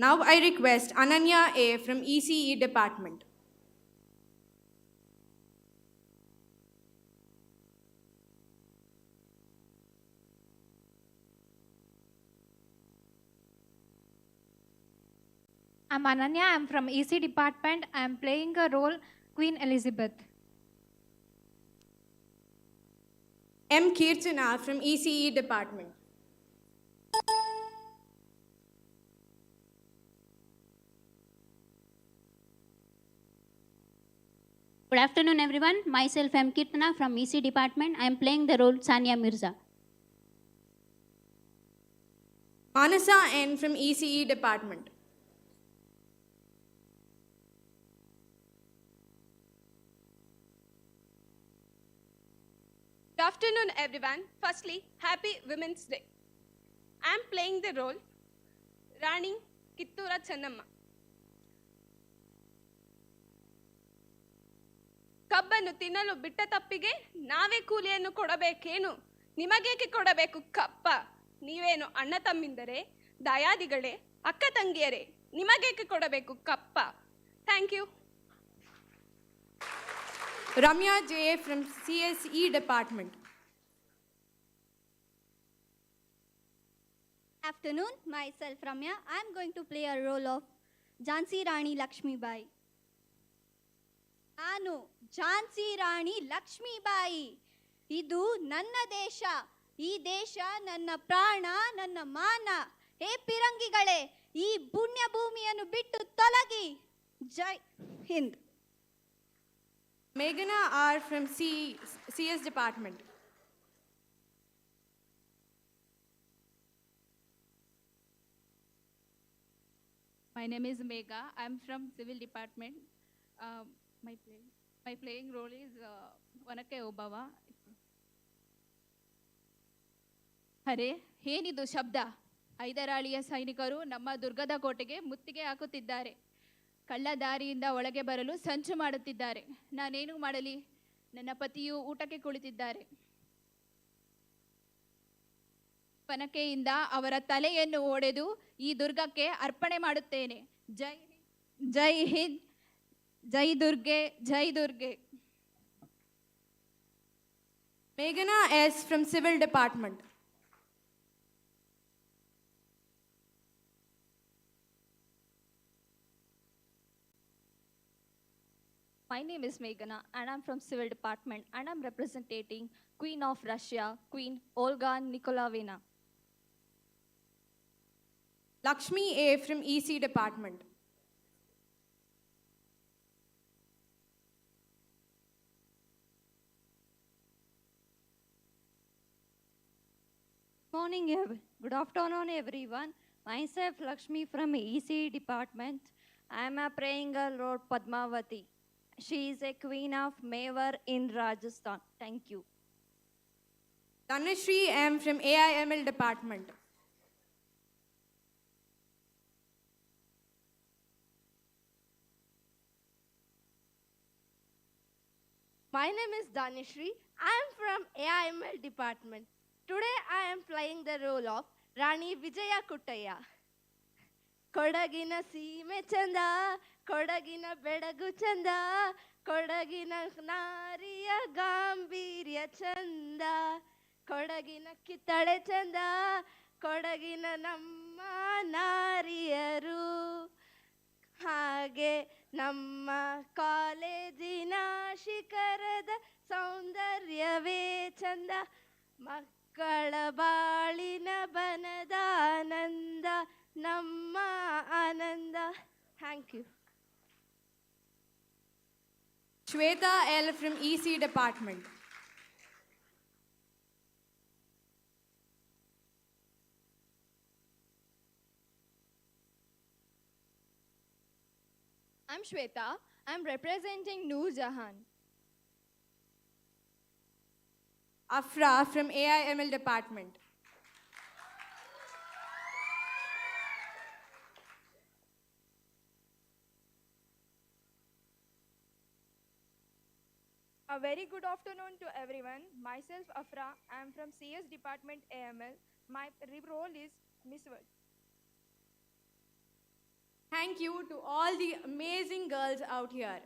Now I request Ananya A from ECE department. I'm Ananya. I'm from EC department. I'm playing a role Queen Elizabeth. M. Kirtana from ECE department. Good afternoon, everyone. Myself, M. Kirtana from EC department. I am playing the role Sania Mirza. Manasa N from ECE department. Good afternoon, everyone. Firstly, Happy Women's Day. I am playing the role Rani Kittura Channamma. ಕಬ್ಬನ್ನು ತಿನ್ನಲು ಬಿಟ್ಟ ತಪ್ಪಿಗೆ ನಾವೇ ಕೂಲಿಯನ್ನು ಕೊಡಬೇಕೇನು? ನಿಮಗೇಕೆ ಕೊಡಬೇಕು ಕಪ್ಪ? ನೀವೇನು ಅಣ್ಣ ತಮ್ಮಿಂದರೆ, ದಯಾದಿಗಳೇ, ಅಕ್ಕ ತಂಗಿಯರೇ, ನಿಮಗೇಕೆ ಕೊಡಬೇಕು ಕಪ್ಪ? Thank you. Ramya J from CSE department. Afternoon, myself Ramya. I am going to play a role of Jhansi Rani Lakshmi Bai. ನಾನು ಝಾನ್ಸಿ ರಾಣಿ ಲಕ್ಷ್ಮೀಬಾಯಿ. ಇದು ನನ್ನ ದೇಶ. ಈ ದೇಶ ನನ್ನ ಪ್ರಾಣ, ನನ್ನ ಮಾನ. ಹೇ ಪಿರಂಗಿಗಳೇ, ಈ ಪುಣ್ಯ ಭೂಮಿಯನ್ನು ಬಿಟ್ಟು ತೊಲಗಿ. ಜೈ Hind. Meghana R from CS department. My name is Megha. I'm from Civil Department. My playing role is Vanake Obava. ಅರೆ ಏನಿದು ಶಬ್ದ? ಹೈದರಾಳಿಯ ಸೈನಿಕರು ನಮ್ಮ ದುರ್ಗದ ಕೋಟೆಗೆ ಮುತ್ತಿಗೆ ಹಾಕುತ್ತಿದ್ದಾರೆ. ಕಳ್ಳ ದಾರಿಯಿಂದ ಒಳಗೆ ಬರಲು ಸಂಚು ಮಾಡುತ್ತಿದ್ದಾರೆ. ನಾನೇನು ಮಾಡಲಿ? ನನ್ನ ಪತಿಯು ಊಟಕ್ಕೆ ಕುಳಿತಿದ್ದಾರೆ. ಪನಕೆಯಿಂದ ಅವರ ತಲೆಯನ್ನು ಒಡೆದು ಈ ದುರ್ಗಕ್ಕೆ ಅರ್ಪಣೆ ಮಾಡುತ್ತೇನೆ. ಜೈ ಜೈ ಹಿಂದ್, ಜೈ ದುರ್ಗೆ, ಜೈ Durga. Meghana S from Civil department. My name is Meghana and I'm from Civil Department and I'm representing Queen of Russia, Queen Olga Nikolaevna. Lakshmi A from EC department. Good afternoon, everyone. Myself, Lakshmi from EC department. I am playing a role Padmavati. She is a queen of Mewar in Rajasthan. Thank you. Dhanashri M from AIML department. My name is Dhanashri. I am from AIML department. Today I am playing the role of Rani Vijaya Kuttaya. ಕೊಡಗಿನ ಸೀಮೆ ಚಂದ, ಕೊಡಗಿನ ಬೆಡಗು ಚಂದ, ಕೊಡಗಿನ ನಾರಿಯ ಗಾಂಭೀರ್ಯ ಚಂದ, ಕೊಡಗಿನ ಕಿತ್ತಳೆ ಚಂದ, ಕೊಡಗಿನ ನಮ್ಮ ನಾರಿಯರು. ಹಾಗೆ ನಮ್ಮ ಕಾಲೇಜಿನ ಶಿಖರದ ಸೌಂದರ್ಯವೇ ಚಂದ, ಮಕ್ಕಳ ಬಾಳಿನ ಬನದ ಆನಂದ, ನಮ್ಮ ಆನಂದ. Thank you. Shweta L from EC department. I'm Shweta. I'm representing Noor Jahan. Afra from AIML department. A very good afternoon to everyone. Myself Afra. I am from CS Department AML. My role is Miss World. Thank you to all the amazing girls out here.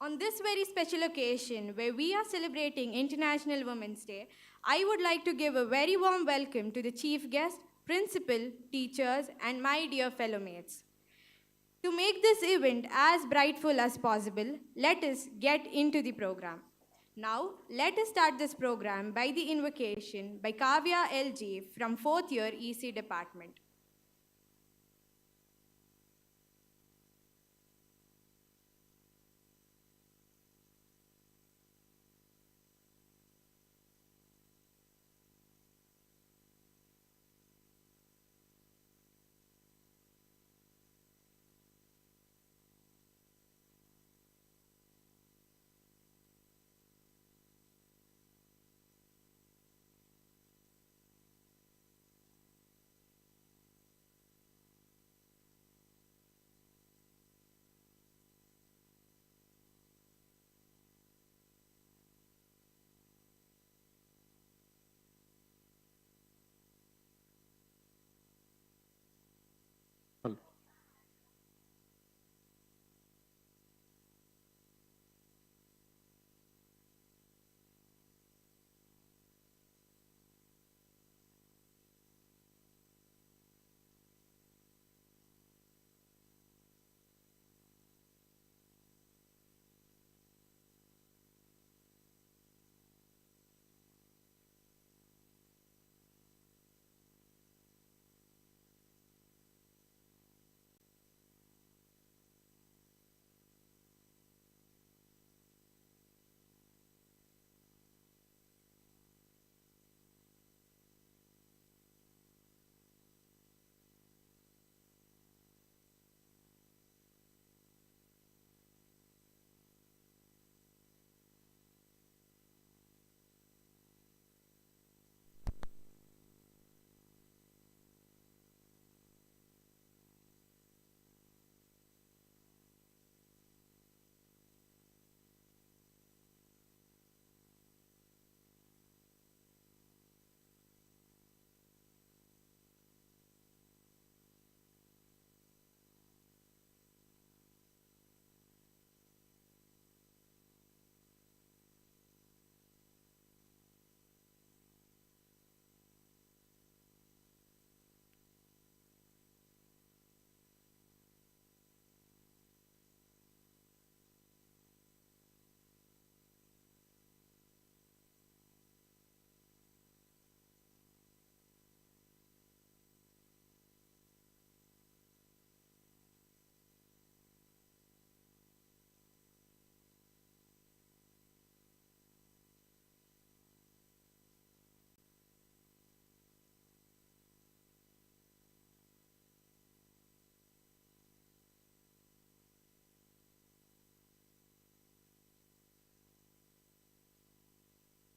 On this very special occasion where we are celebrating International Women's Day, I would like to give a very warm welcome to the chief guest, principal, teachers, and my dear fellow mates. To make this event as brightful as possible, let us get into the program. Now, let us start this program by the invocation by Kavya LG from 4th year EC department.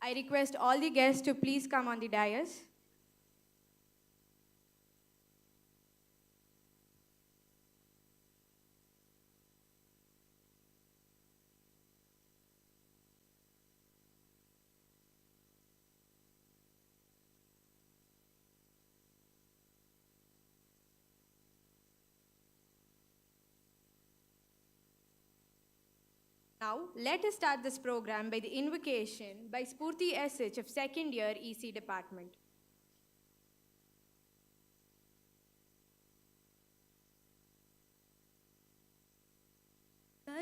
I request all the guests to please come on the dais. Now, let us start this program by the invocation by Spurti SH of 2nd year EC department.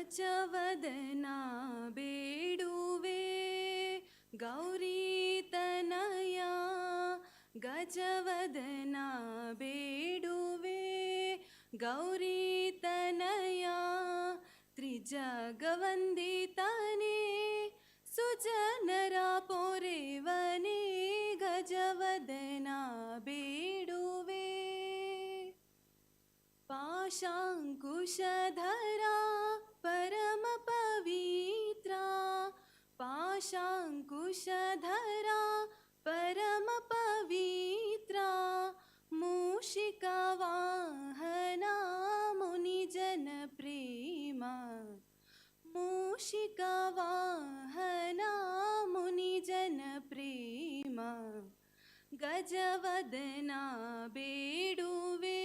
ಕಚವದನ ಬೇಡುವೆ ಗೌರೀತನಯ ಗಜವದನ ಬೇಡುವೆ ಗೌರೀತನಯ ತ್ರಿಜಗವಂದಿತನೇ ಸುಜನರ ಪೊರೆವನೇ ಗಜವದನ ಬೇಡುವೆ पाशाङ्कुशधरा परमपवित्रा पाशाङ्कुशधरा परमपवित्रा मूषिकावाहना मुनिजनप्रेमा मूषिकावाहना मुनिजनप्रेमा गजवदना बेडुवे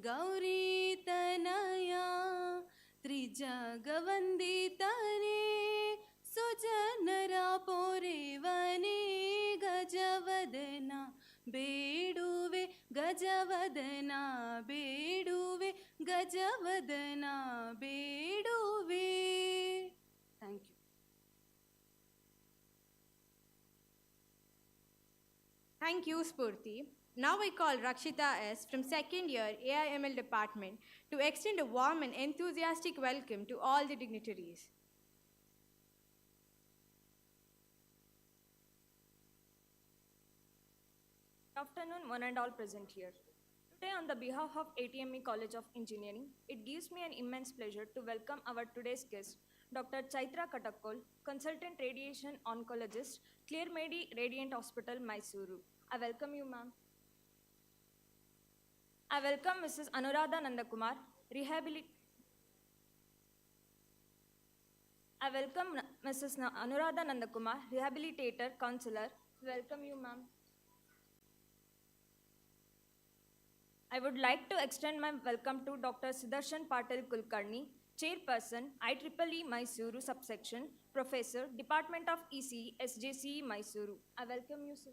गौरीतनय त्रिजगवन्दितने सुजनर पोरेवने गजवदना बेडुवे गजवदना बेडुवे गजवदना बेडुवे thank you Thank you, Spurti. Now I call Rakshita S. from second year AIML department to extend a warm and enthusiastic welcome to all the dignitaries. Good afternoon, one and all present here. Today, on the behalf of ATME College of Engineering, it gives me an immense pleasure to welcome our today's guest, Dr. Chaitra Katakkol, Consultant Radiation Oncologist, Clearmedi Radiant Hospital, Mysuru. I welcome you, ma'am. I welcome Mrs. Anuradha Nandakumar, I welcome Mrs. Anuradha Nandakumar, Rehabilitator, Counselor. Welcome you, ma'am. I would like to extend my welcome to Dr. Sudarshan Patil Kulkarni, Chairperson, IEEE Mysuru Subsection, Professor, Department of ECE, SJCE, Mysuru. I welcome you, sir.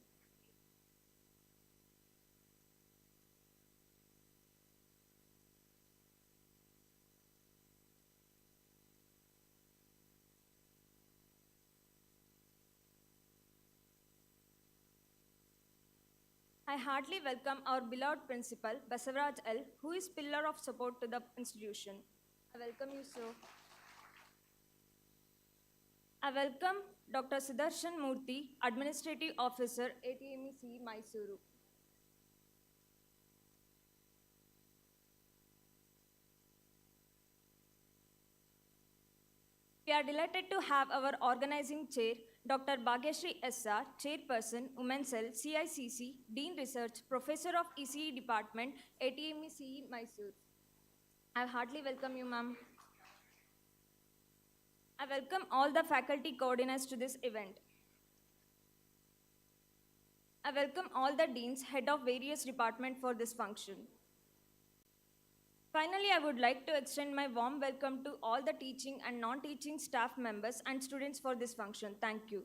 I heartily welcome our beloved principal, Basavaraj L., who is pillar of support to the institution. I welcome you, sir. I welcome Dr. Sudarshan Murthy, Administrative Officer, ATMEC, Mysuru. We are delighted to have our organizing chair, Dr. Bhagyashree S.R., Chairperson, Women's Cell, CICC, Dean Research, Professor of ECE Department, ATMEC, Mysuru. I heartily welcome you, ma'am. I welcome all the faculty coordinators to this event. I welcome all the deans, head of various departments for this function. Finally, I would like to extend my warm welcome to all the teaching and non-teaching staff members and students for this function. Thank you.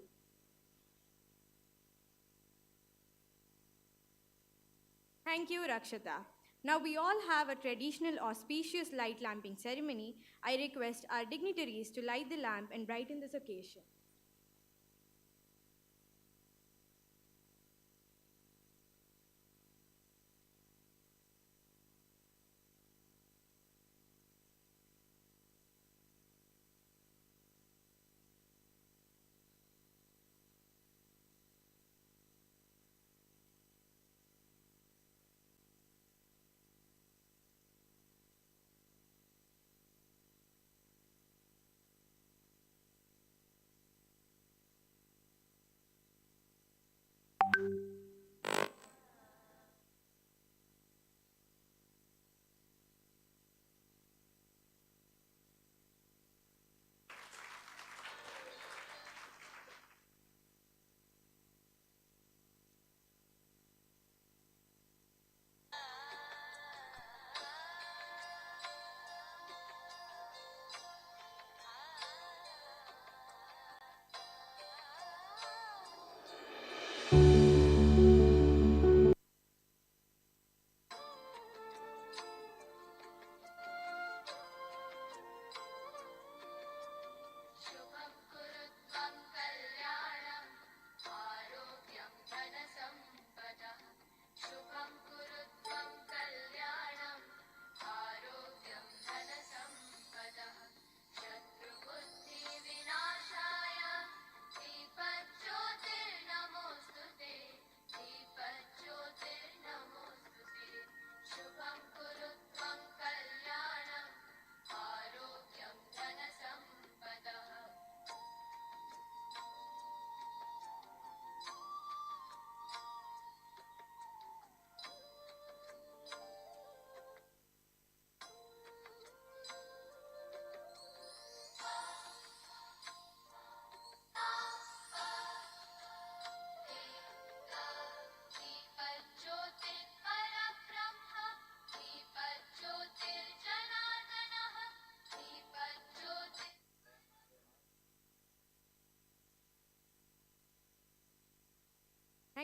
Thank you, Rakshita. Now we all have a traditional auspicious light lamping ceremony. I request our dignitaries to light the lamp and brighten this occasion.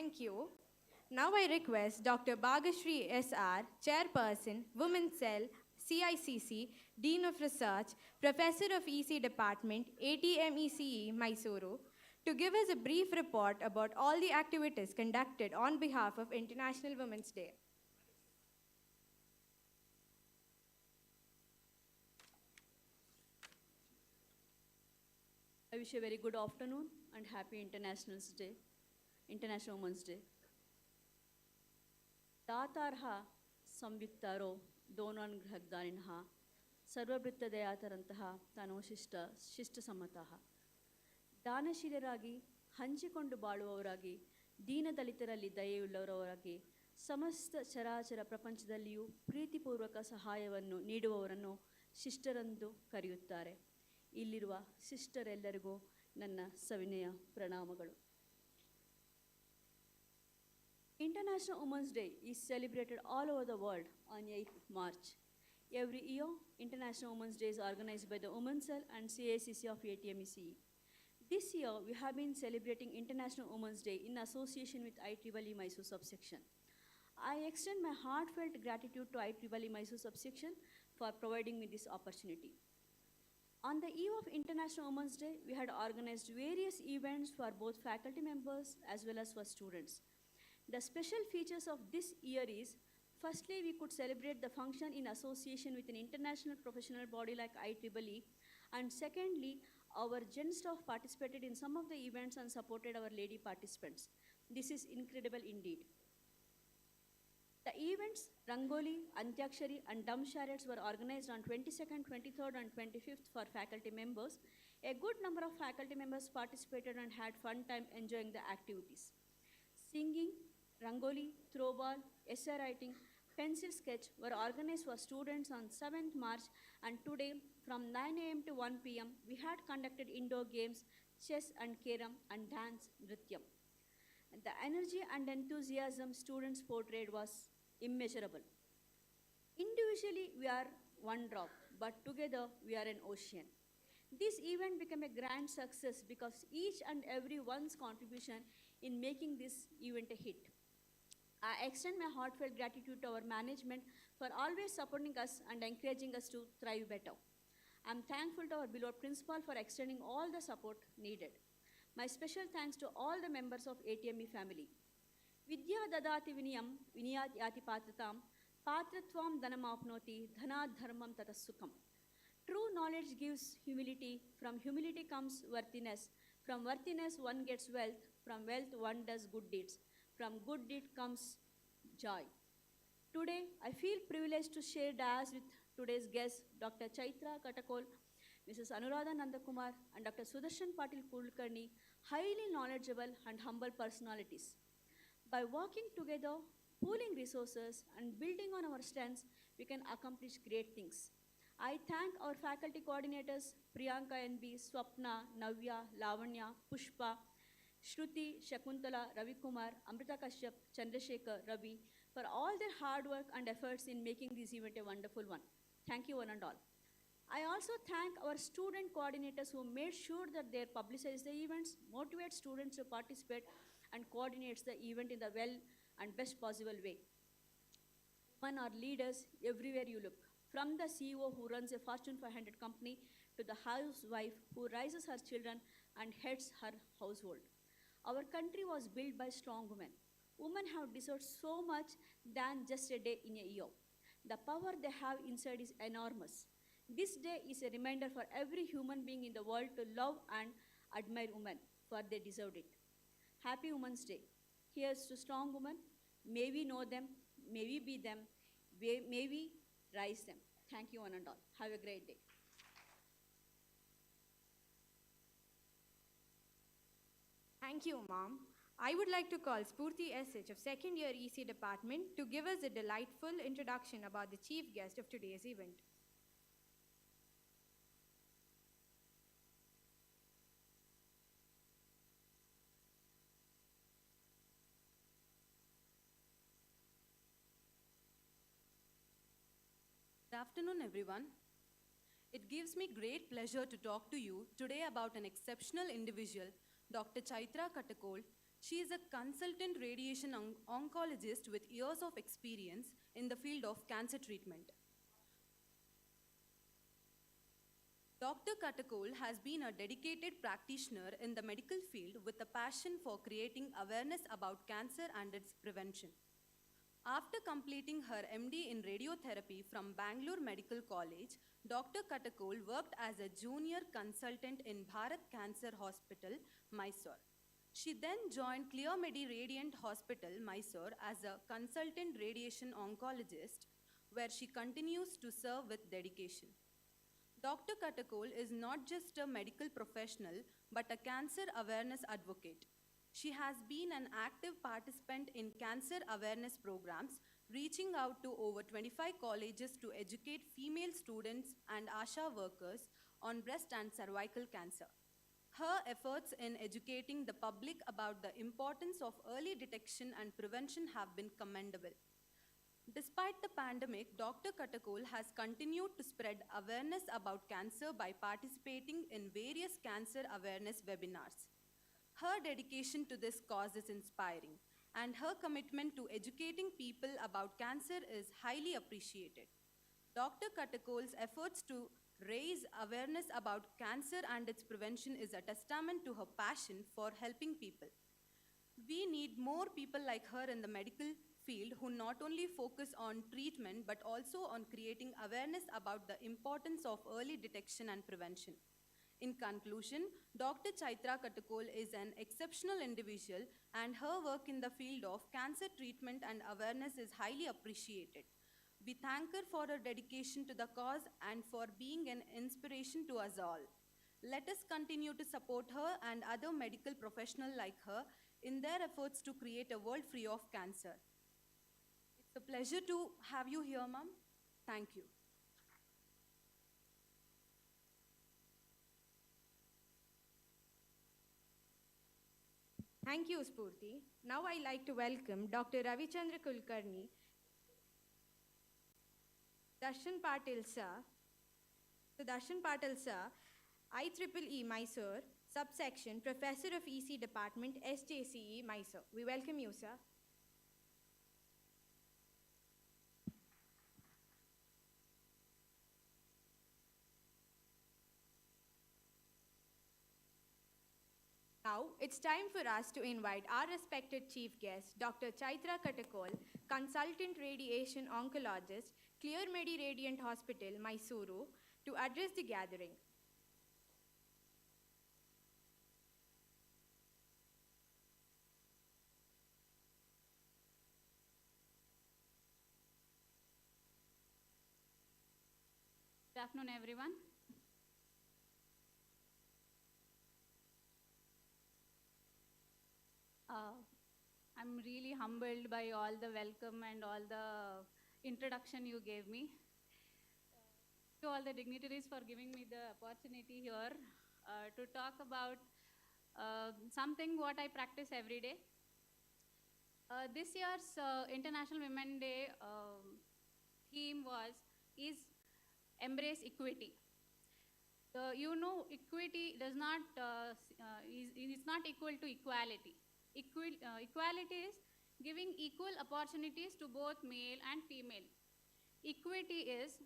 Thank you. Now I request Dr. Bhagashri S.R., Chairperson, Women's Cell, CICC, Dean of Research, Professor of EC Department, ATMECE, Mysuru, to give us a brief report about all the activities conducted on behalf of International Women's Day. I wish a very good afternoon and happy International Women's Day. दातारः संयुक्तारो दोनोऽनुग्रहदानिनः ಸರ್ವವೃತ್ತದಯಾತರಂತಹ ಶಿಷ್ಟಸಮ್ಮತಃ ದಾನಶೀಲರಾಗಿ ಹಂಚಿಕೊಂಡು ಬಾಳುವವರಾಗಿ ದೀನದಲಿತರಲ್ಲಿ ದಯೆಯುಳ್ಳವರಾಗಿ ಸಮಸ್ತ ಚರಾಚರ ಪ್ರಪಂಚದಲ್ಲಿಯೂ ಪ್ರೀತಿಪೂರ್ವಕ ಸಹಾಯವನ್ನು ನೀಡುವವರನ್ನು ಶಿಷ್ಟರೆಂದು ಕರೆಯುತ್ತಾರೆ. ಇಲ್ಲಿರುವ ಶಿಷ್ಟರೆಲ್ಲರಿಗೂ ನನ್ನ ಸವಿನಯ ಪ್ರಣಾಮಗಳು. International Women's Day is celebrated all over the world on 8th March. Every year, International Women's Day is organized by the Women's Cell and CACC of ATMECE. This year, we have been celebrating International Women's Day in association with IEEE Mysore subsection. I extend my heartfelt gratitude to IEEE Mysore subsection for providing me this opportunity. On the eve of International Women's Day, we had organized various events for both faculty members as well as for students. The special features of this year is, firstly, we could celebrate the function in association with an international professional body like IEEE, and secondly, our gen staff participated in some of the events and supported our lady participants. This is incredible indeed. The events, Rangoli, Antyakshari, and Dumb Chariots were organized on 22nd, 23rd, and 25th for faculty members. A good number of faculty members participated and had fun time enjoying the activities. Singing, Rangoli, Throwball, essay writing, pencil sketch were organized for students on 7th March, and today from 9 a.m. to 1 p.m. we had conducted indoor games, chess and carom, and dance, nrityam. The energy and enthusiasm students portrayed was immeasurable. Individually, we are one drop, but together we are an ocean. This event became a grand success because each and every one's contribution in making this event a hit. I extend my heartfelt gratitude to our management for always supporting us and encouraging us to thrive better. I'm thankful to our beloved principal for extending all the support needed. My special thanks to all the members of ATME family. Vidya dadati viniyam viniyat yati patratam patratvam dhanamapnoti dhanat dharmam tatasukam. True knowledge gives humility. From humility comes worthiness. From worthiness one gets wealth. From wealth one does good deeds. From good deed comes joy. Today, I feel privileged to share dais with today's guests, Dr. Chaitra Katakol, Mrs. Anuradha Nandakumar, and Dr. Sudarshan Patil Kulkarni, highly knowledgeable and humble personalities. By working together, pooling resources, and building on our strengths, we can accomplish great things. I thank our faculty coordinators, Priyanka NB, Swapna, Navya, Lavanya, Pushpa, Shruti, Shakuntala, Ravi Kumar, Amrita Kashyap, Chandrasekhar, Ravi, for all their hard work and efforts in making this event a wonderful one. Thank you one and all. I also thank our student coordinators who made sure that they publicize the events, motivate students to participate, and coordinates the event in the well and best possible way. Women are leaders everywhere you look. From the CEO who runs a Fortune 500 company to the housewife who raises her children and heads her household. Our country was built by strong women. Women have deserved so much than just a day in a year. The power they have inside is enormous. This day is a reminder for every human being in the world to love and admire women, for they deserved it. Happy Women's Day. Here's to strong women. May we know them, may we be them, may we rise them. Thank you one and all. Have a great day. Thank you, Mom. I would like to call Spurti SH of second year EC department to give us a delightful introduction about the chief guest of today's event. Good afternoon, everyone. It gives me great pleasure to talk to you today about an exceptional individual, Dr. Chaitra Katakol, She is a consultant radiation oncologist with years of experience in the field of cancer treatment. Dr. Katakol has been a dedicated practitioner in the medical field with a passion for creating awareness about cancer and its prevention. After completing her MD in radiotherapy from Bangalore Medical College, Dr. Katakol worked as a junior consultant in Bharat Cancer Hospital, Mysore. She then joined Clearmedi Radiant Hospital, Mysore as a consultant radiation oncologist, where she continues to serve with dedication. Dr. Katakol is not just a medical professional, but a cancer awareness advocate. She has been an active participant in cancer awareness programs, reaching out to over 25 colleges to educate female students and ASHA workers on breast and cervical cancer. Her efforts in educating the public about the importance of early detection and prevention have been commendable. Despite the pandemic, Dr. Katakol has continued to spread awareness about cancer by participating in various cancer awareness webinars. Her dedication to this cause is inspiring, and her commitment to educating people about cancer is highly appreciated. Dr. Katakol's efforts to raise awareness about cancer and its prevention is a testament to her passion for helping people. We need more people like her in the medical field who not only focus on treatment but also on creating awareness about the importance of early detection and prevention. In conclusion, Dr. Chaitra Katakol is an exceptional individual, and her work in the field of cancer treatment and awareness is highly appreciated. We thank her for her dedication to the cause and for being an inspiration to us all. Let us continue to support her and other medical professionals like her in their efforts to create a world free of cancer. It's a pleasure to have you here, ma'am. Thank you. Thank you, Spurti. Now I like to welcome Dr. Ravichandra Kulkarni, Darshan Patil sir, Darshan Patil sir, IEEE Mysore, subsection Professor of EC Department, SJCE Mysore. We welcome you, sir. Now, it's time for us to invite our respected chief guest, Dr. Chaitra Katakol, consultant radiation oncologist, Clearmedi Radiant Hospital, Mysuru, to address the gathering. Good afternoon, everyone. I'm really humbled by all the welcome and all the introduction you gave me. To all the dignitaries for giving me the opportunity here to talk about something what I practice every day. This year's International Women's Day theme is embrace equity. You know, equity does not is not equal to equality. Equality is giving equal opportunities to both male and female. Equity is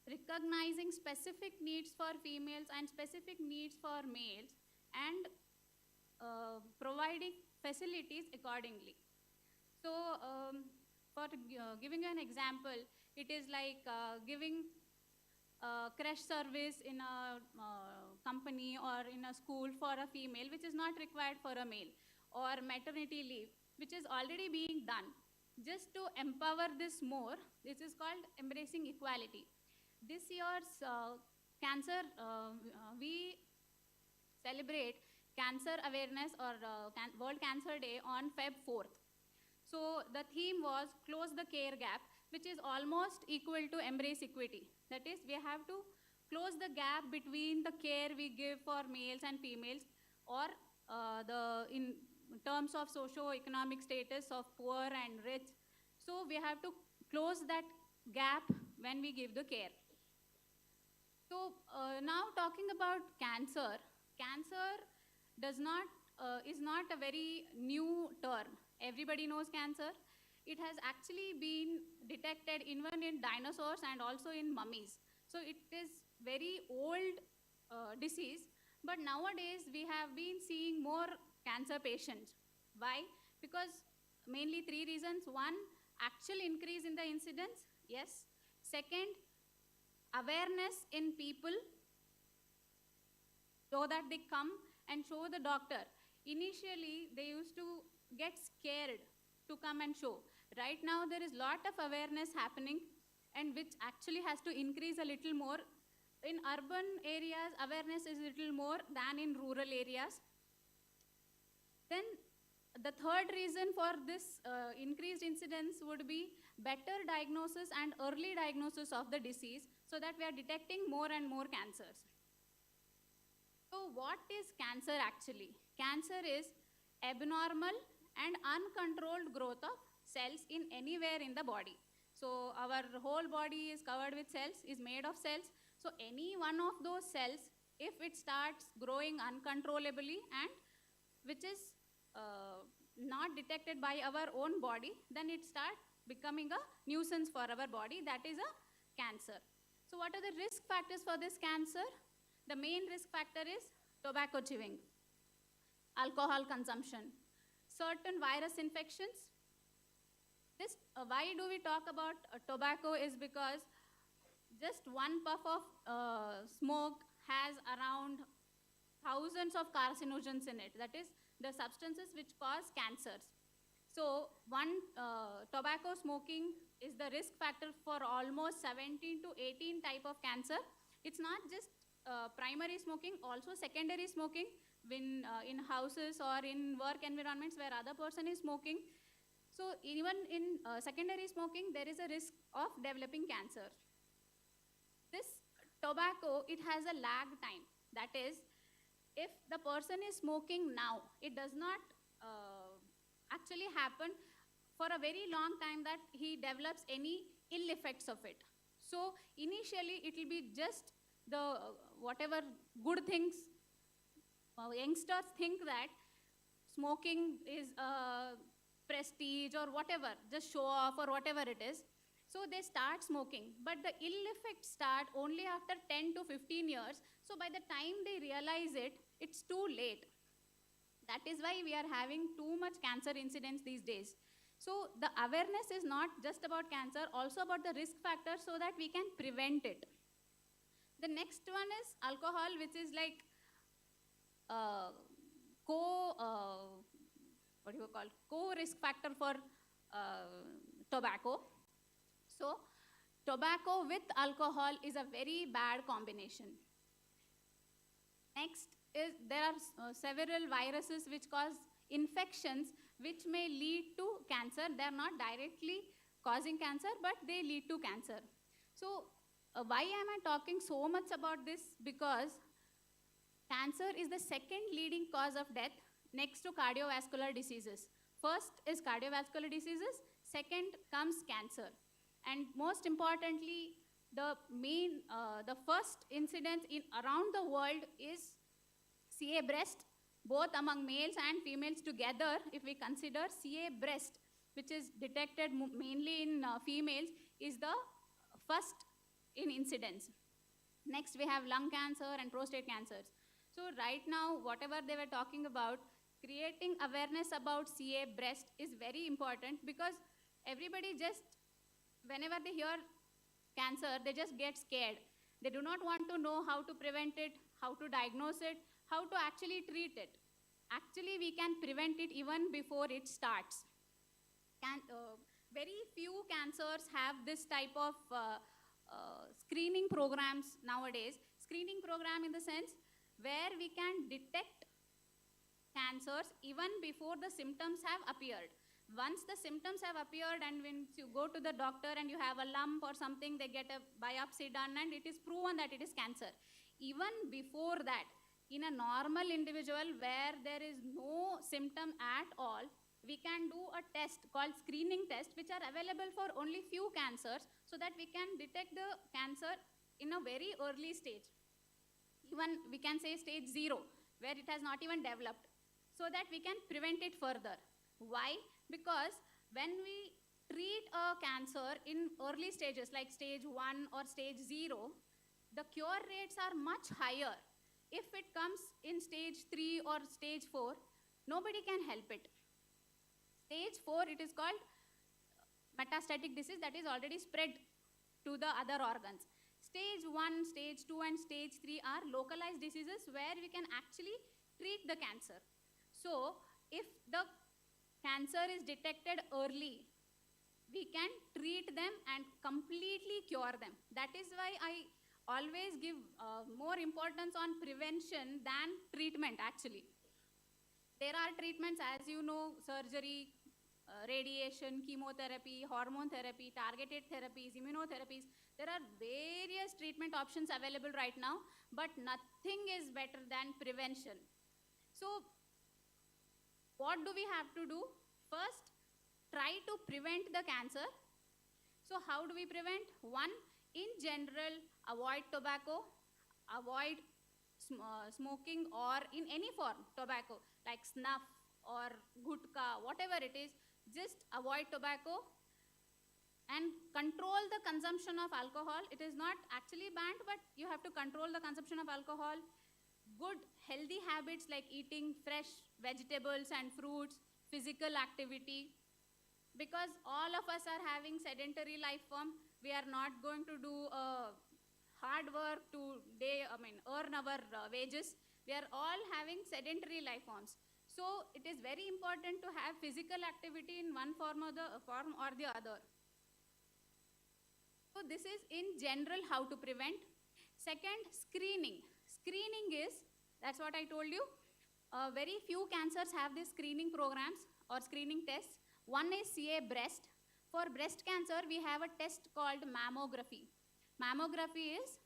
recognizing specific needs for females and specific needs for males and providing facilities accordingly. So for giving you an example, it is like giving crash service in a company or in a school for a female, which is not required for a male, or maternity leave, which is already being done. Just to empower this more, this is called embracing equality. This year's cancer, we celebrate Cancer Awareness or World Cancer Day on Feb 4th. So the theme was close the care gap, which is almost equal to embrace equity. That is, we have to close the gap between the care we give for males and females, or in terms of socio-economic status of poor and rich. So we have to close that gap when we give the care. So now talking about cancer, cancer does not is not a very new term. Everybody knows cancer. It has actually been detected even in dinosaurs and also in mummies. So it is very old disease, but nowadays we have been seeing more cancer patients. Why? Because mainly three reasons. One, actual increase in the incidence. Yes. Second, awareness in people so that they come and show the doctor. Initially, they used to get scared to come and show. Right now, there is lot of awareness happening, and which actually has to increase a little more. In urban areas, awareness is a little more than in rural areas. Then the third reason for this increased incidence would be better diagnosis and early diagnosis of the disease, so that we are detecting more and more cancers. So what is cancer actually? Cancer is abnormal and uncontrolled growth of cells in anywhere in the body. So our whole body is covered with cells, is made of cells. So any one of those cells, if it starts growing uncontrollably and which is not detected by our own body, then it starts becoming a nuisance for our body. That is a cancer. So what are the risk factors for this cancer? The main risk factor is tobacco chewing, alcohol consumption, certain virus infections. This, why do we talk about tobacco is because just one puff of smoke has around thousands of carcinogens in it. That is the substances which cause cancers. So one tobacco smoking is the risk factor for almost 17 to 18 type of cancer. It's not just primary smoking, also secondary smoking when in houses or in work environments where other person is smoking. So even in secondary smoking, there is a risk of developing cancer. This tobacco, it has a lag time. That is, if the person is smoking now, it does not actually happen for a very long time that he develops any ill effects of it. So initially, it will be just the whatever good things. Youngsters think that smoking is prestige or whatever, just show off or whatever it is. So they start smoking, but the ill effects start only after 10 to 15 years. So by the time they realize it, it's too late. That is why we are having too much cancer incidence these days. So the awareness is not just about cancer, also about the risk factors so that we can prevent it. The next one is alcohol, which is like co-risk factor for tobacco. So tobacco with alcohol is a very bad combination. Next is there are several viruses which cause infections which may lead to cancer. They are not directly causing cancer, but they lead to cancer. So why am I talking so much about this? Because cancer is the second leading cause of death next to cardiovascular diseases. First is cardiovascular diseases, second comes cancer. And most importantly, the first incidence in around the world is CA breast, both among males and females together. If we consider CA breast, which is detected mainly in females, is the first in incidence. Next, we have lung cancer and prostate cancers. So right now, whatever they were talking about, creating awareness about CA breast is very important, because everybody just, whenever they hear cancer, they just get scared. They do not want to know how to prevent it, how to diagnose it, how to actually treat it. Actually, we can prevent it even before it starts. Very few cancers have this type of screening programs nowadays. Screening program in the sense where we can detect cancers even before the symptoms have appeared. Once the symptoms have appeared and when you go to the doctor and you have a lump or something, they get a biopsy done and it is proven that it is cancer. Even before that, in a normal individual where there is no symptom at all, we can do a test called screening test, which are available for only few cancers, so that we can detect the cancer in a very early stage. Even we can say stage 0, where it has not even developed. so that we can prevent it further. Why? Because when we treat a cancer in early stages like stage 1 or stage 0, the cure rates are much higher. If it comes in stage 3 or stage 4, nobody can help it. Stage 4, it is called metastatic disease, that is already spread to the other organs. Stage 1, stage 2 and stage 3 are localized diseases where we can actually treat the cancer. So if the cancer is detected early, we can treat them and completely cure them. That is why I always give more importance on prevention than treatment actually. There are treatments, as you know, surgery, radiation, chemotherapy, hormone therapy, targeted therapies, immunotherapies. There are various treatment options available right now, but nothing is better than prevention. So what do we have to do? First, try to prevent the cancer. So how do we prevent? One, in general, avoid tobacco, avoid smoking or in any form tobacco like snuff or gutka, whatever it is, just avoid tobacco and control the consumption of alcohol. It is not actually banned, but you have to control the consumption of alcohol. Good healthy habits like eating fresh vegetables and fruits, physical activity, because all of us are having sedentary life form. We are not going to do hard work to earn our wages. We are all having sedentary life forms. So it is very important to have physical activity in one form or the other. So this is in general how to prevent. Second, screening. Screening is, that's what I told you, very few cancers have these screening programs or screening tests. One is CA breast. For breast cancer, we have a test called mammography. Mammography is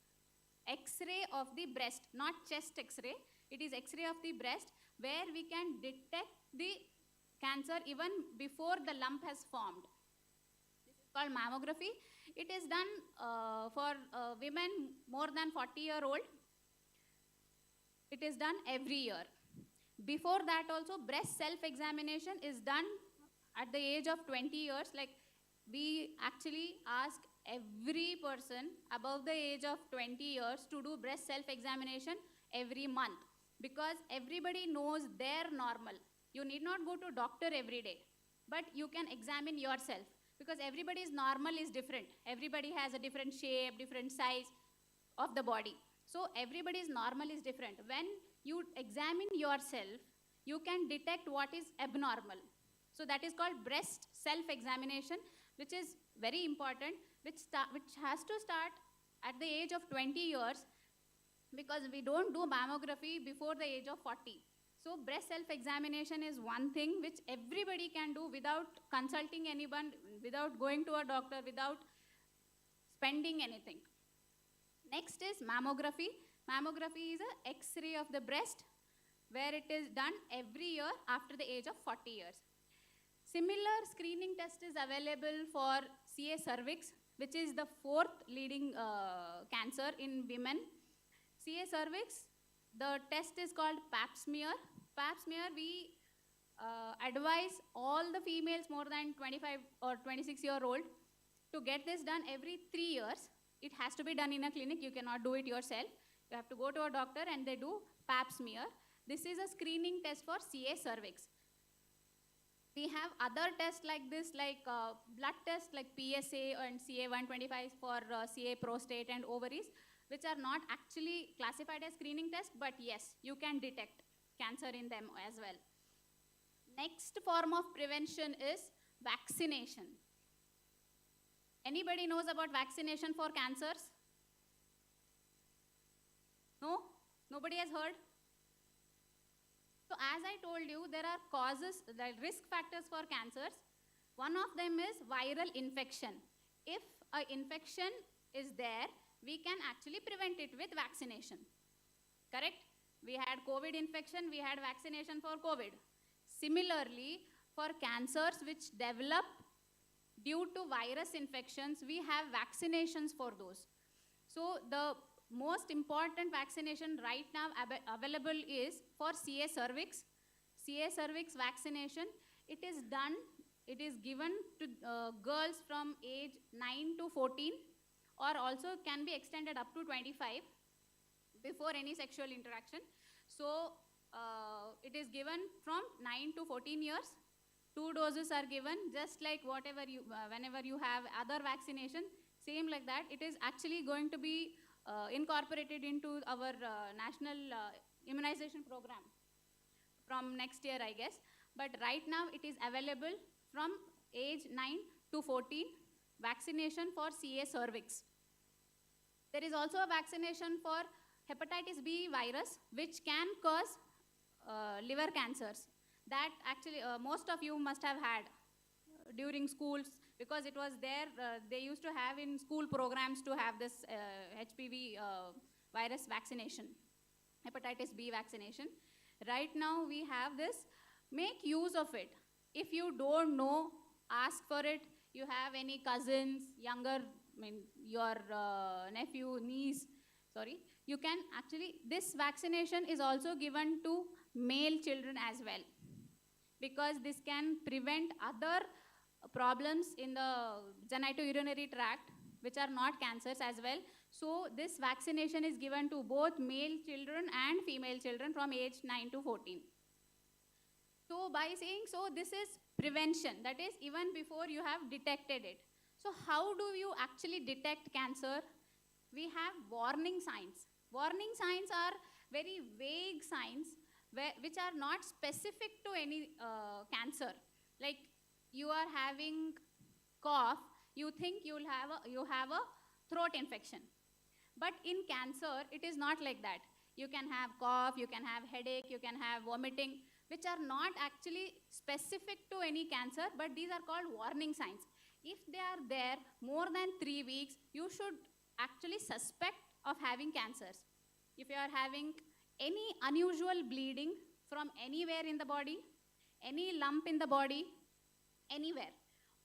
X-ray of the breast, not chest X-ray. It is X-ray of the breast where we can detect the cancer even before the lump has formed. This is called mammography. It is done for women more than 40-year-old. It is done every year. Before that also, breast self-examination is done at the age of 20 years. Like, we actually ask every person above the age of 20 years to do breast self-examination every month, because everybody knows their normal. You need not go to doctor every day, but you can examine yourself, because everybody's normal is different. Everybody has a different shape, different size of the body. So everybody's normal is different. When you examine yourself, you can detect what is abnormal. So that is called breast self-examination, which is very important, which has to start at the age of 20 years, because we don't do mammography before the age of 40. So breast self-examination is one thing which everybody can do without consulting anyone, without going to a doctor, without spending anything. Next is mammography. Mammography is an X-ray of the breast where it is done every year after the age of 40 years. Similar screening test is available for CA cervix, which is the fourth leading cancer in women. CA cervix, the test is called pap smear. Pap smear, we advise all the females more than 25 or 26-year-old to get this done every 3 years. It has to be done in a clinic. You cannot do it yourself. You have to go to a doctor and they do pap smear. This is a screening test for CA cervix. We have other tests like this, like blood tests like PSA and CA125 for CA prostate and ovaries, which are not actually classified as screening tests, but yes, you can detect cancer in them as well. Next form of prevention is vaccination. Anybody knows about vaccination for cancers? No? Nobody has heard? So as I told you, there are causes, the risk factors for cancers. One of them is viral infection. If an infection is there, we can actually prevent it with vaccination. Correct? We had COVID infection, we had vaccination for COVID. Similarly, for cancers which develop due to virus infections, we have vaccinations for those. So the most important vaccination right now available is for CA cervix, CA cervix vaccination, it is done, it is given to girls from age 9 to 14, or also can be extended up to 25 before any sexual interaction. So it is given from 9 to 14 years. 2 doses are given, just like whatever you, whenever you have other vaccination, same like that. It is actually going to be incorporated into our national immunization program from next year, I guess. But right now it is available from age 9 to 14, vaccination for CA cervix. There is also a vaccination for hepatitis B virus, which can cause liver cancers. That actually most of you must have had during schools, because it was there, they used to have in school programs to have this HPV virus vaccination, hepatitis B vaccination. Right now we have this, make use of it. If you don't know, ask for it. You have any cousins, younger, I mean your nephew, niece, sorry, you can actually, this vaccination is also given to male children as well, because this can prevent other problems in the genitourinary tract, which are not cancers as well. So this vaccination is given to both male children and female children from age 9 to 14. So by saying so, this is prevention, that is even before you have detected it. So how do you actually detect cancer? We have warning signs. Warning signs are very vague signs which are not specific to any cancer. Like you are having cough, you think you have a throat infection. But in cancer, it is not like that. You can have cough, you can have headache, you can have vomiting, which are not actually specific to any cancer, but these are called warning signs. If they are there more than 3 weeks, you should actually suspect of having cancers. If you are having any unusual bleeding from anywhere in the body, any lump in the body, anywhere,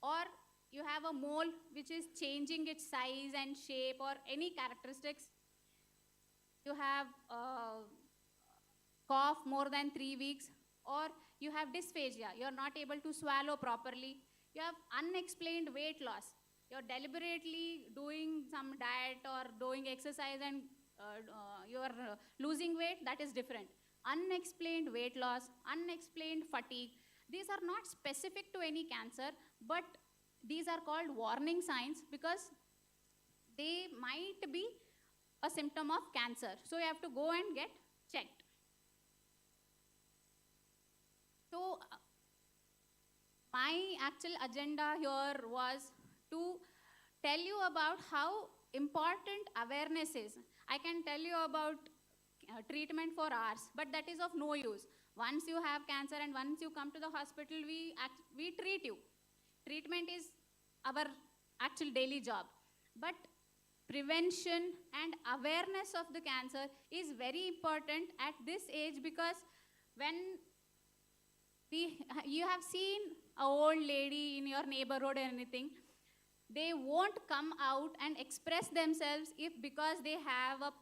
or you have a mole which is changing its size and shape or any characteristics, you have cough more than 3 weeks, or you have dysphagia, you are not able to swallow properly, you have unexplained weight loss, you are deliberately doing some diet or doing exercise and you are losing weight, that is different. Unexplained weight loss, unexplained fatigue, these are not specific to any cancer, but these are called warning signs because they might be a symptom of cancer. So you have to go and get checked. So my actual agenda here was to tell you about how important awareness is. I can tell you about treatment for hours, but that is of no use. Once you have cancer and once you come to the hospital, we treat you. Treatment is our actual daily job. But prevention and awareness of the cancer is very important at this age, because when you have seen an old lady in your neighborhood or anything, they won't come out and express themselves because they have a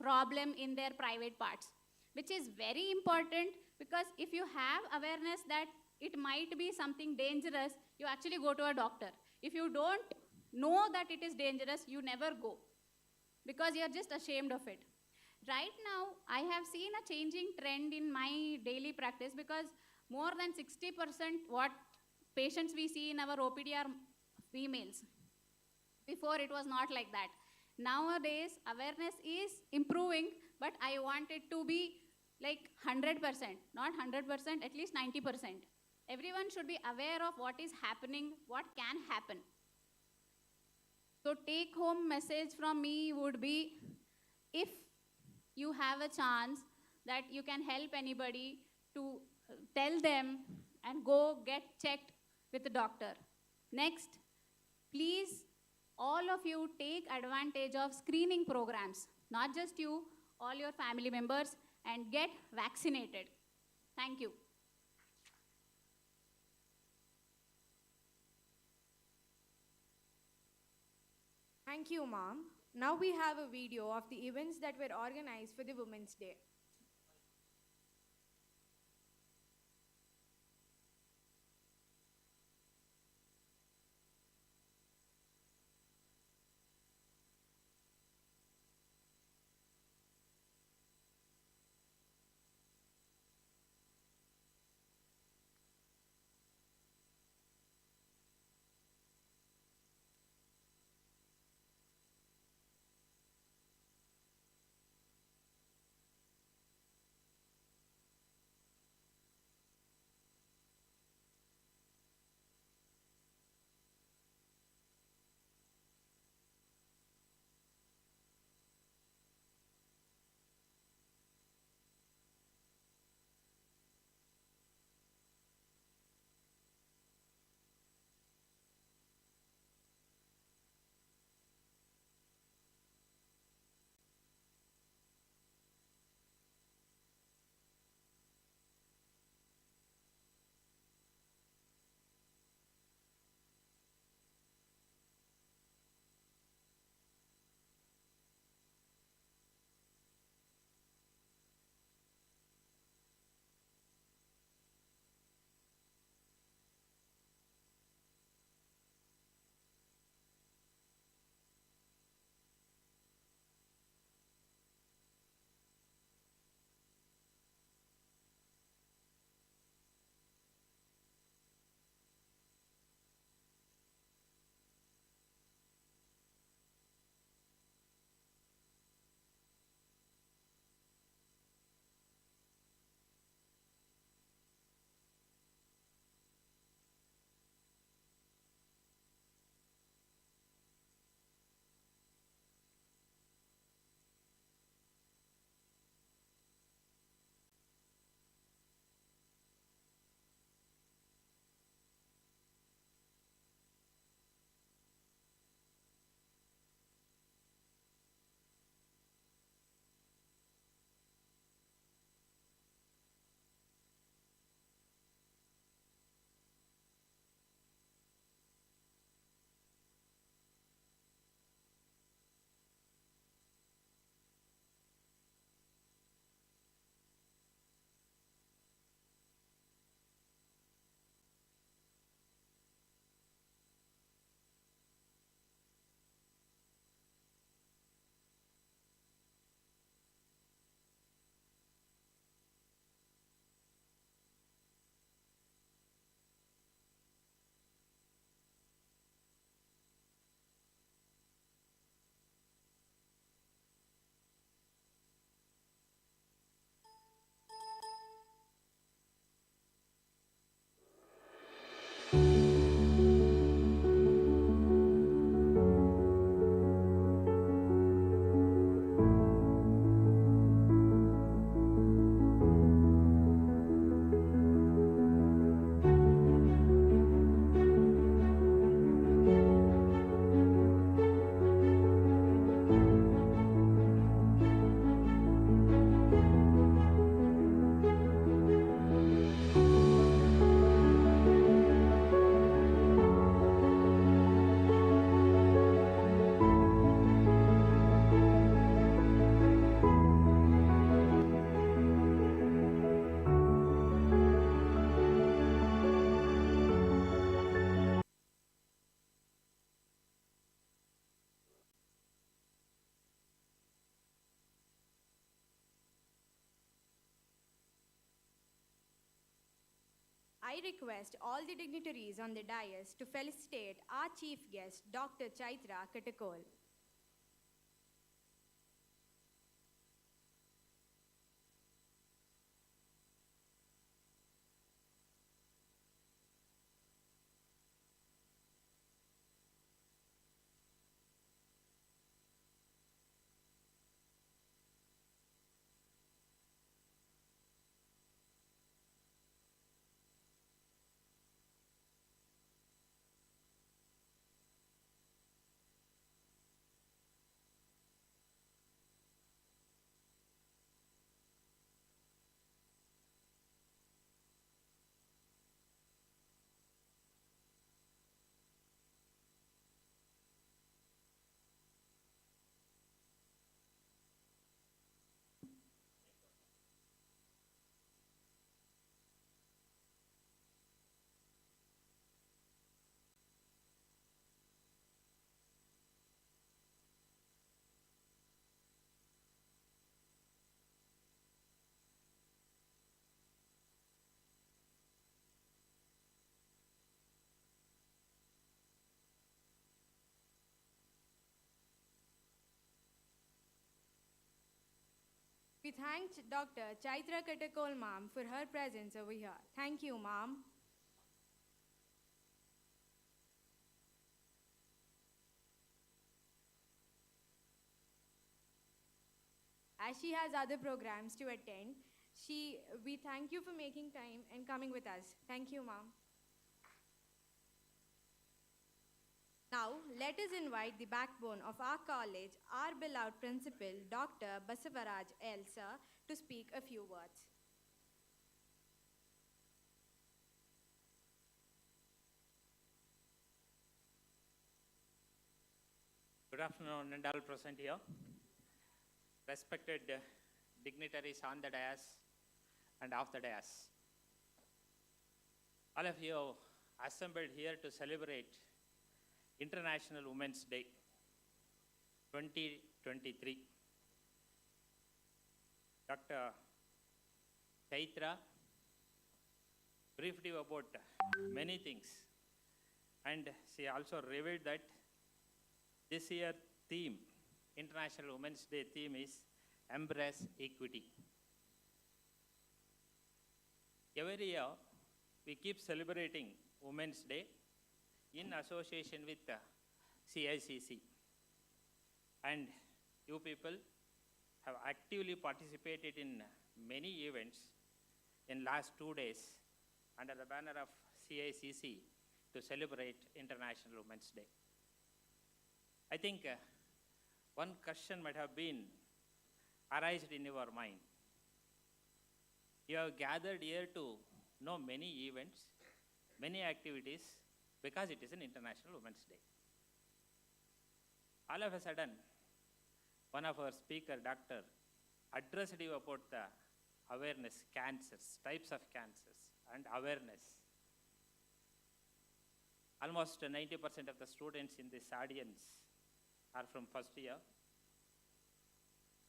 problem in their private parts, which is very important, because if you have awareness that it might be something dangerous, you actually go to a doctor. If you don't know that it is dangerous, you never go, because you're just ashamed of it. Right now, I have seen a changing trend in my daily practice, because more than 60% what patients we see in our OPD are females. Before it was not like that. Nowadays, awareness is improving, but I want it to be like 100%, not 100%, at least 90%. Everyone should be aware of what is happening, what can happen. So take home message from me would be, if you have a chance that you can help anybody, to tell them and go get checked with the doctor. Next, please, all of you take advantage of screening programs, not just you, all your family members, and get vaccinated. Thank you. Thank you, Mom. Now we have a video of the events that were organized for the Women's Day. I request all the dignitaries on the dais to felicitate our chief guest, Dr. Chaitra Katakol. We thanked Dr. Chaitra Katakol ma'am for her presence over here. Thank you, ma'am. As she has other programs to attend, we thank you for making time and coming with us. Thank you, ma'am. Now, let us invite the backbone of our college, our beloved principal, Dr. Basavaraj Elsa, to speak a few words. Good afternoon, and all present here. Respected dignitaries on the dais and off the dais. All of you assembled here to celebrate International Women's Day 2023. Dr. Chaitra briefed you about many things, and she also revealed that this year theme, International Women's Day theme is Embrace Equity. Every year, we keep celebrating Women's Day in association with CICC. And you people have actively participated in many events in last 2 days under the banner of CICC to celebrate International Women's Day. I think one question might have been arised in your mind. You have gathered here to know many events, many activities, because it is an International Women's Day. All of a sudden, one of our speaker, doctor, addressed you about the awareness, cancers, types of cancers, and awareness. Almost 90% of the students in this audience are from first year.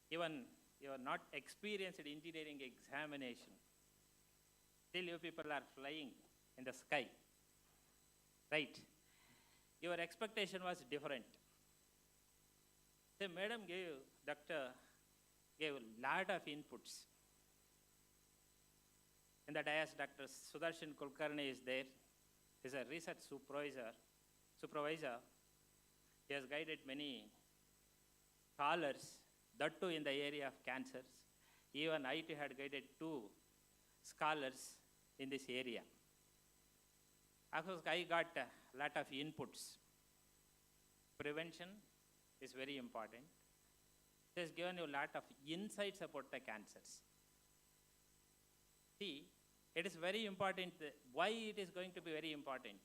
Even you are not experienced in engineering examination. Still you people are flying in the sky. Right? Your expectation was different. The madam doctor gave a lot of inputs. In the dais, Dr. Sudarshan Kulkarni is there. He is a research supervisor. He has guided many scholars, that too in the area of cancers. Even IT had guided 2 scholars in this area. Of course, I got a lot of inputs. Prevention is very important. It has given you a lot of insights about the cancers. See, it is very important. Why it is going to be very important?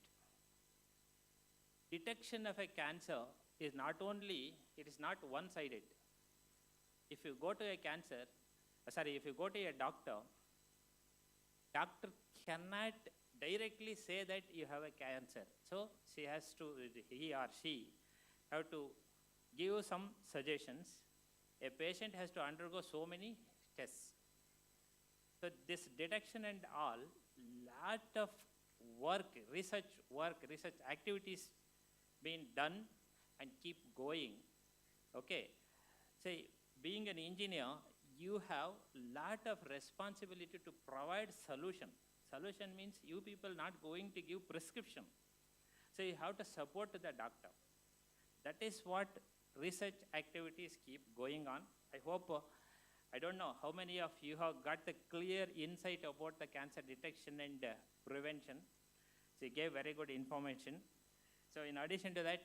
Detection of a cancer is not only, it is not one-sided. If you go to a if you go to a doctor cannot directly say that you have a cancer. So he or she have to give you some suggestions. A patient has to undergo so many tests. So this detection and all, lot of work, research activities being done and keep going. Okay, say being an engineer, you have lot of responsibility to provide solution. Solution means you people not going to give prescription. So you have to support the doctor. That is what research activities keep going on. I hope, I don't know how many of you have got the clear insight about the cancer detection and prevention. So you gave very good information. So in addition to that,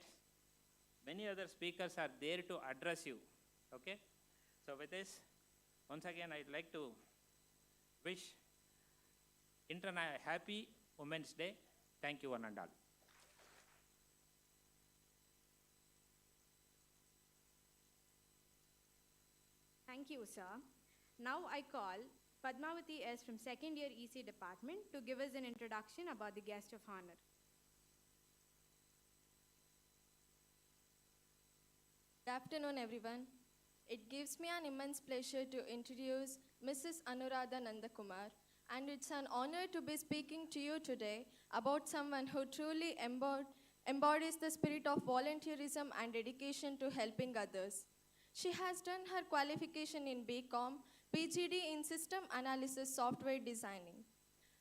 many other speakers are there to address you. Okay? So with this, once again, I'd like to wish happy Women's Day. Thank you one and all. Thank you, sir. Now I call Padmavati S from second year EC department to give us an introduction about the guest of honor. Good afternoon, everyone. It gives me an immense pleasure to introduce Mrs. Anuradha Nandakumar, and it's an honor to be speaking to you today about someone who truly embodies the spirit of volunteerism and dedication to helping others. She has done her qualification in BCom, PGD in System Analysis Software Designing.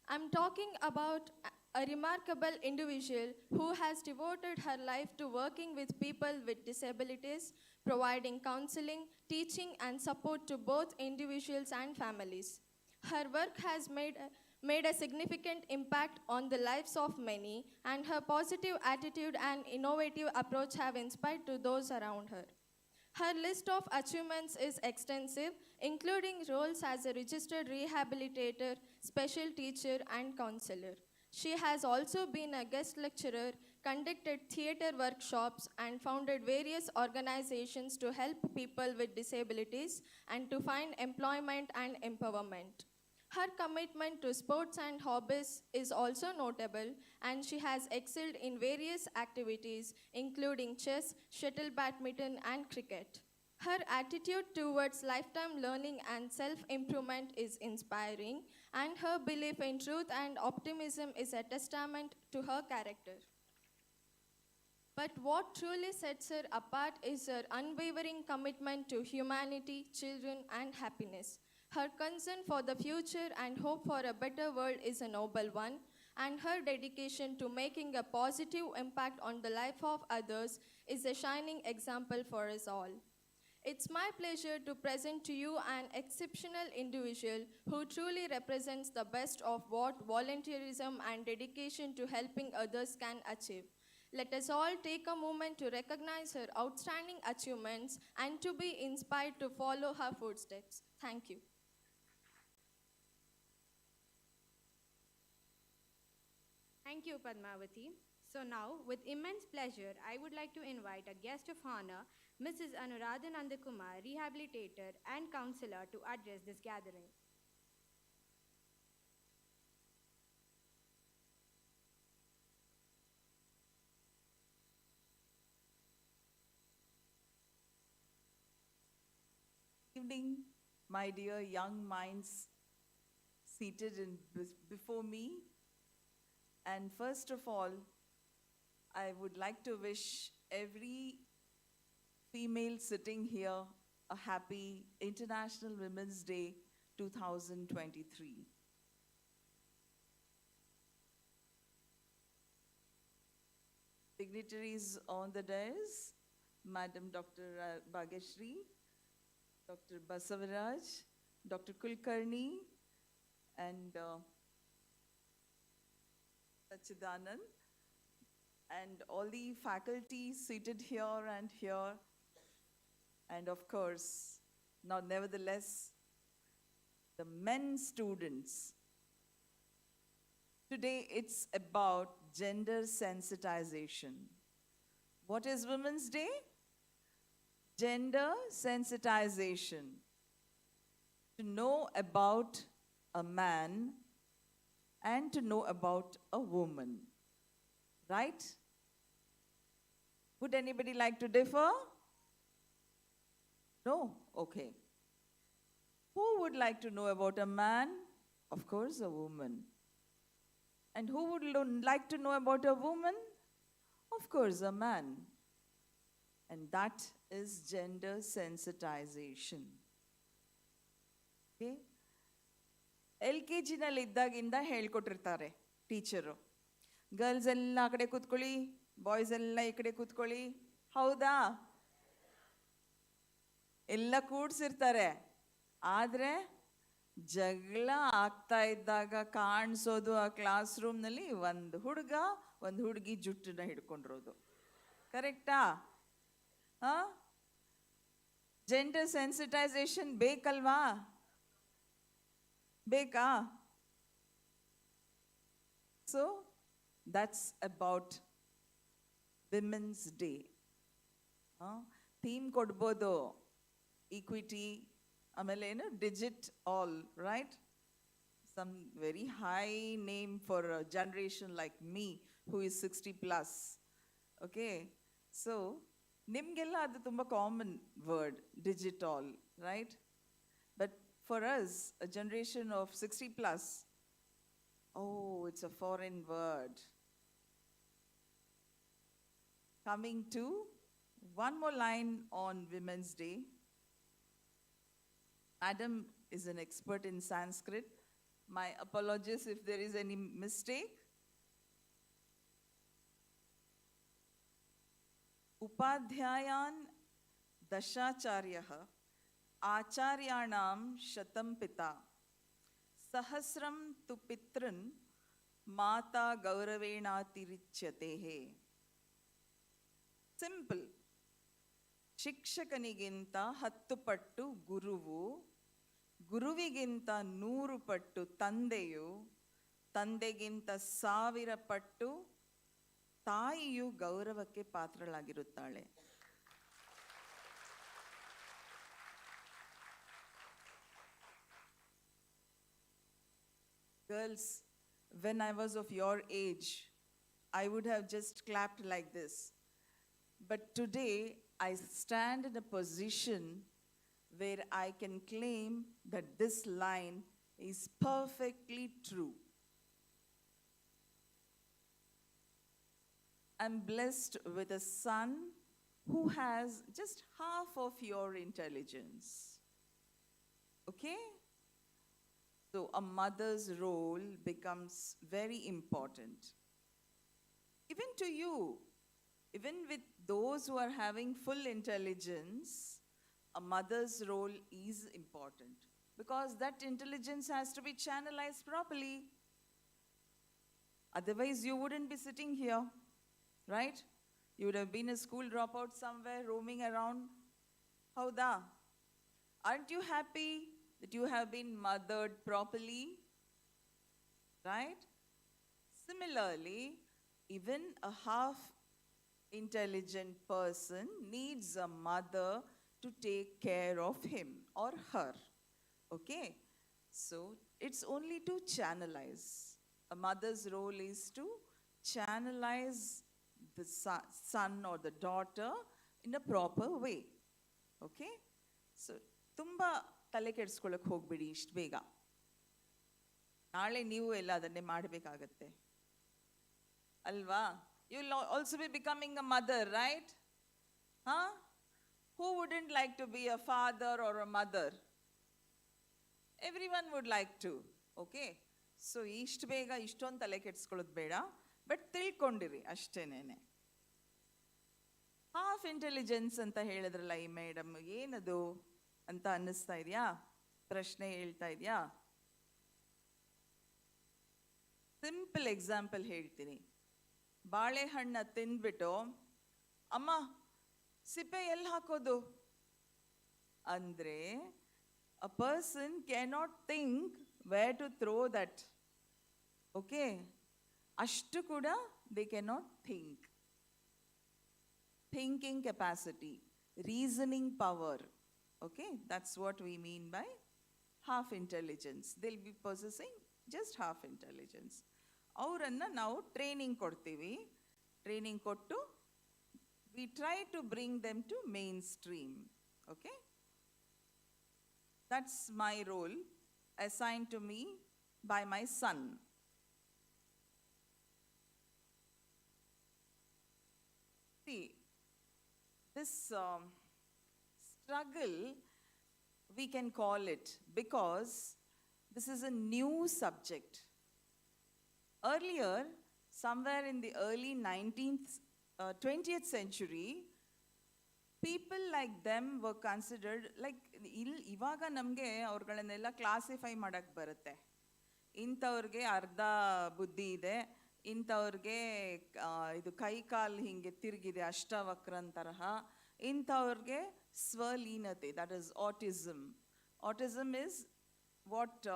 I'm talking about a remarkable individual who has devoted her life to working with people with disabilities, providing counseling, teaching, and support to both individuals and families. Her work has made a significant impact on the lives of many, and her positive attitude and innovative approach have inspired to those around her. Her list of achievements is extensive, including roles as a registered rehabilitator, special teacher, and counselor. She has also been a guest lecturer, conducted theater workshops, and founded various organizations to help people with disabilities and to find employment and empowerment. Her commitment to sports and hobbies is also notable, and she has excelled in various activities, including chess, shuttle badminton, and cricket. Her attitude towards lifetime learning and self-improvement is inspiring, and her belief in truth and optimism is a testament to her character. But what truly sets her apart is her unwavering commitment to humanity, children, and happiness. Her concern for the future and hope for a better world is a noble one, and her dedication to making a positive impact on the life of others is a shining example for us all. It's my pleasure to present to you an exceptional individual who truly represents the best of what volunteerism and dedication to helping others can achieve. Let us all take a moment to recognize her outstanding achievements and to be inspired to follow her footsteps. Thank you. Thank you, Padmavati. So now, with immense pleasure, I would like to invite a guest of honor, Mrs. Anuradha Nandakumar, rehabilitator and counselor, to address this gathering. Good evening, my dear young minds seated before me. And first of all, I would like to wish every female sitting here a happy International Women's Day 2023. Dignitaries on the dais, Madam Dr. Bhageshri, Dr. Basavaraj, Dr. Kulkarni, and Sachidanand, and all the faculty seated here and here, and of course, nevertheless, the men students. Today it's about gender sensitization. What is Women's Day? Gender sensitization. To know about a man and to know about a woman. Right? Would anybody like to differ? No? Okay. Who would like to know about a man? Of course, a woman. And who would like to know about a woman? Of course, a man. And that is gender sensitization. Okay? LKG ನಲ್ಲಿ ಇದ್ದಾಗಿಂದ ಹೇಳ್ಕೊಟ್ಟಿರ್ತಾರೆ teacher. Girls ಎಲ್ಲ ಆ ಕಡೆ ಕೂತ್ಕೊಳ್ಳಿ, boys ಎಲ್ಲ ಈ ಕಡೆ ಕೂತ್ಕೊಳ್ಳಿ. ಹೌದಾ? ಎಲ್ಲ ಕೂಡ್ಸಿರ್ತಾರೆ. ಆದರೆ ಜಗಳ ಆಗ್ತಾ ಇದ್ದಾಗ ಕಾಣಿಸೋದು ಆ ಕ್ಲಾಸ್ ರೂಮ್ನಲ್ಲಿ ಒಂದು ಹುಡುಗ ಒಂದು ಹುಡುಗಿ ಜುಟ್ಟನ್ನ ಹಿಡ್ಕೊಂಡಿರೋದು. ಕರೆಕ್ಟಾ? ಜೆಂಡರ್ ಸೆನ್ಸಿಟೈಸೇಷನ್ ಬೇಕಲ್ವಾ? ಬೇಕಾ? So that's about women's day. Theme ಕೊಡ್ಬೋದು, ಈಕ್ವಿಟಿ, ಆಮೇಲೆ ಏನು digit all, right? Some very high name for a generation like me who is 60+. Okay, so ನಿಮಗೆಲ್ಲ ಅದು ತುಂಬ common word, digital, right? But for us, a generation of 60+, oh, it's a foreign word. Coming to one more line on Women's Day. Madam is an expert in Sanskrit. My apologies if there is any mistake. Upadhyayan Dashacharyah आचार्याणां शतं पिता सहस्रं तु पितृन् माता गौरवेणातिरिच्यते. Simple. ಶಿಕ್ಷಕನಿಗಿಂತ 10 ಪಟ್ಟು ಗುರುವು, ಗುರುವಿಗಿಂತ 100 ಪಟ್ಟು ತಂದೆಯು, ತಂದೆಗಿಂತ 1000 ಪಟ್ಟು ತಾಯಿಯು ಗೌರವಕ್ಕೆ ಪಾತ್ರಳಾಗಿರುತ್ತಾಳೆ. Girls, when I was of your age, I would have just clapped like this. But today, I stand in a position where I can claim that this line is perfectly true. I'm blessed with a son who has just half of your intelligence. Okay? So a mother's role becomes very important. Even to you, even with those who are having full intelligence, a mother's role is important because that intelligence has to be channelized properly. Otherwise, you wouldn't be sitting here, right? You would have been a school dropout somewhere roaming around. Howda? Aren't you happy that you have been mothered properly, right? Similarly, even a half intelligent person needs a mother to take care of him or her. Okay? So it's only to channelize. A mother's role is to channelize the son or the daughter in a proper way. Okay? So ತುಂಬಾ ತಲೆ ಕೆಡಿಸ್ಕೊಳ್ಳೋಕೆ ಹೋಗ್ಬಿಡಿ ಇಷ್ಟು ಬೇಗ. ನಾಳೆ ನೀವು ಎಲ್ಲ ಅದನ್ನೇ ಮಾಡಬೇಕಾಗತ್ತೆ ಅಲ್ವಾ? You will also be becoming a mother, right? Who wouldn't like to be a father or a mother? Everyone would like to. Okay? So ಇಷ್ಟು ಬೇಗ ಇಷ್ಟೊಂದು ತಲೆ ಕೆಡಿಸ್ಕೊಳ್ಳೋದು ಬೇಡ, ಬಟ್ ತಿಳ್ಕೊಂಡಿರಿ ಅಷ್ಟೇನೇನೆ. ಹಾಫ್ ಇಂಟೆಲಿಜೆನ್ಸ್ ಅಂತ ಹೇಳಿದ್ರಲ್ಲ ಈ ಮೇಡಮ್, ಏನದು ಅಂತ ಅನ್ನಿಸ್ತಾ ಇದೆಯಾ? ಪ್ರಶ್ನೆ ಹೇಳ್ತಾ ಇದೆಯಾ? ಸಿಂಪಲ್ ಎಕ್ಸಾಂಪಲ್ ಹೇಳ್ತೀನಿ. ಬಾಳೆಹಣ್ಣ ತಿಂದ್ಬಿಟ್ಟು ಅಮ್ಮ ಸಿಪ್ಪೆ ಎಲ್ಲಿ ಹಾಕೋದು ಅಂದ್ರೆ a person cannot think where to throw that. Okay? ಅಷ್ಟು ಕೂಡ they cannot think. Thinking capacity, reasoning power. Okay? That's what we mean by half intelligence. They'll be possessing just half intelligence. ಅವರನ್ನ ನಾವು ಟ್ರೈನಿಂಗ್ ಕೊಡ್ತೀವಿ. Training ಕೊಟ್ಟು we try to bring them to mainstream. Okay? That's my role assigned to me by my son. this struggle, we can call it, because this is a new subject. Earlier, somewhere in the early 20th century, people like them were considered like, ಇವಾಗ ನಮಗೆ ಅವ್ರುಗಳನ್ನೆಲ್ಲ classify ಮಾಡಕ್ಕೆ ಬರುತ್ತೆ. ಇಂಥವ್ರಿಗೆ ಅರ್ಧ ಬುದ್ಧಿ ಇದೆ, ಇಂಥವ್ರಿಗೆ ಇದು ಕೈ ಕಾಲು ಹಿಂಗೆ ತಿರುಗಿದೆ ಅಷ್ಟವಕ್ರನ್ ತರಹ, ಇಂಥವ್ರಿಗೆ ಸ್ವಲೀನತೆ, that is autism. Autism is what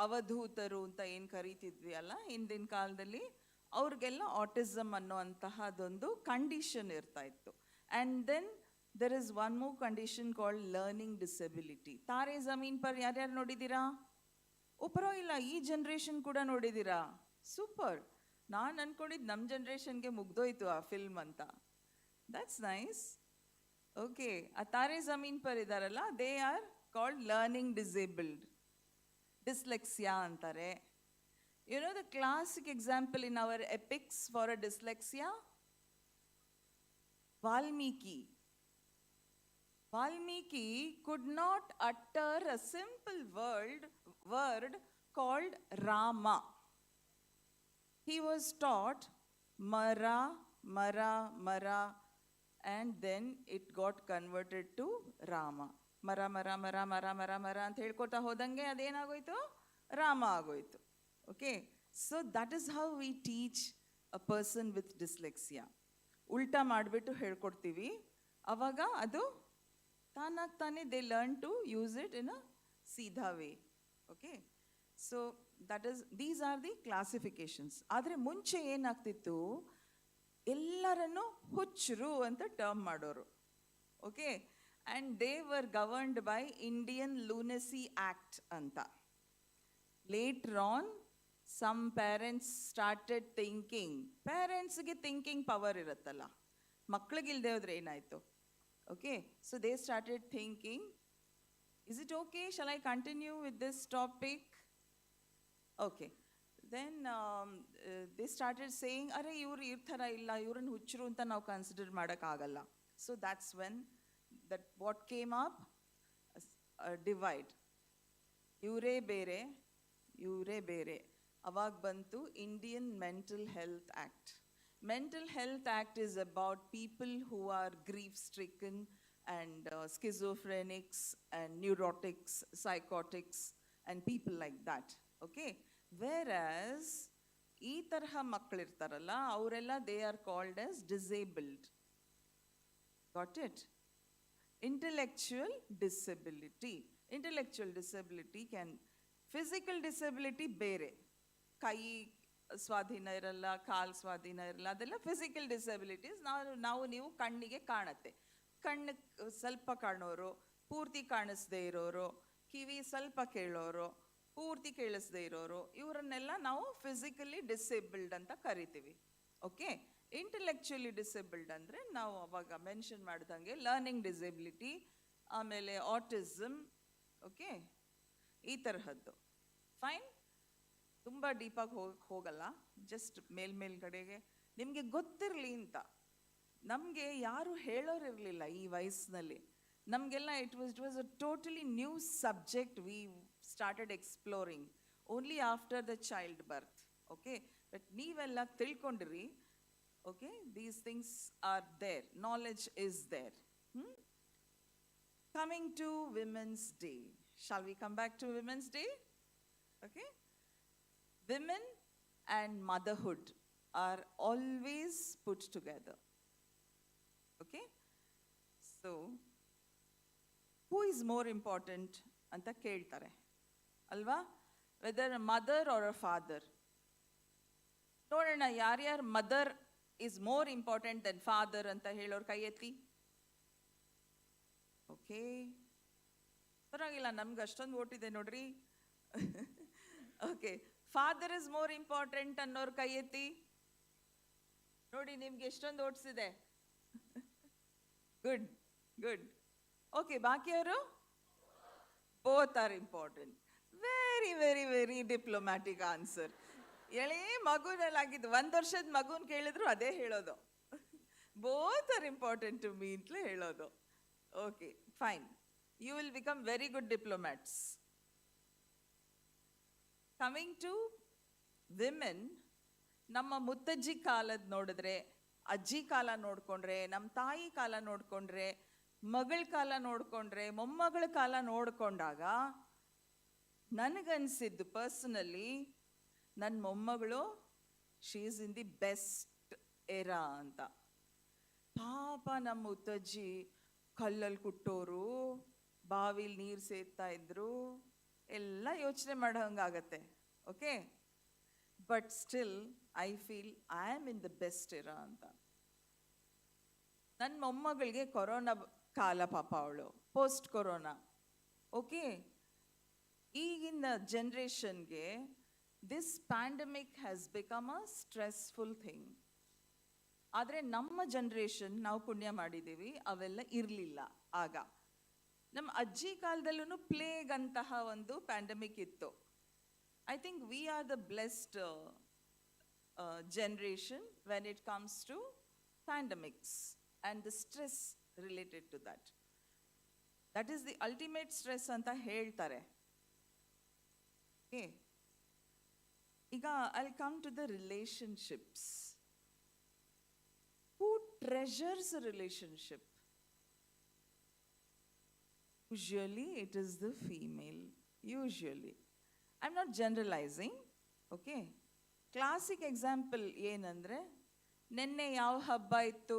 ಅವಧೂತರು ಅಂತ ಏನು ಕರೀತಿದ್ವಿ ಅಲ್ಲ ಹಿಂದಿನ ಕಾಲದಲ್ಲಿ, ಅವ್ರಿಗೆಲ್ಲ ಆಟಿಸಮ್ ಅನ್ನೋಂತಹದೊಂದು ಕಂಡೀಷನ್ ಇರ್ತಾ ಇತ್ತು. And then there is one more condition called learning disability. ತಾರೆ ಜಮೀನ್ ಪರ್ ಯಾರ್ಯಾರು ನೋಡಿದ್ದೀರಾ? ಪರವಾಗಿಲ್ಲ, ಈ ಜನ್ರೇಷನ್ ಕೂಡ ನೋಡಿದ್ದೀರಾ? ಸೂಪರ್. ನಾನು ಅನ್ಕೊಂಡಿದ್ದು ನಮ್ಮ ಜನ್ರೇಷನ್ಗೆ ಮುಗ್ದೋಯ್ತು ಆ ಫಿಲ್ಮ್ ಅಂತ. That's nice. ಓಕೆ, ಆ ತಾರೆ ಜಮೀನ್ ಪರ್ ಇದಾರಲ್ಲ, they are called learning disabled, dyslexia ಅಂತಾರೆ. You know the classic example in our epics for a dyslexia? Valmiki. Valmiki could not utter a simple word called Rama. He was taught Mara, Mara, Mara, and then it got converted to Rama. Mara, Mara, Mara, Mara, Mara, Mara ಅಂತ ಹೇಳ್ಕೊತಾ ಹೋದಂಗೆ ಅದೇನಾಗೋಯ್ತು? ರಾಮ ಆಗೋಯ್ತು. Okay, so that is how we teach a person with dyslexia. ಉಲ್ಟಾ ಮಾಡಿಬಿಟ್ಟು ಹೇಳ್ಕೊಡ್ತೀವಿ, ಅವಾಗ ಅದು ತಾನಾಗಿ ತಾನೇ they learn to use it in a ಸೀದಾ way. Okay, so that is, these are the classifications. ಆದರೆ ಮುಂಚೆ ಏನಾಗ್ತಿತ್ತು, ಎಲ್ಲರನ್ನು ಹುಚ್ಚರು ಅಂತ ಟರ್ಮ್ ಮಾಡೋರು. Okay, and they were governed by Indian lunacy act ಅಂತ. Later on some parents started thinking, ಪೇರೆಂಟ್ಸ್ಗೆ ಥಿಂಕಿಂಗ್ ಪವರ್ ಇರುತ್ತಲ್ಲ, ಮಕ್ಳಿಗಿಲ್ದೇ ಹೋದ್ರೆ ಏನಾಯಿತು? Okay, so they started thinking, is it okay, shall I continue with this topic? Okay, then they started saying, ಅರೆ ಇವ್ರು ಈ ಥರ ಇಲ್ಲ, ಇವ್ರನ್ನ ಹುಚ್ಚರು ಅಂತ ನಾವು ಕನ್ಸಿಡರ್ ಮಾಡೋಕ್ಕಾಗಲ್ಲ. So that's when that what came up, divide. ಇವರೇ ಬೇರೆ, ಇವರೇ ಬೇರೆ. ಅವಾಗ ಬಂತು Indian mental health act. Mental health act is about people who are grief stricken and schizophrenics and neurotics, psychotics and people like that. Okay, whereas ಈ ತರಹ ಮಕ್ಕಳಿರ್ತಾರಲ್ಲ ಅವರೆಲ್ಲ they are called as disabled. Got it? Intellectual disability. Intellectual disability can, physical disability ಬೇರೆ, ಕೈ ಸ್ವಾಧೀನ ಇರಲ್ಲ, ಕಾಲು ಸ್ವಾಧೀನ ಇರಲ್ಲ, ಅದೆಲ್ಲ ಫಿಸಿಕಲ್ ಡಿಸಬಿಲಿಟೀಸ್. ನಾವು ನೀವು ಕಣ್ಣಿಗೆ ಕಾಣುತ್ತೆ, ಕಣ್ಣು ಸ್ವಲ್ಪ ಕಾಣೋರು, ಪೂರ್ತಿ ಕಾಣಿಸ್ದೇ ಇರೋರು, ಕಿವಿ ಸ್ವಲ್ಪ ಕೇಳೋರು, ಪೂರ್ತಿ ಕೇಳಿಸ್ದೇ ಇರೋರು, ಇವರನ್ನೆಲ್ಲ ನಾವು ಫಿಸಿಕಲಿ ಡಿಸೇಬಲ್ಡ್ ಅಂತ ಕರಿತೀವಿ. ಓಕೆ, ಇಂಟೆಲೆಕ್ಚುಯಲಿ ಡಿಸೇಬಲ್ಡ್ ಅಂದರೆ ನಾವು ಅವಾಗ ಮೆನ್ಷನ್ ಮಾಡಿದಂಗೆ ಲರ್ನಿಂಗ್ ಡಿಸೇಬಿಲಿಟಿ, ಆಮೇಲೆ ಆಟಿಸಮ್, ಓಕೆ, ಈ ತರಹದ್ದು. ಫೈನ್, ತುಂಬ ಡೀಪಾಗಿ ಹೋಗಲ್ಲ, ಜಸ್ಟ್ ಮೇಲ್ಗಡೆಗೆ ನಿಮಗೆ ಗೊತ್ತಿರಲಿ ಅಂತ. ನಮಗೆ ಯಾರು ಹೇಳೋರಿರಲಿಲ್ಲ ಈ ವಯಸ್ಸಿನಲ್ಲಿ, ನಮಗೆಲ್ಲ it was a totally new subject. We started exploring only after the child birth. Okay, but ನೀವೆಲ್ಲ ತಿಳ್ಕೊಂಡಿರಿ. Okay, these things are there, knowledge is there. Coming to Women's Day. Shall we come back to Women's Day? Okay. Women and motherhood are always put together. Okay. So, who is more important anta keltare alva? Whether a mother or a father. Nodana yaryar mother is more important than father anta helor kai etti. Okay, ಪರವಾಗಿಲ್ಲ, ನಮ್ಗೆ ಅಷ್ಟೊಂದು vote ಇದೆ ನೋಡ್ರಿ. Okay, father is more important ಅನ್ನೋರು ಕೈ ಎತ್ತಿ ನೋಡಿ, ನಿಮ್ಗೆ ಎಷ್ಟೊಂದು ಓಟ್ಸ್ ಇದೆ. Good good. ಓಕೆ, ಬಾಕಿಯವರು both are important. Very very very diplomatic answer. ಎಳೆ ಮಗುನಲ್ಲಾಗಿದ್ದು 1 ವರ್ಷದ ಮಗುನ ಕೇಳಿದ್ರು ಅದೇ ಹೇಳೋದು. Both are important to me ಅಂತಲೇ ಹೇಳೋದು. Okay, fine. You will become very good diplomats. Coming to women, ನಮ್ಮ ಮುತ್ತಜ್ಜಿ ಕಾಲದ ನೋಡಿದ್ರೆ, ಅಜ್ಜಿ ಕಾಲ ನೋಡಿಕೊಂಡ್ರೆ, ನಮ್ಮ ತಾಯಿ ಕಾಲ ನೋಡಿಕೊಂಡ್ರೆ, ಮಗಳ ಕಾಲ ನೋಡಿಕೊಂಡ್ರೆ, ಮೊಮ್ಮಗಳ ಕಾಲ ನೋಡಿಕೊಂಡಾಗ ನನಗನ್ಸಿದ್ದು ಪರ್ಸನಲಿ, ನನ್ನ ಮೊಮ್ಮಗಳು she is in the best era ಅಂತ. ಪಾಪ ನಮ್ಮ ಮುತ್ತಜ್ಜಿ ಕಲ್ಲಲ್ಲಿ ಕುಟ್ಟೋರು, ಬಾವಿಲಿ ನೀರು ಸೇದ್ತಾ ಇದ್ರು, ಎಲ್ಲ ಯೋಚನೆ ಮಾಡೋಂಗಾಗತ್ತೆ. Okay, but still I feel I am in the best era ಅಂತ. ನನ್ನ ಮೊಮ್ಮಗಳಿಗೆ ಕೊರೋನಾ ಕಾಲ, ಪಾಪ ಅವಳು ಪೋಸ್ಟ್ ಕೊರೋನಾ. ಓಕೆ, ಈಗಿನ ಜನ್ರೇಷನ್ಗೆ this pandemic has become a stressful thing. ಆದರೆ ನಮ್ಮ ಜನ್ರೇಷನ್, ನಾವು ಪುಣ್ಯ ಮಾಡಿದ್ದೀವಿ, ಅವೆಲ್ಲ ಇರಲಿಲ್ಲ ಆಗ. ನಮ್ಮ ಅಜ್ಜಿ ಕಾಲದಲ್ಲೂ ಪ್ಲೇಗ್ ಅಂತಹ ಒಂದು ಪ್ಯಾಂಡಮಿಕ್ ಇತ್ತು. I think we are the blessed generation when it comes to pandemics and the stress related to that. That is the ultimate stress anta ಹೇಳ್ತಾರೆ. Okay, ಈಗ I'll come to the relationships. Who treasures a relationship? Usually it is the female. Usually. I'm not generalizing. Okay. Classic example ಏನಂದರೆ, ನಿನ್ನೆ ಯಾವ ಹಬ್ಬ ಇತ್ತು,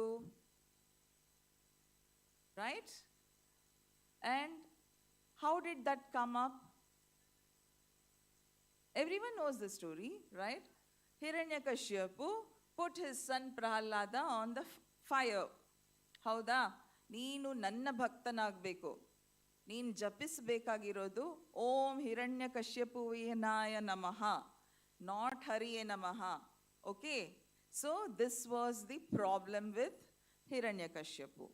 right? And how did that come up? Everyone knows the story, right? Hiranyakashyapu put his son Prahlada on the fire. ಹೌದಾ? ನೀನು ನನ್ನ ಭಕ್ತನಾಗಬೇಕು, ನೀನು ಜಪಿಸಬೇಕಾಗಿರೋದು ಓಂ ಹಿರಣ್ಯಕಶ್ಯಪುವಿನಾಯ ನಮಃ, not Hariye Namaha. Okay, so this was the problem with Hiranyakashipu.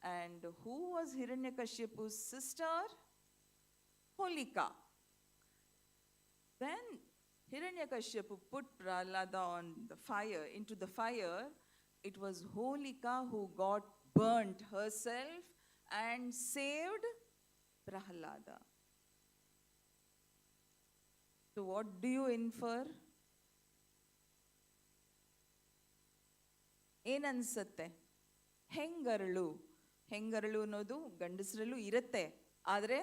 And who was Hiranyakashipu's sister? Holika. When Hiranyakashipu put Prahlada on the fire, into the fire, it was Holika who got burnt herself and saved Prahlada. So what do you infer? ಏನನ್ಸುತ್ತೆ? ಹೆಂಗರಳು. ಹೆಂಗರಳು ಅನ್ನೋದು ಗಂಡಸರಲ್ಲೂ ಇರುತ್ತೆ, ಆದರೆ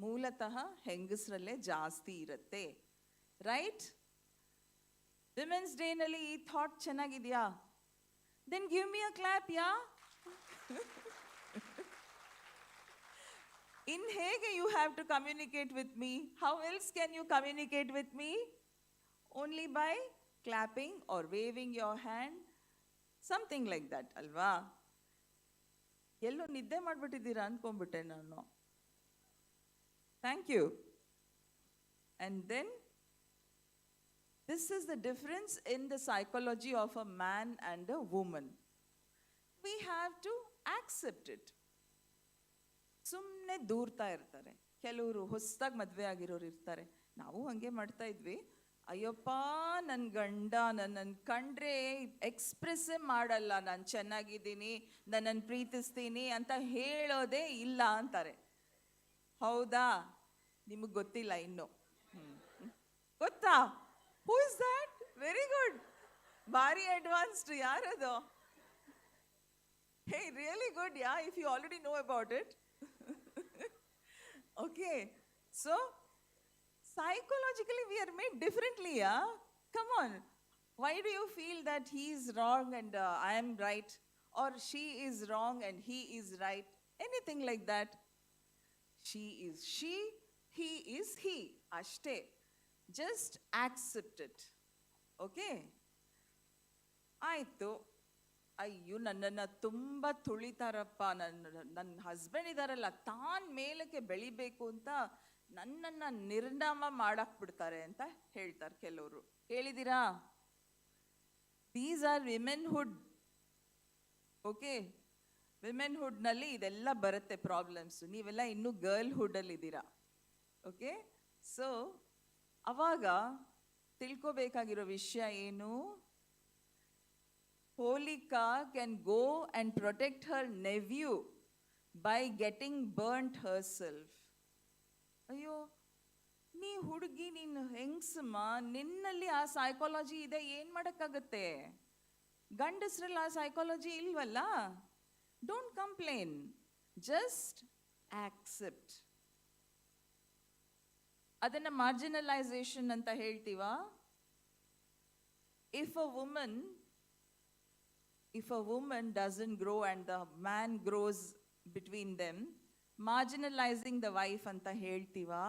ಮೂಲತಃ ಹೆಂಗಸರಲ್ಲೇ ಜಾಸ್ತಿ ಇರುತ್ತೆ, right? Women's ಡೇನಲ್ಲಿ ಈ thought ಚೆನ್ನಾಗಿದೆಯಾ? Then give me a clap, yeah? In Hege, you have to communicate with me. How else can you communicate with me? Only by clapping or waving your hand. Something like that, alva? Yello nidde madbittidira ankonbitte nanu. Thank you. And then, this is the difference in the psychology of a man and a woman. We have to accept it. ಸುಮ್ಮನೆ ದೂರ್ತಾ ಇರ್ತಾರೆ. ಕೆಲವರು ಹೊಸದಾಗಿ ಮದುವೆ ಆಗಿರೋರು ಇರ್ತಾರೆ. ನಾವು ಹಂಗೆ ಮಾಡ್ತಾ ಇದ್ವಿ. ಅಯ್ಯಪ್ಪ, ನನ್ನ ಗಂಡ ನನ್ನನ್ನು ಕಂಡ್ರೆ ಎಕ್ಸ್ಪ್ರೆಸ್ಸೇ ಮಾಡಲ್ಲ, ನಾನು ಚೆನ್ನಾಗಿದ್ದೀನಿ, ನನ್ನನ್ನು ಪ್ರೀತಿಸ್ತೀನಿ ಅಂತ ಹೇಳೋದೇ ಇಲ್ಲ ಅಂತಾರೆ. ಹೌದಾ? ನಿಮಗೆ ಗೊತ್ತಿಲ್ಲ ಇನ್ನು. ಗೊತ್ತಾ? Who is that? Very good, ಭಾರಿ ಅಡ್ವಾನ್ಸ್ಡ್. ಯಾರದು? Hey, really good, ya, if you already know about it. Okay, so psychologically we are made differently, yeah? Come on, why do you feel that he is wrong and I am right, or she is wrong and he is right? Anything like that. She is she, he is he. Ashte. Just accept it. Okay? ಆಯಿತು. ಅಯ್ಯೋ, ನನ್ನನ್ನು ತುಂಬ ತುಳಿತಾರಪ್ಪ, ನನ್ನ husband ಇದ್ದಾರಲ್ಲ, ತಾನು ಮೇಲಕ್ಕೆ ಬೆಳಿಬೇಕು ಅಂತ ನನ್ನನ್ನು ನಿರ್ನಾಮ ಮಾಡಾಕ್ಬಿಡ್ತಾರೆ ಅಂತ ಹೇಳ್ತಾರೆ ಕೆಲವರು. ಹೇಳಿದ್ದೀರಾ? These are womanhood. ಓಕೆ, ವಿಮೆನ್ಹುಡ್ನಲ್ಲಿ ಇದೆಲ್ಲ ಬರುತ್ತೆ ಪ್ರಾಬ್ಲಮ್ಸು. ನೀವೆಲ್ಲ ಇನ್ನೂ ಗರ್ಲ್ಹುಡ್ಡಲ್ಲಿದ್ದೀರಾ. ಓಕೆ, ಸೊ ಅವಾಗ ತಿಳ್ಕೊಬೇಕಾಗಿರೋ ವಿಷಯ ಏನು? Holika can go and protect her nephew by getting burnt herself. ಅಯ್ಯೋ, ನೀ ಹುಡುಗಿ, ನೀನು ಹೆಂಗ್ಸಮ್ಮ, ನಿನ್ನಲ್ಲಿ ಆ ಸೈಕಾಲಜಿ ಇದೆ, ಏನು ಮಾಡೋಕ್ಕಾಗತ್ತೆ? ಗಂಡಸ್ರಲ್ಲಿ ಆ ಸೈಕಾಲಜಿ ಇಲ್ವಲ್ಲ. Don't complain, just accept. ಅದನ್ನ ಮಾರ್ಜಿನಲೈಸೇಷನ್ ಅಂತ ಹೇಳ್ತೀವ. If a woman doesn't grow and the man grows between them, marginalizing the wife anta heltiva.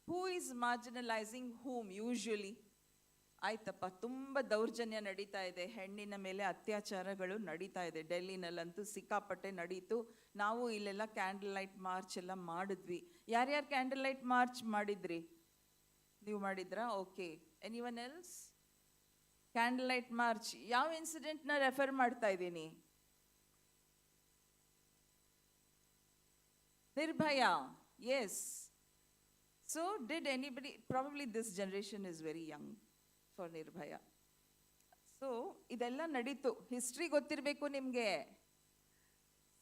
Who is marginalizing whom usually? ಆಯ್ತಪ್ಪ, ತುಂಬ ದೌರ್ಜನ್ಯ ನಡೀತಾ ಇದೆ, ಹೆಣ್ಣಿನ ಮೇಲೆ ಅತ್ಯಾಚಾರಗಳು ನಡೀತಾ ಇದೆ. ಡೆಲ್ಲಿನಲ್ಲಂತೂ ಸಿಕ್ಕಾಪಟ್ಟೆ ನಡೀತು. ನಾವು ಇಲ್ಲೆಲ್ಲ ಕ್ಯಾಂಡಲ್ ಲೈಟ್ ಮಾರ್ಚ್ ಎಲ್ಲ ಮಾಡಿದ್ವಿ. ಯಾರ್ಯಾರು ಕ್ಯಾಂಡಲ್ ಲೈಟ್ ಮಾರ್ಚ್ ಮಾಡಿದ್ರಿ? ನೀವು ಮಾಡಿದ್ರಾ? Okay. Anyone else? Candle light march ಯಾವ ಇನ್ಸಿಡೆಂಟ್ನ ರೆಫರ್ ಮಾಡ್ತಾ ಇದ್ದೀನಿ? Nirbhaya. Yes. So did anybody, probably this generation is very young for Nirbhaya. So ಇದೆಲ್ಲ ನಡೀತು. ಹಿಸ್ಟ್ರಿ ಗೊತ್ತಿರಬೇಕು ನಿಮಗೆ.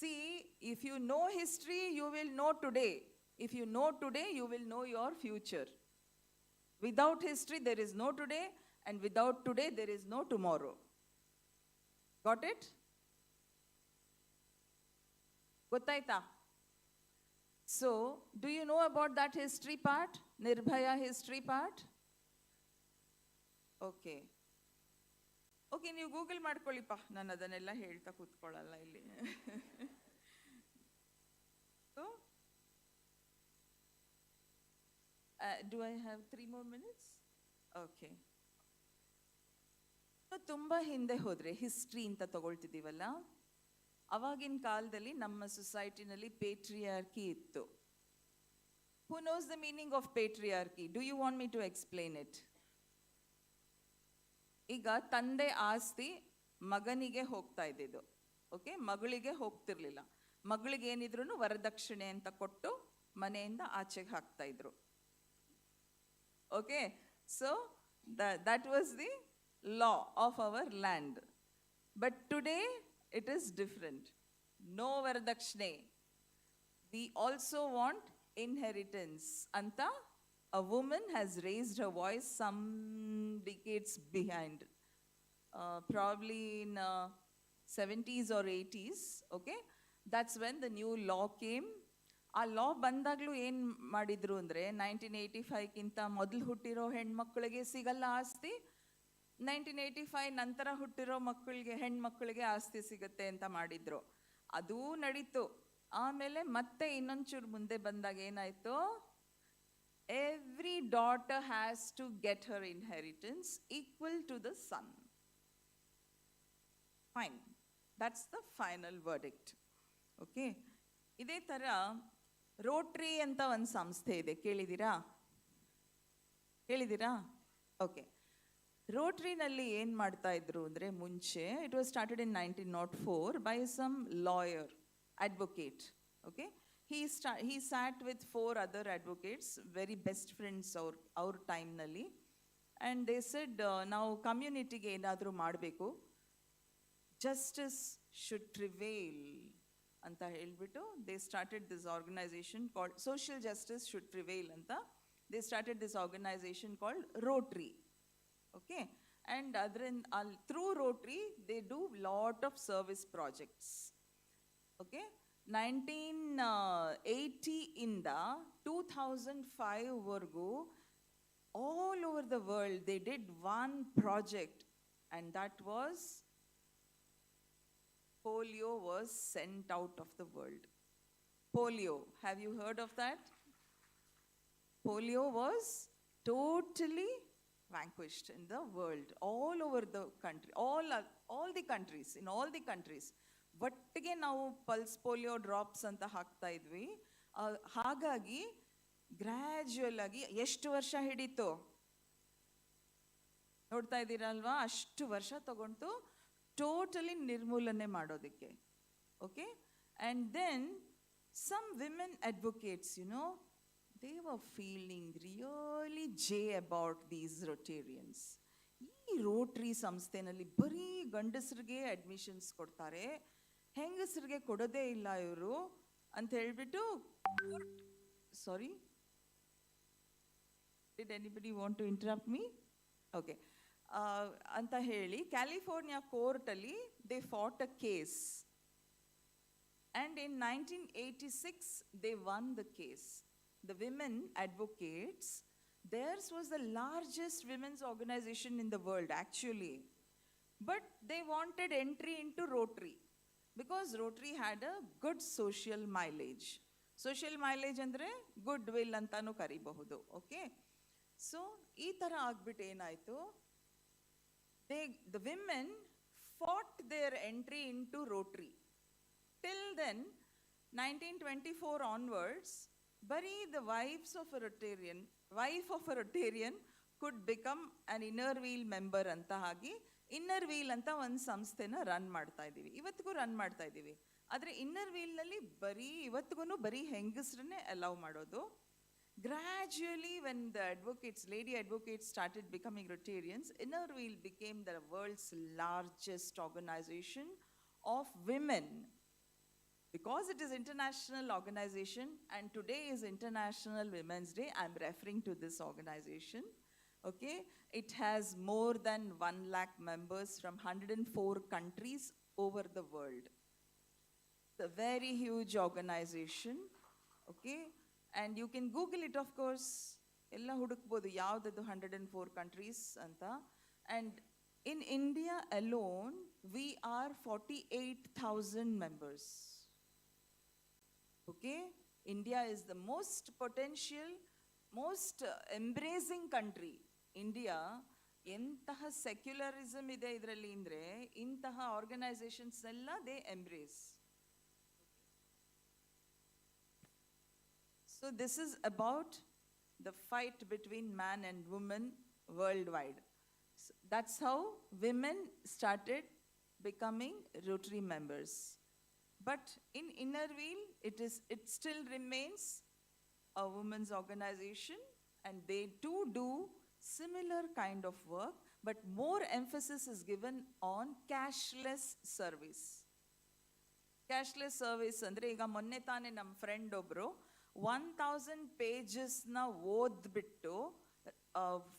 See, if you know history you will know today. If you know today you will know your future. Without history there is no today, and without today there is no tomorrow. Got it? Gottaita? So, do you know about that history part? Nirbhaya history part? Okay. Okay, ನೀವು Google ಮಾಡ್ಕೊಳ್ಳಿಪ್ಪ, ನಾನು ಅದನ್ನೆಲ್ಲ ಹೇಳ್ತಾ ಕೂತ್ಕೊಳ್ಳಲ್ಲ ಇಲ್ಲಿ. So, do I have 3 more minutes? Okay. ತುಂಬ ಹಿಂದೆ ಹೋದರೆ, history ಅಂತ ತಗೊಳ್ತಿದ್ದೀವಲ್ಲ, ಅವಾಗಿನ ಕಾಲದಲ್ಲಿ ನಮ್ಮ ಸೊಸೈಟಿನಲ್ಲಿ ಪೇಟ್ರಿಯಾರ್ಕಿ ಇತ್ತು. Who knows the meaning of patriarchy? Do you want me to explain it? ಈಗ ತಂದೆ ಆಸ್ತಿ ಮಗನಿಗೆ ಹೋಗ್ತಾ ಇದ್ದಿದ್ದು, ಓಕೆ, ಮಗಳಿಗೆ ಹೋಗ್ತಿರ್ಲಿಲ್ಲ. ಮಗಳಿಗೆ ಏನಿದ್ರು ವರದಕ್ಷಿಣೆ ಅಂತ ಕೊಟ್ಟು ಮನೆಯಿಂದ ಆಚೆಗೆ ಹಾಕ್ತಾ ಇದ್ರು. Okay, so that was the law of our land. But today it is different. No varadakshine. We also want inheritance. Anta, a woman has raised her voice some decades behind, probably in 70s or 80s. Okay, that's when the new law came. ಆ ಲಾ ಬಂದಾಗಲೂ ಏನು ಮಾಡಿದ್ರು ಅಂದರೆ, 1985ಕ್ಕಿಂತ ಮೊದಲು ಹುಟ್ಟಿರೋ ಹೆಣ್ಮಕ್ಳಿಗೆ ಸಿಗಲ್ಲ ಆಸ್ತಿ, 1985 ನಂತರ ಹುಟ್ಟಿರೋ ಹೆಣ್ಮಕ್ಳಿಗೆ ಆಸ್ತಿ ಸಿಗುತ್ತೆ ಅಂತ ಮಾಡಿದ್ರು. ಅದೂ ನಡೀತು. ಆಮೇಲೆ ಮತ್ತೆ ಇನ್ನೊಂಚೂರು ಮುಂದೆ ಬಂದಾಗ ಏನಾಯಿತು, every daughter has to get her inheritance equal to the son. Fine, that's the final verdict. Okay, ಇದೇ ಥರ ರೋಟ್ರಿ ಅಂತ ಒಂದು ಸಂಸ್ಥೆ ಇದೆ, ಕೇಳಿದ್ದೀರಾ? ಓಕೆ. ರೋಟ್ರಿನಲ್ಲಿ ಏನು ಮಾಡ್ತಾ ಇದ್ರು ಅಂದರೆ, ಮುಂಚೆ it was started in 1904 by some lawyer advocate. Okay, he sat with 4 other advocates, very best friends ಅವ್ರ ಟೈಮ್ನಲ್ಲಿ. ಆ್ಯಂಡ್ ದೇ ಸೆಡ್, ನಾವು ಕಮ್ಯುನಿಟಿಗೆ ಏನಾದರೂ ಮಾಡಬೇಕು, ಜಸ್ಟಿಸ್ ಶುಡ್ ಪ್ರಿವೇಲ್ ಅಂತ ಹೇಳ್ಬಿಟ್ಟು they started this organisation called social justice should prevail ಅಂತ. They started this organisation called rotary. Okay, and ಅದರಿಂದ through rotary they do lot of service projects. Okay, 1980 ಇಂದ 2005ವರೆಗೂ all over the world they did one project, and that was polio was sent out of the world. Polio, have you heard of that? Polio was totally vanquished in the world, all over the country, all the countries, in all the countries. ಒಟ್ಟಿಗೆ ನಾವು pulse polio drops ಅಂತ ಹಾಕ್ತಾ ಇದ್ವಿ. ಹಾಗಾಗಿ gradual ಆಗಿ ಎಷ್ಟು ವರ್ಷ ಹಿಡೀತು ನೋಡ್ತಾ ಇದ್ದೀರಲ್ವಾ, ಅಷ್ಟು ವರ್ಷ ತಗೊಂಡು ಟೋಟಲಿ ನಿರ್ಮೂಲನೆ ಮಾಡೋದಕ್ಕೆ. Okay, and then some women advocates, they were feeling really jay about these Rotarians. ಈ ರೋಟ್ರಿ ಸಂಸ್ಥೆನಲ್ಲಿ ಬರೀ ಗಂಡಸರಿಗೆ ಅಡ್ಮಿಷನ್ಸ್ ಕೊಡ್ತಾರೆ, ಹೆಂಗಸರಿಗೆ ಕೊಡೋದೇ ಇಲ್ಲ ಇವರು ಅಂತ ಹೇಳ್ಬಿಟ್ಟು, sorry, did anybody want to interrupt me? Okay. ಅಂತ ಹೇಳಿ ಕ್ಯಾಲಿಫೋರ್ನಿಯಾ ಕೋರ್ಟಲ್ಲಿ they fought a case. And in 1986, they won the case. The women advocates, theirs was the largest women's organization in the world, actually. But they wanted entry into Rotary, because Rotary had a good social mileage. Social mileage andre goodwill antanu karibahudu. Okay? So, ee tara agbit enaytu, the women fought their entry into Rotary. Till then, 1924 onwards, bari the wife of a Rotarian could become an inner wheel member anta hagi inner wheel anta ಒಂದು ಸಂಸ್ಥೆನ run ಮಾಡ್ತಾ ಇದ್ದೀವಿ, ಇವತ್ತಿಗೂ run ಮಾಡ್ತಾ ಇದ್ದೀವಿ. ಆದರೆ inner ವೀಲ್ನಲ್ಲಿ ಬರೀ ಇವತ್ತಿಗೂ ಬರೀ ಹೆಂಗಸ್ರನ್ನೇ ಅಲೌ ಮಾಡೋದು. Gradually, when the lady advocates started becoming Rotarians, Inner Wheel became the world's largest organization of women. Because it is international organization and today is International Women's Day, I'm referring to this organization. Okay, it has more than 1 lakh members from 104 countries over the world. It's a very huge organization. Okay, and you can Google it, of course. Ella hudukbodu yavdadu 104 countries anta. And in India alone, we are 48,000 members. Okay, India is the most potential, most embracing country. India ಎಂತಹ secularism ಇದೆ ಇದರಲ್ಲಿ ಅಂದರೆ ಇಂತಹ organisations ಎಲ್ಲ they embrace. So this is about the fight between man and woman worldwide. So that's how women started becoming Rotary members. But in Inner Wheel, it still remains a women's organization, and they too do similar kind of work, but more emphasis is given on cashless service. Cashless service andre iga monne taane nam friend obru 1000 pages na ಓದ್ಬಿಟ್ಟು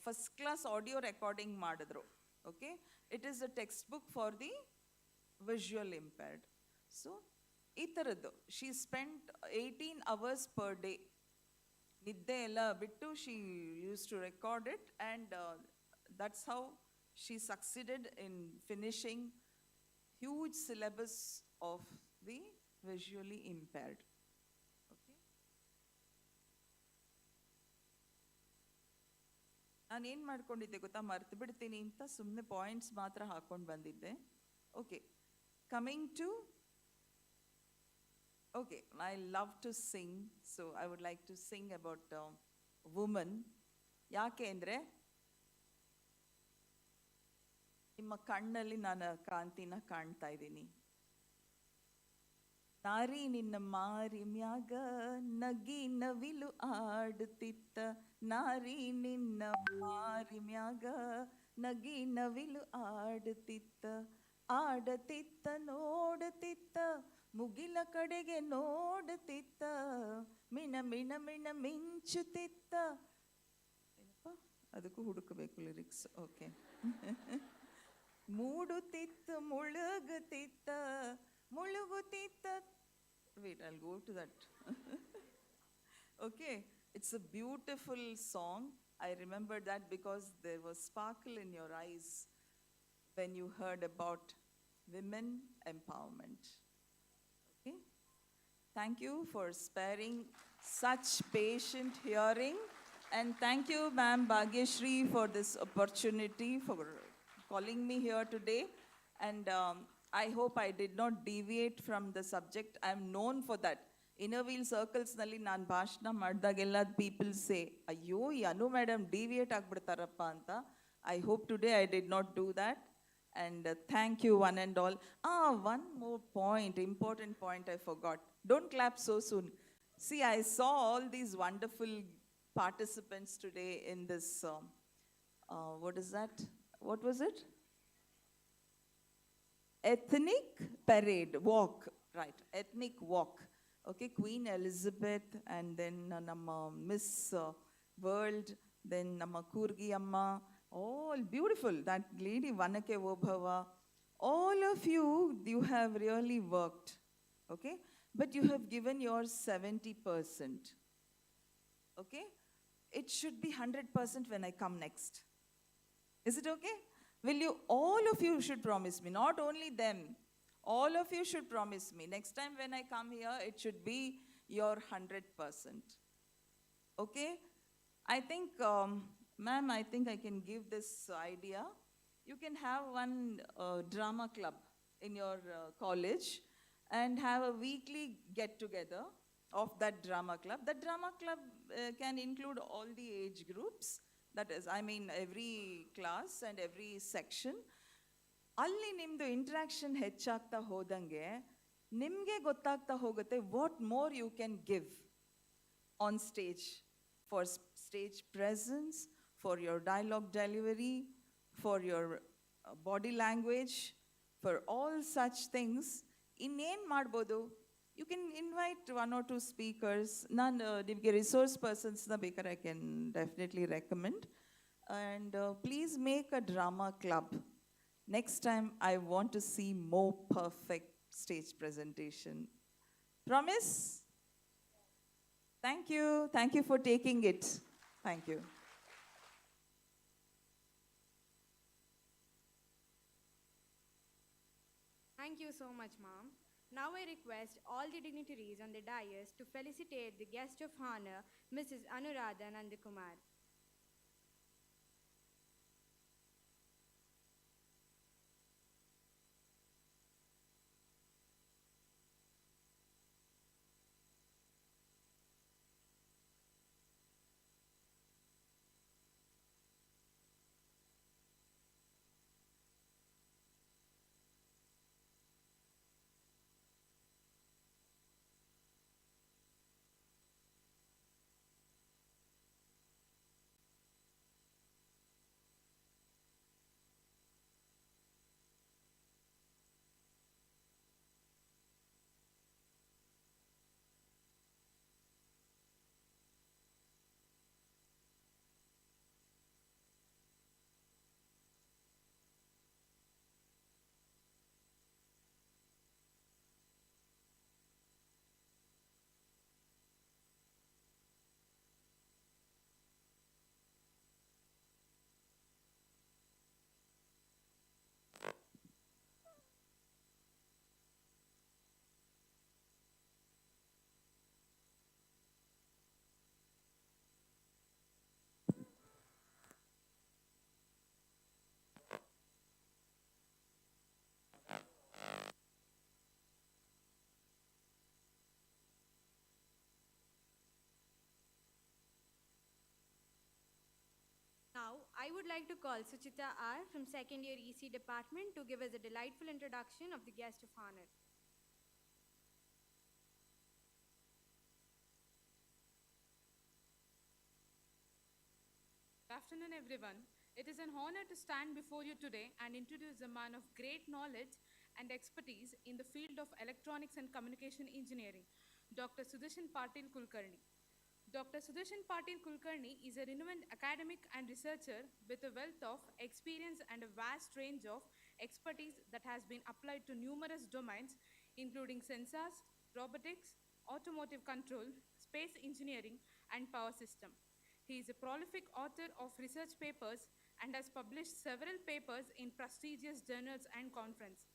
first class audio recording ಮಾಡಿದ್ರು. Okay, it is a textbook for the visual impaired. So ಈ ಥರದ್ದು she spent 18 hours per day. ನಿದ್ದೆ ಎಲ್ಲ ಬಿಟ್ಟು she used to record it, and that's how she succeeded in finishing huge syllabus of the visually impaired. Okay, ನಾನು ಏನು ಮಾಡ್ಕೊಂಡಿದ್ದೆ ಗೊತ್ತಾ, ಮರ್ತು ಬಿಡ್ತೀನಿ ಅಂತ ಸುಮ್ಮನೆ ಪಾಯಿಂಟ್ಸ್ ಮಾತ್ರ ಹಾಕೊಂಡು ಬಂದಿದ್ದೆ. Okay, coming to okay, I love to sing, so I would like to sing about woman. ಯಾಕೆ ಅಂದರೆ ನಿಮ್ಮ ಕಣ್ಣಲ್ಲಿ ನಾನು ಕಾಂತಿನ ಕಾಣ್ತಾ ಇದ್ದೀನಿ. ನಾರಿ ನಿನ್ನ ಮಾರಿ ಮ್ಯಾಗ ನಗಿ ನವಿಲು ಆಡುತ್ತಿತ್ತ, ನಾರಿ ನಿನ್ನ ಮಾರಿ ಮ್ಯಾಗ ನಗಿ ನವಿಲು ಆಡುತ್ತಿತ್ತ, ಆಡತಿತ್ತ ನೋಡುತ್ತಿತ್ತ ಮುಗಿಲ ಕಡೆಗೆ ನೋಡುತ್ತಿತ್ತ, ಮಿಣ ಮಿಣ ಮಿಣ ಮಿಂಚುತ್ತಿತ್ತ. ಏನಪ್ಪ ಅದಕ್ಕೂ ಹುಡುಕಬೇಕು ಲಿರಿಕ್ಸ್. ಓಕೆ, ಮೂಡುತ್ತಿತ್ತ ಮುಳುಗುತ್ತಿತ್ತ ಮುಳುಗುತ್ತಿತ್ತ. Wait, I'll go to that. Okay, it's a beautiful song. I remember that because there was sparkle in your eyes when you heard about women empowerment. Okay, thank you for sparing such patient hearing, and thank you ma'am Bhagyashree for this opportunity, for calling me here today. And I hope I did not deviate from the subject. I am known for that. Inner Wheel circles nalli naan bhashana madidagella people say, ayyo ee Anu madam deviate agbidarappa anta. I hope today I did not do that. And thank you one and all. One more point, important point I forgot. Don't clap so soon. See, I saw all these wonderful participants today in this, what is that? what was it? Ethnic parade, walk, right, ethnic walk. Okay, Queen Elizabeth, and then Namma Miss World, then Namma Kurgi Amma, all beautiful. That lady Vanake Vobhava, all of you have really worked, okay? But you have given your 70%, okay? It should be 100% when I come next. Is it okay? Will you, all of you should promise me, not only them, all of you should promise me. Next time when I come here, it should be your 100%. Okay? I think, ma'am, I think I can give this idea. You can have one drama club in your college and have a weekly get-together of that drama club. That drama club can include all the age groups. That is, I mean, every class and every section. ಅಲ್ಲಿ ನಿಮ್ಮದು interaction ಹೆಚ್ಚಾಗ್ತಾ ಹೋದಂಗೆ ನಿಮಗೆ ಗೊತ್ತಾಗ್ತಾ ಹೋಗುತ್ತೆ what more you can give on stage for stage presence for your dialogue delivery for your body language for all such things ಇನ್ನೇನು ಮಾಡ್ಬೋದು you can invite 1 or 2 speakers ನಾನು ನಿಮಗೆ ರಿಸೋರ್ಸ್ ಪರ್ಸನ್ಸ್ನ ಬೇಕಾದ್ರೆ I can definitely recommend and please make a drama club. Next time, I want to see more perfect stage presentation. Promise? Thank you. Thank you for taking it. Thank you. Thank you so much, Ma'am. Now I request all the dignitaries on the dais to felicitate the guest of honor, Mrs. Anuradha Nandakumar. Now, I would like to call Suchita R. from second year EC department to give us a delightful introduction of the guest of honor. Good afternoon, everyone. It is an honor to stand before you today and introduce a man of great knowledge and expertise in the field of electronics and communication engineering, Dr. Sudharshan Patil Kulkarni. Dr. Sudharshan Patil Kulkarni is a renowned academic and researcher with a wealth of experience and a vast range of expertise that has been applied to numerous domains, including sensors, robotics, automotive control, space engineering, and power system. He is a prolific author of research papers and has published several papers in prestigious journals and conferences.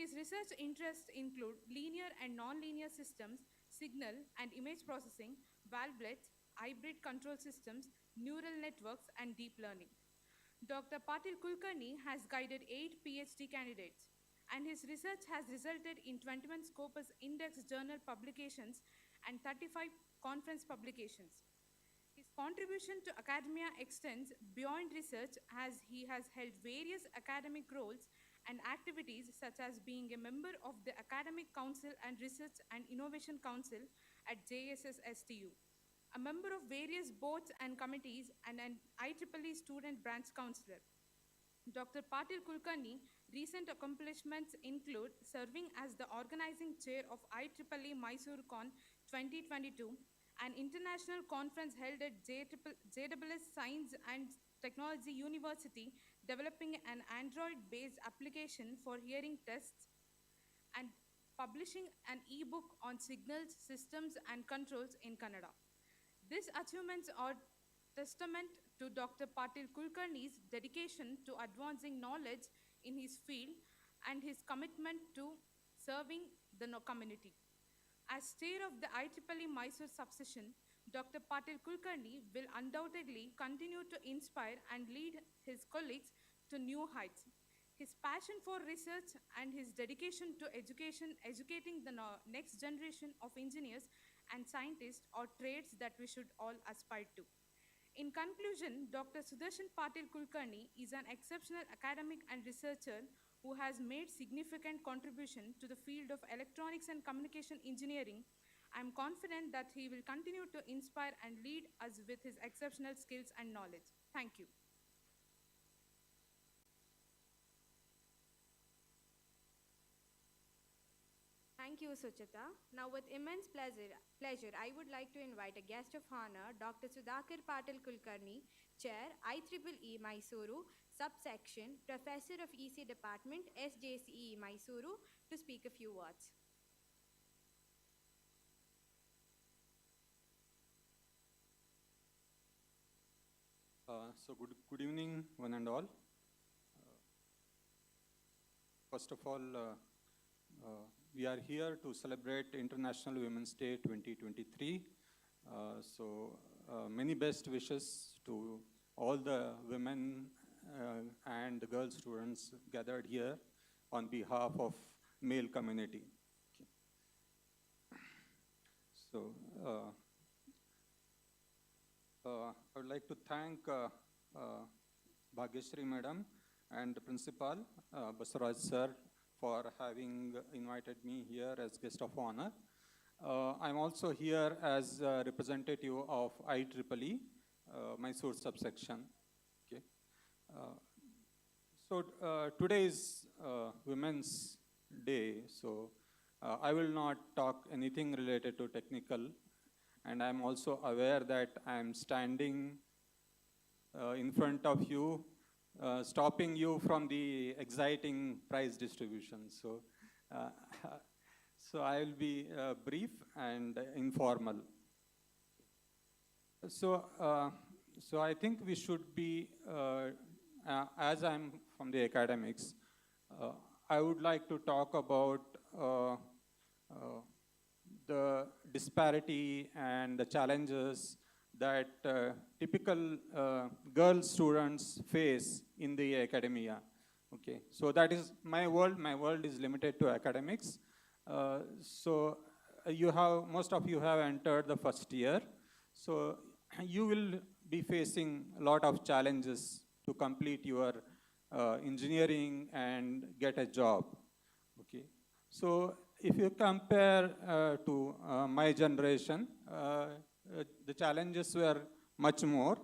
His research interests include linear and nonlinear systems, signal and image processing, valvelets, hybrid control systems, neural networks, and deep learning. Dr. Patil Kulkarni has guided 8 PhD candidates, and his research has resulted in 21 Scopus Index journal publications and 35 conference publications. His contribution to academia extends beyond research as he has held various academic roles and activities such as being a member of the Academic Council and Research and Innovation Council at JSS-STU, a member of various boards and committees, and an IEEE student branch counselor. Dr. Patil Kulkarni recent accomplishments include serving as the organizing chair of IEEE Mysore Con 2022, an international conference held at JSS Science and Technology University, developing an Android-based application for hearing tests, and publishing an e-book on signals, systems, and controls in Kannada. These achievements are testament to Dr. Patil Kulkarni's dedication to advancing knowledge in his field and his commitment to serving the community. As chair of the IEEE Mysore subsection, Dr. Patil Kulkarni will undoubtedly continue to inspire and lead his colleagues to new heights. His passion for research and his dedication to educating the next generation of engineers and scientists are traits that we should all aspire to. In conclusion, Dr. Sudarshan Patil Kulkarni is an exceptional academic and researcher who has made significant contribution to the field of electronics and communication engineering. I am confident that he will continue to inspire and lead us with his exceptional skills and knowledge. Thank you. Thank you, Suchita. Now, with immense pleasure, I would like to invite a guest of honor, Dr. Sudhakar Patil Kulkarni, Chair, IEEE Mysuru, Subsection, Professor of EC Department, SJCE Mysuru, to speak a few words. Good evening, one and all. First of all, we are here to celebrate International Women's Day 2023. Many best wishes to all the women and the girl students gathered here on behalf of male community. I would like to thank Bhagyashree Madam and the Principal, Basaraj Sir, for having invited me here as guest of honor. I'm also here as a representative of IEEE, Mysore subsection. Okay. Today is Women's Day, so I will not talk anything related to technical, and I'm also aware that I'm standing in front of you, stopping you from the exciting prize distribution. So I will be brief and informal. So I think we should be, as I'm from the academics, I would like to talk about the disparity and the challenges that typical girl students face in the academia. Okay, so that is my world. My world is limited to academics. Most of you have entered the first year. So you will be facing a lot of challenges to complete your engineering and get a job. Okay, so if you compare to my generation, the challenges were much more,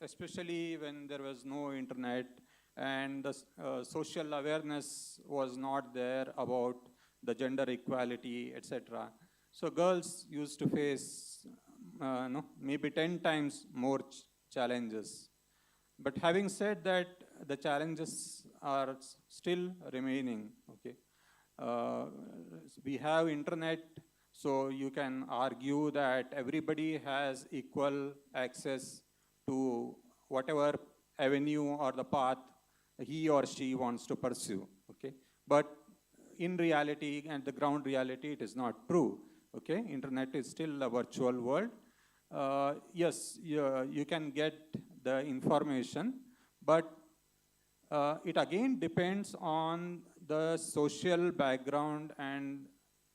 especially when there was no internet and the social awareness was not there about the gender equality, etc. So girls used to face maybe 10 times more challenges. But having said that, the challenges are still remaining. Okay, we have internet, so you can argue that everybody has equal access to whatever avenue or the path he or she wants to pursue. Okay, but in reality and the ground reality, it is not true. Okay, internet is still a virtual world. Yes, you can get the information, but it again depends on the social background and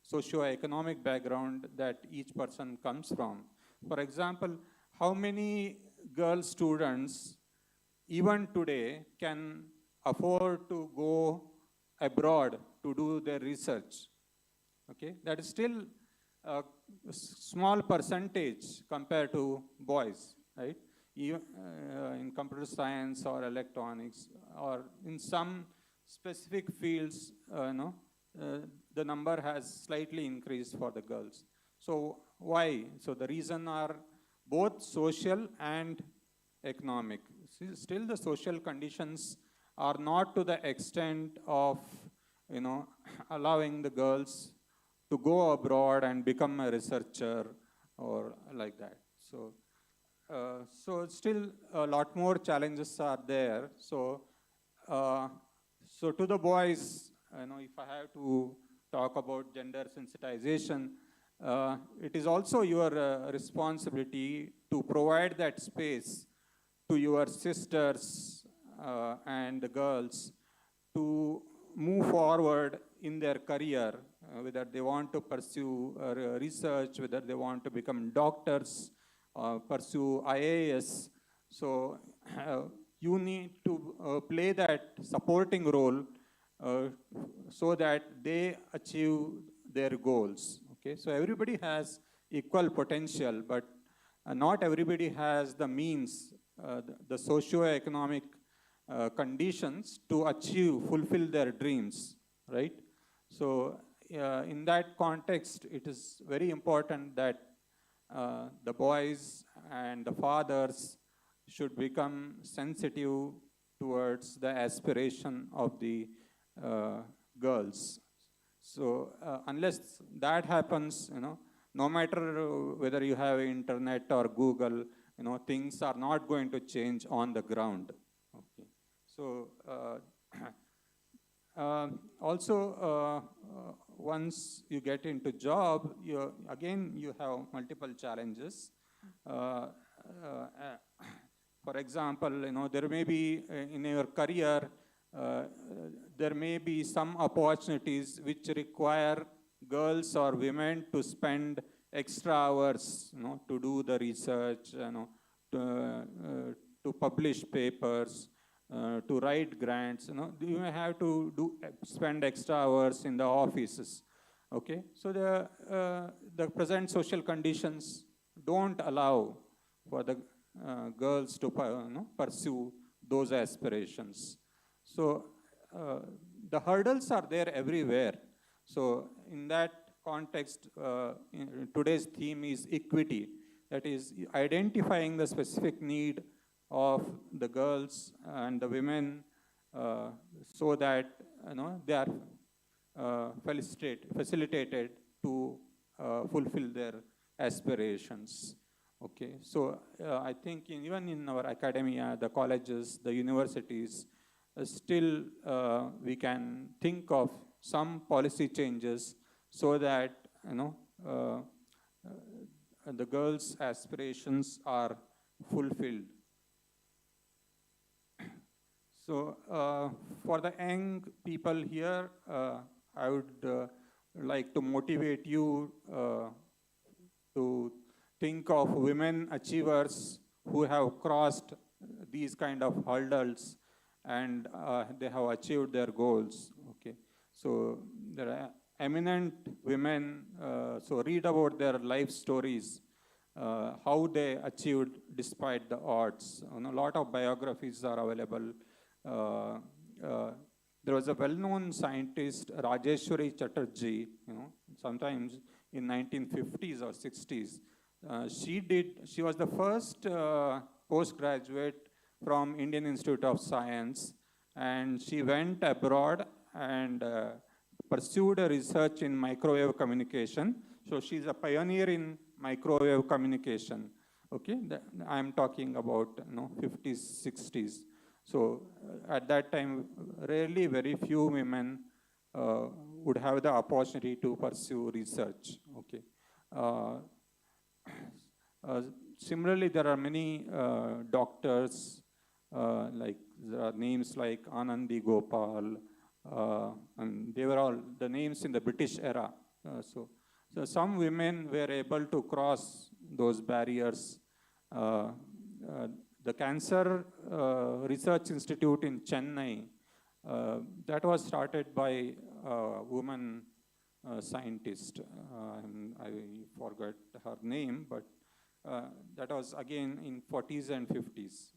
socio-economic background that each person comes from. For example, how many girl students even today can afford to go abroad to do their research? Okay, that is still a small percentage compared to boys, right? in computer science or electronics, or in some specific fields, the number has slightly increased for the girls. So why? So the reason are both social and economic. Still the social conditions are not to the extent of, allowing the girls to go abroad and become a researcher or like that. So still a lot more challenges are there. Uh, so to the boys, if I have to talk about gender sensitization, it is also your responsibility to provide that space to your sisters and the girls to move forward in their career, whether they want to pursue research, whether they want to become doctors, pursue IAS. So you need to play that supporting role so that they achieve their goals. Okay, so everybody has equal potential, but not everybody has the means, the socio-economic conditions to fulfill their dreams, right? So in that context, it is very important that the boys and the fathers should become sensitive towards the aspiration of the girls. So unless that happens, no matter whether you have internet or Google, things are not going to change on the ground. Okay. So also, once you get into job, you have multiple challenges. For example, there may be in your career, there may be some opportunities which require girls or women to spend extra hours, to do the research, to publish papers, to write grants. You may have to spend extra hours in the offices. Okay, so the present social conditions don't allow for the girls to pursue those aspirations. So the hurdles are there everywhere. So in that context, today's theme is equity. That is identifying the specific need of the girls and the women so that they are facilitated to fulfill their aspirations. Okay, so I think even in our academia, the colleges, the universities, still we can think of some policy changes so that the girls' aspirations are fulfilled. So for the young people here, I would like to motivate you to think of women achievers who have crossed these kind of hurdles and they have achieved their goals. Okay, so there are eminent women, so read about their life stories, how they achieved despite the odds. A lot of biographies are available. There was a well-known scientist, Rajeshwari Chatterjee, sometimes in 1950s or 60s. She was the first postgraduate from Indian Institute of Science, and she went abroad and pursued a research in microwave communication. So she's a pioneer in microwave communication. Okay, I'm talking about 50s, 60s. So at that time, rarely very few women would have the opportunity to pursue research. Okay. Similarly, there are many doctors, like there are names like Anandi Gopal, and they were all the names in the British era. So some women were able to cross those barriers. The Cancer Research Institute in Chennai, that was started by a woman scientist. I forgot her name, but that was again in 40s and 50s.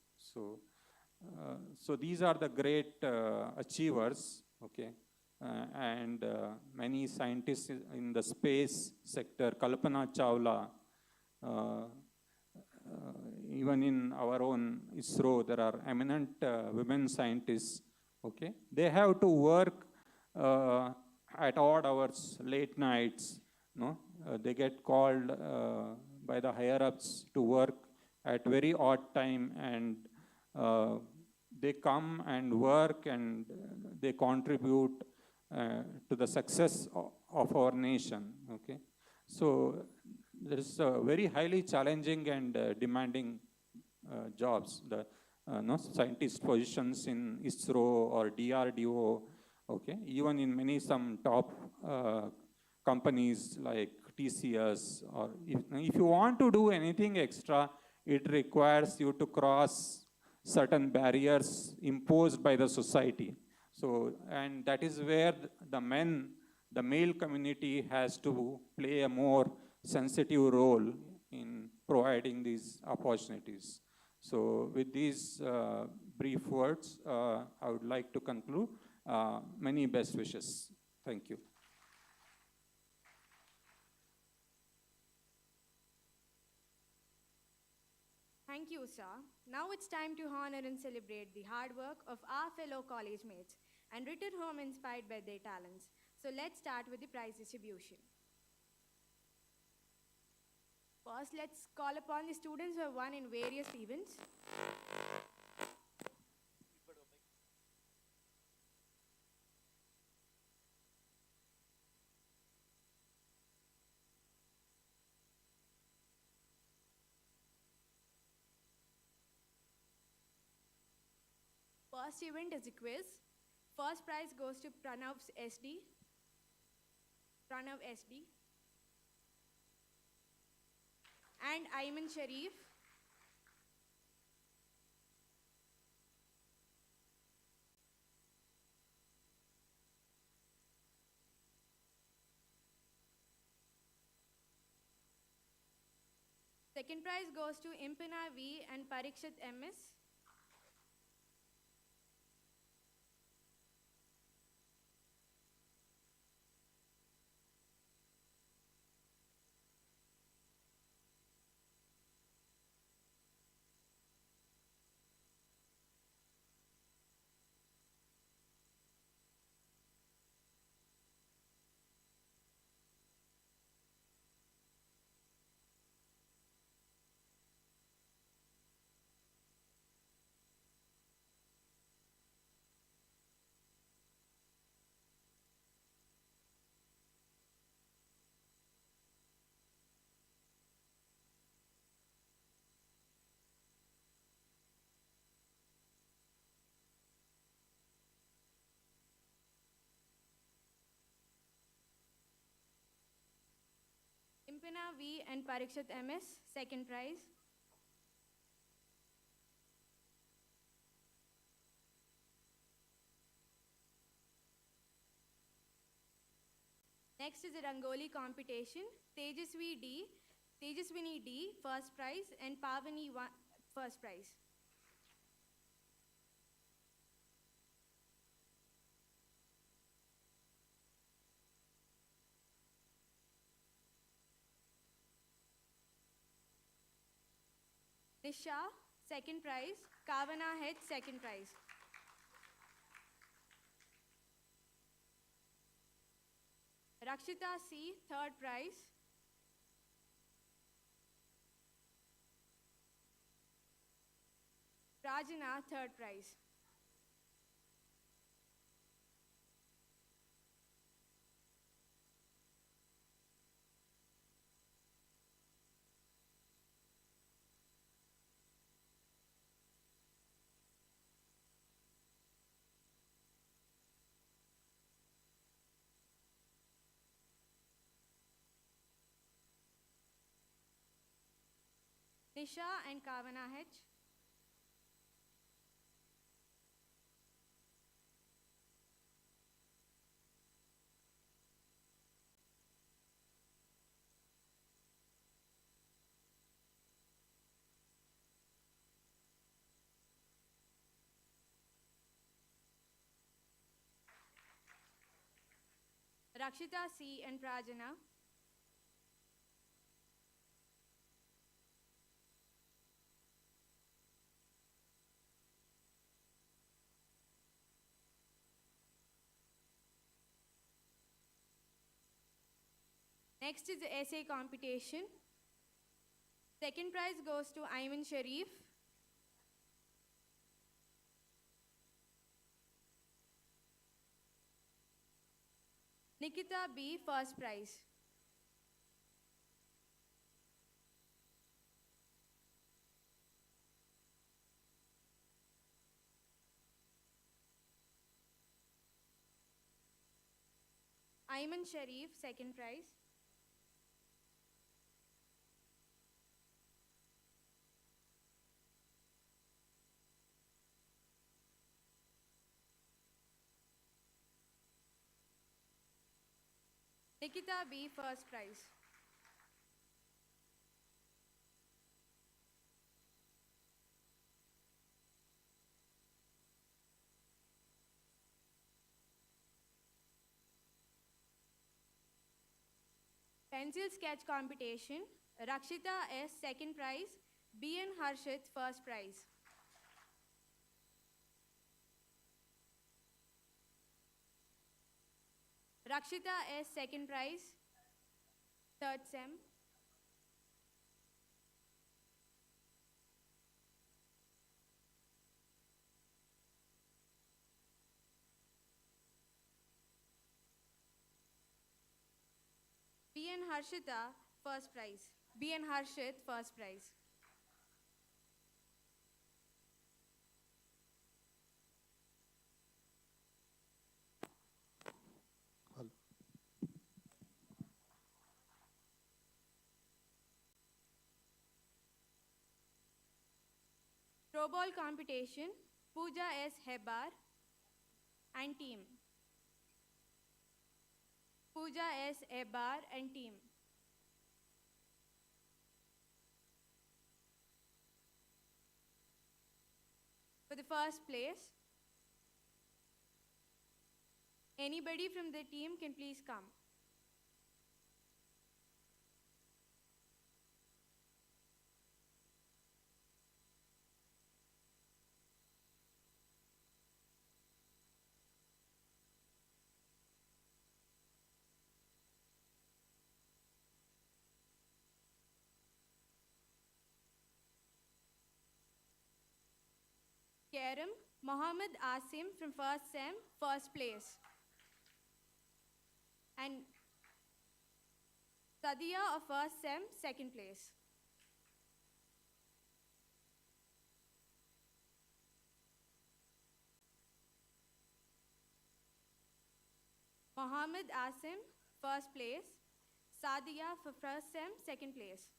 So these are the great achievers, okay? And many scientists in the space sector, Kalpana Chawla, even in our own ISRO, there are eminent women scientists, okay? They have to work at odd hours, late nights, no? They get called by the higher-ups to work at very odd time, and they come and work and they contribute to the success of our nation, okay? So there is very highly challenging and demanding jobs. The no, scientist positions in ISRO or DRDO, okay? Even in some top companies like TCS, or if you want to do anything extra, it requires you to cross certain barriers imposed by the society. So, and that is where the male community has to play a more sensitive role in providing these opportunities. So with these brief words, I would like to conclude. Many best wishes. Thank you. Thank you, sir. Now it's time to honor and celebrate the hard work of our fellow college mates and return home inspired by their talents. So let's start with the prize distribution. First, let's call upon the students who have won in various events. First event is a quiz. First prize goes to Pranav SD. And Ayman Sharif. Second prize goes to Impina V and Parikshit MS. Impina V and Parikshit MS, second prize. Next is a Rangoli competition. Tejaswini D, first prize, and Pavani, first prize. Nisha, second prize. Kavana H, second prize. Rakshita C, third prize. Rajana, third prize. Nisha and Kavana H. Rakshita C. and Prajana. Next is the essay competition. Second prize goes to Ayman Sharif. Nikita B. first prize. Ayman Sharif second prize. Nikita B. first prize. Pencil sketch competition. Rakshita S. second prize. B. and Harshit first prize. Rakshita S. second prize. Third sem. B. and Harshita first prize. B. and Harshit first prize. Throw ball competition. Pooja S. Hebar and team. Pooja S. Hebar and team. For the first place, anybody from the team can please come. Kerem Mohammed Asim from first sem, first place. And Sadia of first sem, second place. Mohammed Asim, first place. Sadia for first sem, second place.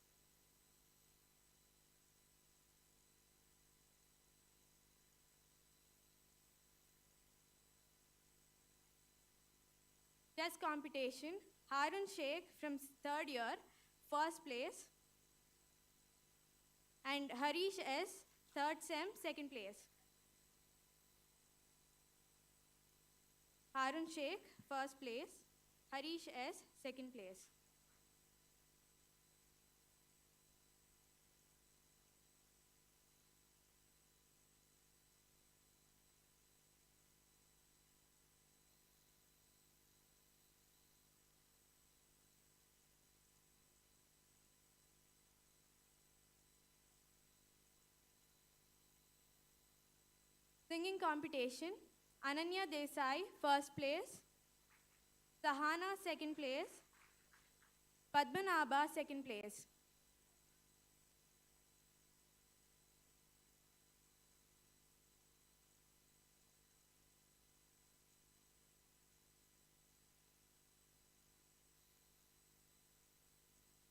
Chess competition. Harun Sheikh from third year, first place. And Harish S, third sem, second place. Harun Sheikh, first place. Harish S, second place. Singing competition. Ananya Desai, first place. Sahana, second place. Padmanabha, second place.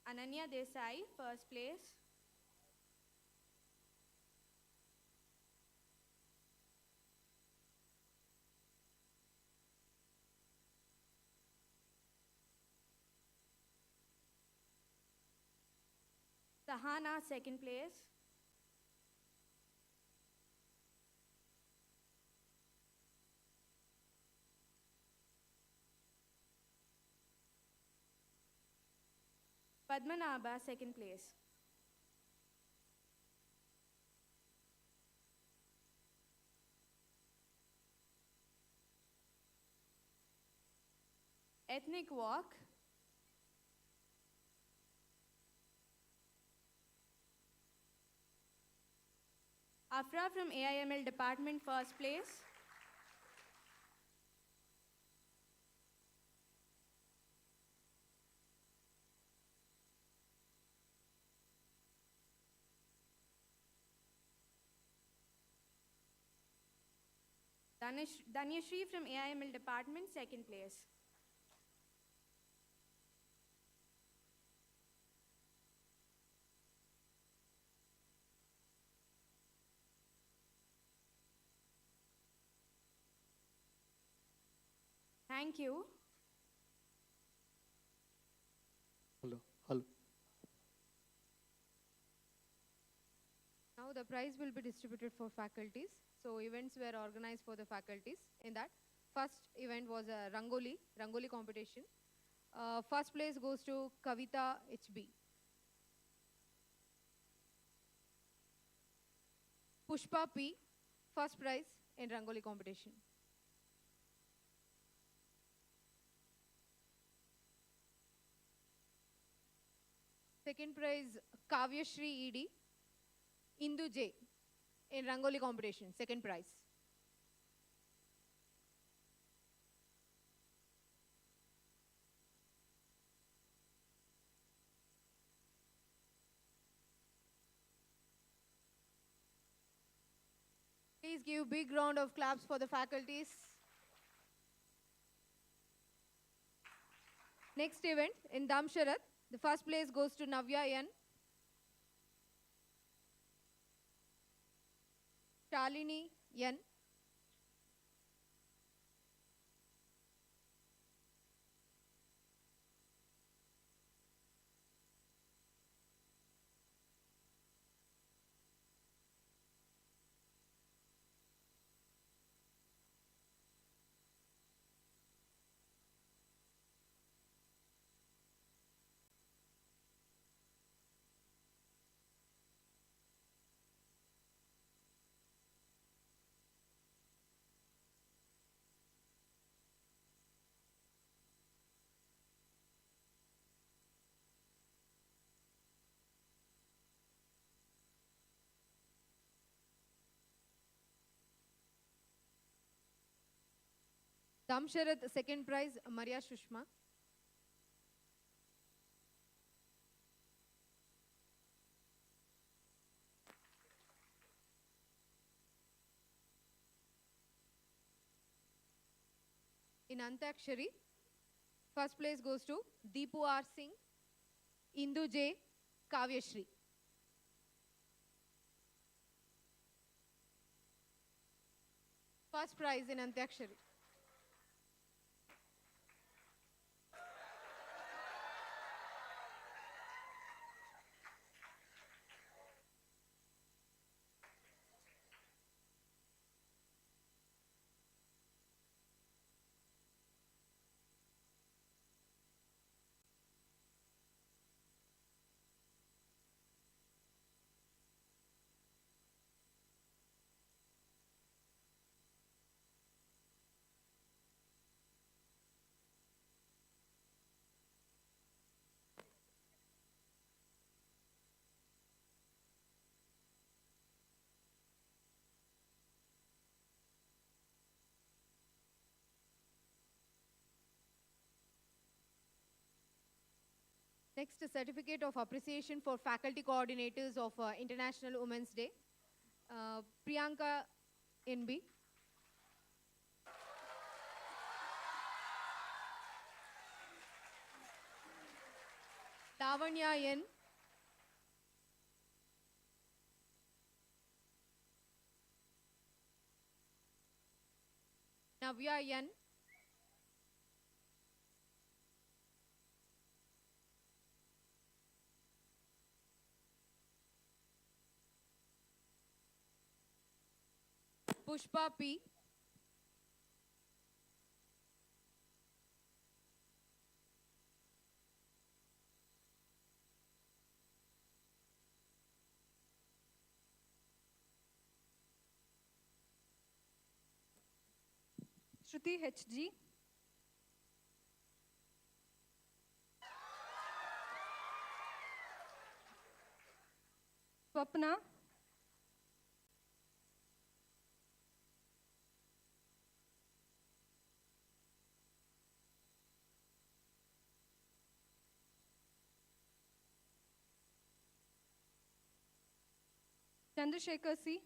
Ananya Desai, first place. Sahana, second place. Padmanabha, second place. Ethnic walk. Afra from AIML department, first place. Danyashri from AIML department, second place. Thank you. Hello. Now the prize will be distributed for faculties. So events were organized for the faculties. In that, first event was a Rangoli competition. First place goes to Kavita HB. Pushpa P, first prize in Rangoli competition. Second prize, Kavya Shri ED. Indu J in Rangoli competition, second prize. Please give big round of claps for the faculties. Next event in Damsharat, the first place goes to Navya N. Shalini N. Damsharat, second prize, Maria Shushma. In Antakshari, first place goes to Deepu R. Singh, Indu J. Kavyashri. First prize in Antakshari. Next, a certificate of appreciation for faculty coordinators of International Women's Day. Priyanka NB. Lavanya N. Navya N. Pushpa P. Shruti HG. Swapna. Chandrasekhar C.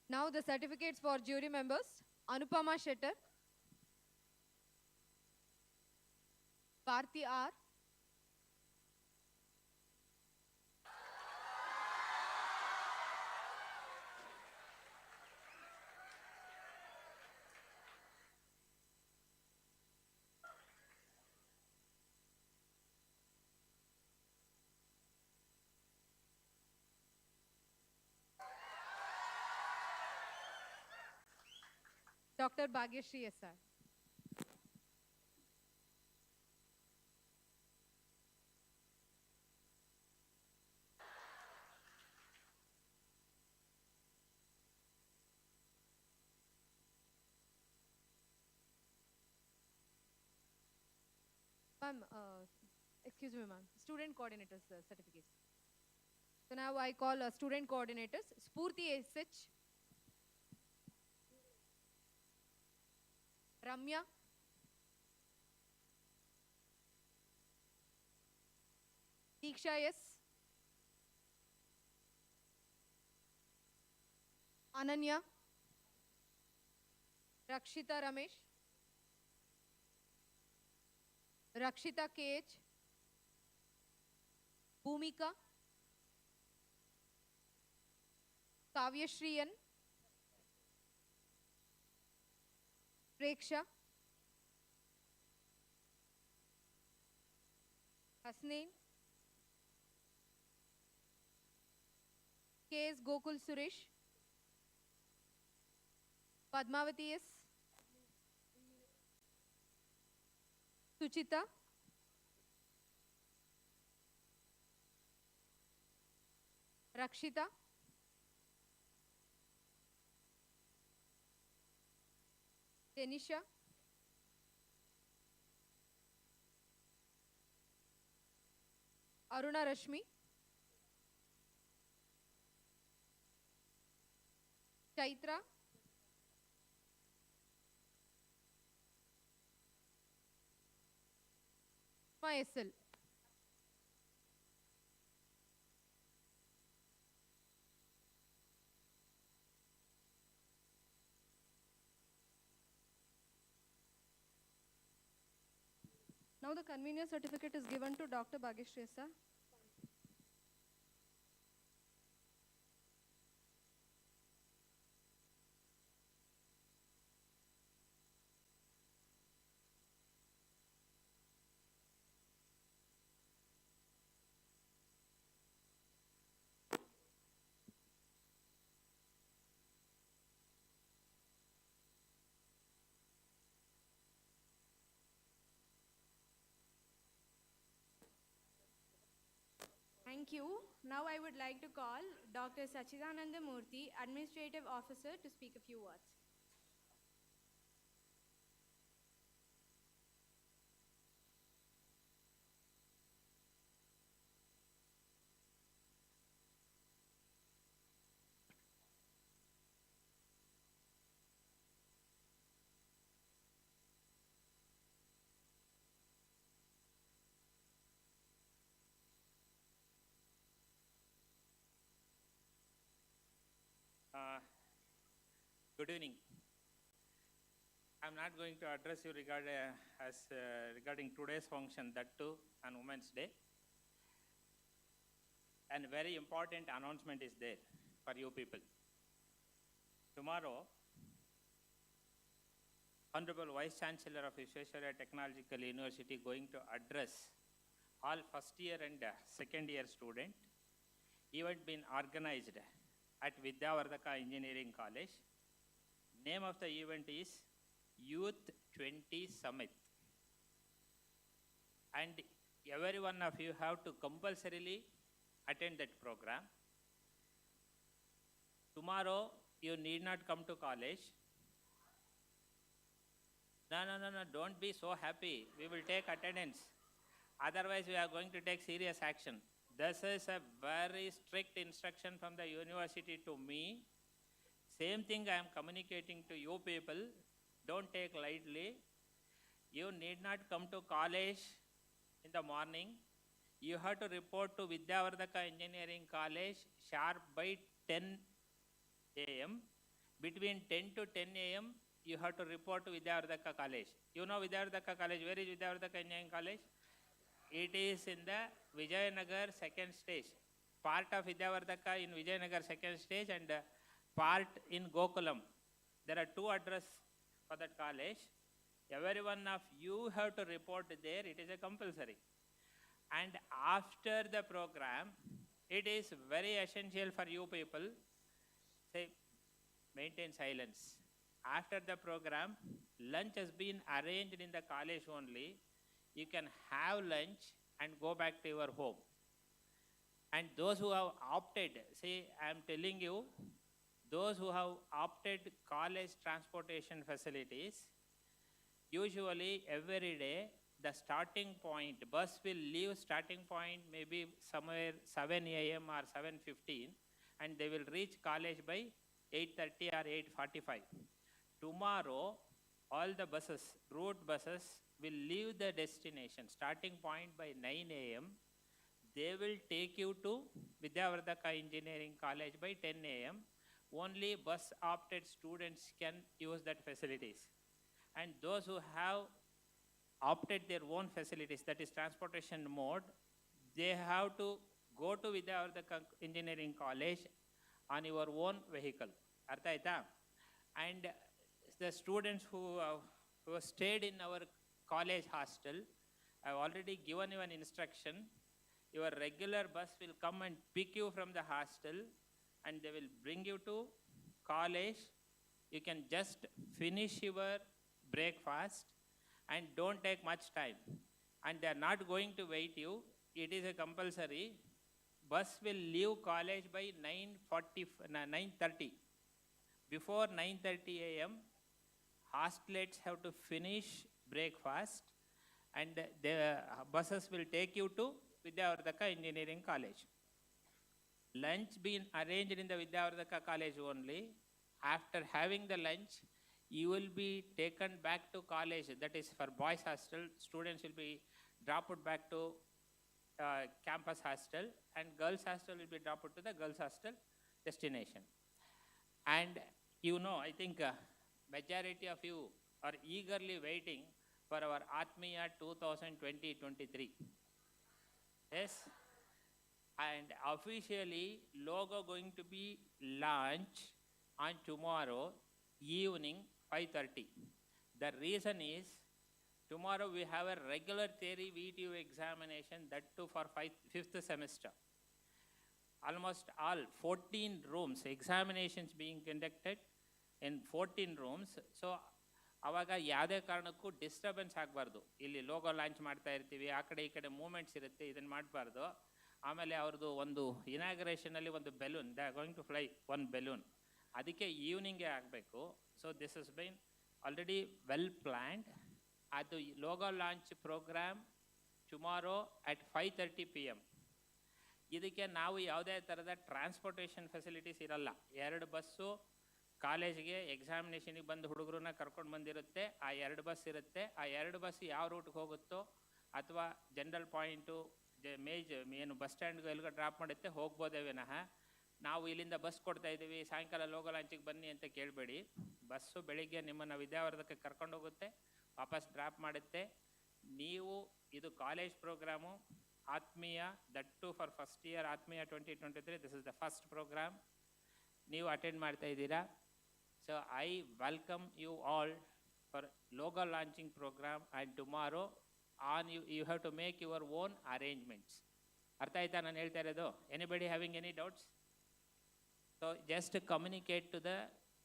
Now the certificates for jury members. Anupama Shetter, Bharti R, Dr. Bhagyashree SR. Ma'am, excuse me, ma'am. Student coordinators certificates. So now I call student coordinators. Spurti SH, Ramya, Diksha S, Ananya, Rakshita Ramesh, Rakshita KH, Bhumika, Kavyashri N, Preksha, Hasnain, KS Gokul Suresh, Padmavati S, Suchita, Rakshita, Denisha, Aruna Rashmi, Chaitra, SL. Now the convener certificate is given to Dr. Bhagyashree sir. Thank you. Now I would like to call Dr. Sachidananda Murthy, Administrative Officer, to speak a few words. Good evening. I'm not going to address you regarding today's function, that too on Women's Day. And very important announcement is there for you people. Tomorrow, Honorable Vice Chancellor of Visvesvaraya Technological University going to address all first year and second year student. Event been organized at Vidyavardhaka Engineering College. Name of the event is Youth 20 Summit. And every one of you have to compulsorily attend that program. Tomorrow you need not come to college. No, don't be so happy. We will take attendance. Otherwise, we are going to take serious action. This is a very strict instruction from the university to me. Same thing I am communicating to you people. Don't take lightly. You need not come to college in the morning. You have to report to Vidyavardhaka Engineering College sharp by 10 a.m. Between 10 to 10 a.m., you have to report to Vidyavardhaka College. You know Vidyavardhaka College. Where is Vidyavardhaka Engineering College? It is in the Vijayanagar second stage. Part of Vidyavardhaka in Vijayanagar second stage and part in Gokulam. There are two addresses for that college. Every one of you have to report there. It is a compulsory. And after the program, it is very essential for you people. Say, maintain silence. After the program, lunch has been arranged in the college only. You can have lunch and go back to your home. And those who have opted, see, I am telling you, those who have opted college transportation facilities, usually every day, the starting point, bus will leave starting point maybe somewhere 7 a.m. or 7:15, and they will reach college by 8:30 or 8:45. Tomorrow, all the buses, route buses, will leave the destination, starting point by 9 a.m. They will take you to Vidyavardhaka Engineering College by 10 a.m. Only bus opted students can use that facilities. And those who have opted their own facilities, that is transportation mode, they have to go to Vidyavardhaka Engineering College on your own vehicle. Artha aita? And the students who have stayed in our college hostel, I have already given you an instruction. Your regular bus will come and pick you from the hostel and they will bring you to college. You can just finish your breakfast and don't take much time. And they are not going to wait you. It is a compulsory. Bus will leave college by 9:30. Before 9:30 a.m., hostelites have to finish breakfast and the buses will take you to Vidyavardhaka Engineering College. Lunch being arranged in the Vidyavardhaka College only. After having the lunch, you will be taken back to college. That is for boys hostel. Students will be dropped back to campus hostel, and girls hostel will be dropped to the girls hostel destination. And you know, I think majority of you are eagerly waiting for our Atmiya 2020-23. Yes? And officially, logo going to be launched on tomorrow evening 5:30. The reason is, tomorrow we have a regular theory VTU examination, that too for fifth semester. Almost all 14 rooms, examinations being conducted in 14 rooms. So, ಅವಾಗ ಯಾವುದೇ ಕಾರಣಕ್ಕೂ disturbance ಆಗಬಾರ್ದು. ಇಲ್ಲಿ logo launch ಮಾಡ್ತಾ ಇರ್ತೀವಿ, ಆ ಕಡೆ ಈ ಕಡೆ ಮೂಮೆಂಟ್ಸ್ ಇರುತ್ತೆ, ಇದನ್ನು ಮಾಡಬಾರ್ದು. ಆಮೇಲೆ ಅವ್ರದ್ದು ಒಂದು ಇನಾಗ್ರೇಷನಲ್ಲಿ ಒಂದು balloon, they are going to fly one balloon, ಅದಕ್ಕೆ ಈವ್ನಿಂಗೇ ಆಗಬೇಕು. So this is been already well planned. ಅದು logo launch programme tomorrow at 5:30 PM. ಇದಕ್ಕೆ ನಾವು ಯಾವುದೇ ಥರದ ಟ್ರಾನ್ಸ್ಪೋರ್ಟೇಷನ್ ಫೆಸಿಲಿಟೀಸ್ ಇರಲ್ಲ. 2 ಬಸ್ಸು ಕಾಲೇಜಿಗೆ ಎಕ್ಸಾಮಿನೇಷನಿಗೆ ಬಂದು ಹುಡುಗರನ್ನ ಕರ್ಕೊಂಡು ಬಂದಿರುತ್ತೆ. ಆ 2 ಬಸ್ ಇರುತ್ತೆ. ಆ 2 ಬಸ್ ಯಾವ ರೂಟ್ಗೆ ಹೋಗುತ್ತೋ ಅಥವಾ ಜನರಲ್ ಪಾಯಿಂಟು ಏನು ಬಸ್ ಸ್ಟ್ಯಾಂಡ್ಗೆ ಎಲ್ಲಿಗೆ ಡ್ರಾಪ್ ಮಾಡುತ್ತೆ ಹೋಗ್ಬೋದೇ ವಿನಃ ನಾವು ಇಲ್ಲಿಂದ ಬಸ್ ಕೊಡ್ತಾ ಇದ್ದೀವಿ ಸಾಯಂಕಾಲ ಲೋಗೋ ಲಾಂಚಿಗೆ ಬನ್ನಿ ಅಂತ ಕೇಳಬೇಡಿ. ಬಸ್ಸು ಬೆಳಿಗ್ಗೆ ನಿಮ್ಮನ್ನು ವಿದ್ಯಾವರ್ಧಕಕ್ಕೆ ಕರ್ಕೊಂಡು ಹೋಗುತ್ತೆ, ವಾಪಸ್ ಡ್ರಾಪ್ ಮಾಡುತ್ತೆ. ನೀವು ಇದು ಕಾಲೇಜ್ ಪ್ರೋಗ್ರಾಮು ಆತ್ಮೀಯ, that too for first year ಆತ್ಮೀಯ 2023. This is the first program ನೀವು ಅಟೆಂಡ್ ಮಾಡ್ತಾ ಇದ್ದೀರಾ. So I welcome you all for logo launching program, and tomorrow on you have to make your own arrangements. ಅರ್ಥ ಆಯ್ತಾ ನಾನು ಹೇಳ್ತಾ ಇರೋದು? Anybody having any doubts? So just communicate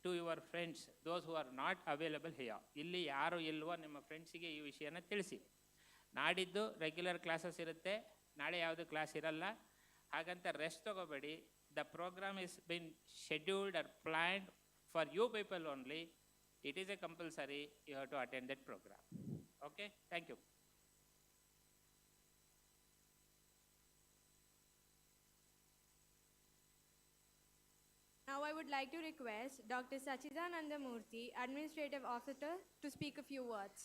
to your friends those who are not available here. ಇಲ್ಲಿ ಯಾರು ಇಲ್ವೋ ನಿಮ್ಮ ಫ್ರೆಂಡ್ಸಿಗೆ ಈ ವಿಷಯನ ತಿಳಿಸಿ. ನಾಡಿದ್ದು ರೆಗ್ಯುಲರ್ ಕ್ಲಾಸಸ್ ಇರುತ್ತೆ, ನಾಳೆ ಯಾವುದು ಕ್ಲಾಸ್ ಇರಲ್ಲ, ಹಾಗಂತ ರೆಸ್ಟ್ ತಗೋಬೇಡಿ. The programme is been scheduled or planned for you people only. It is a compulsory, you have to attend that programme. Okay, thank you. Now I would like to request Dr. Sachidananda Murthy, Administrative Officer, to speak a few words.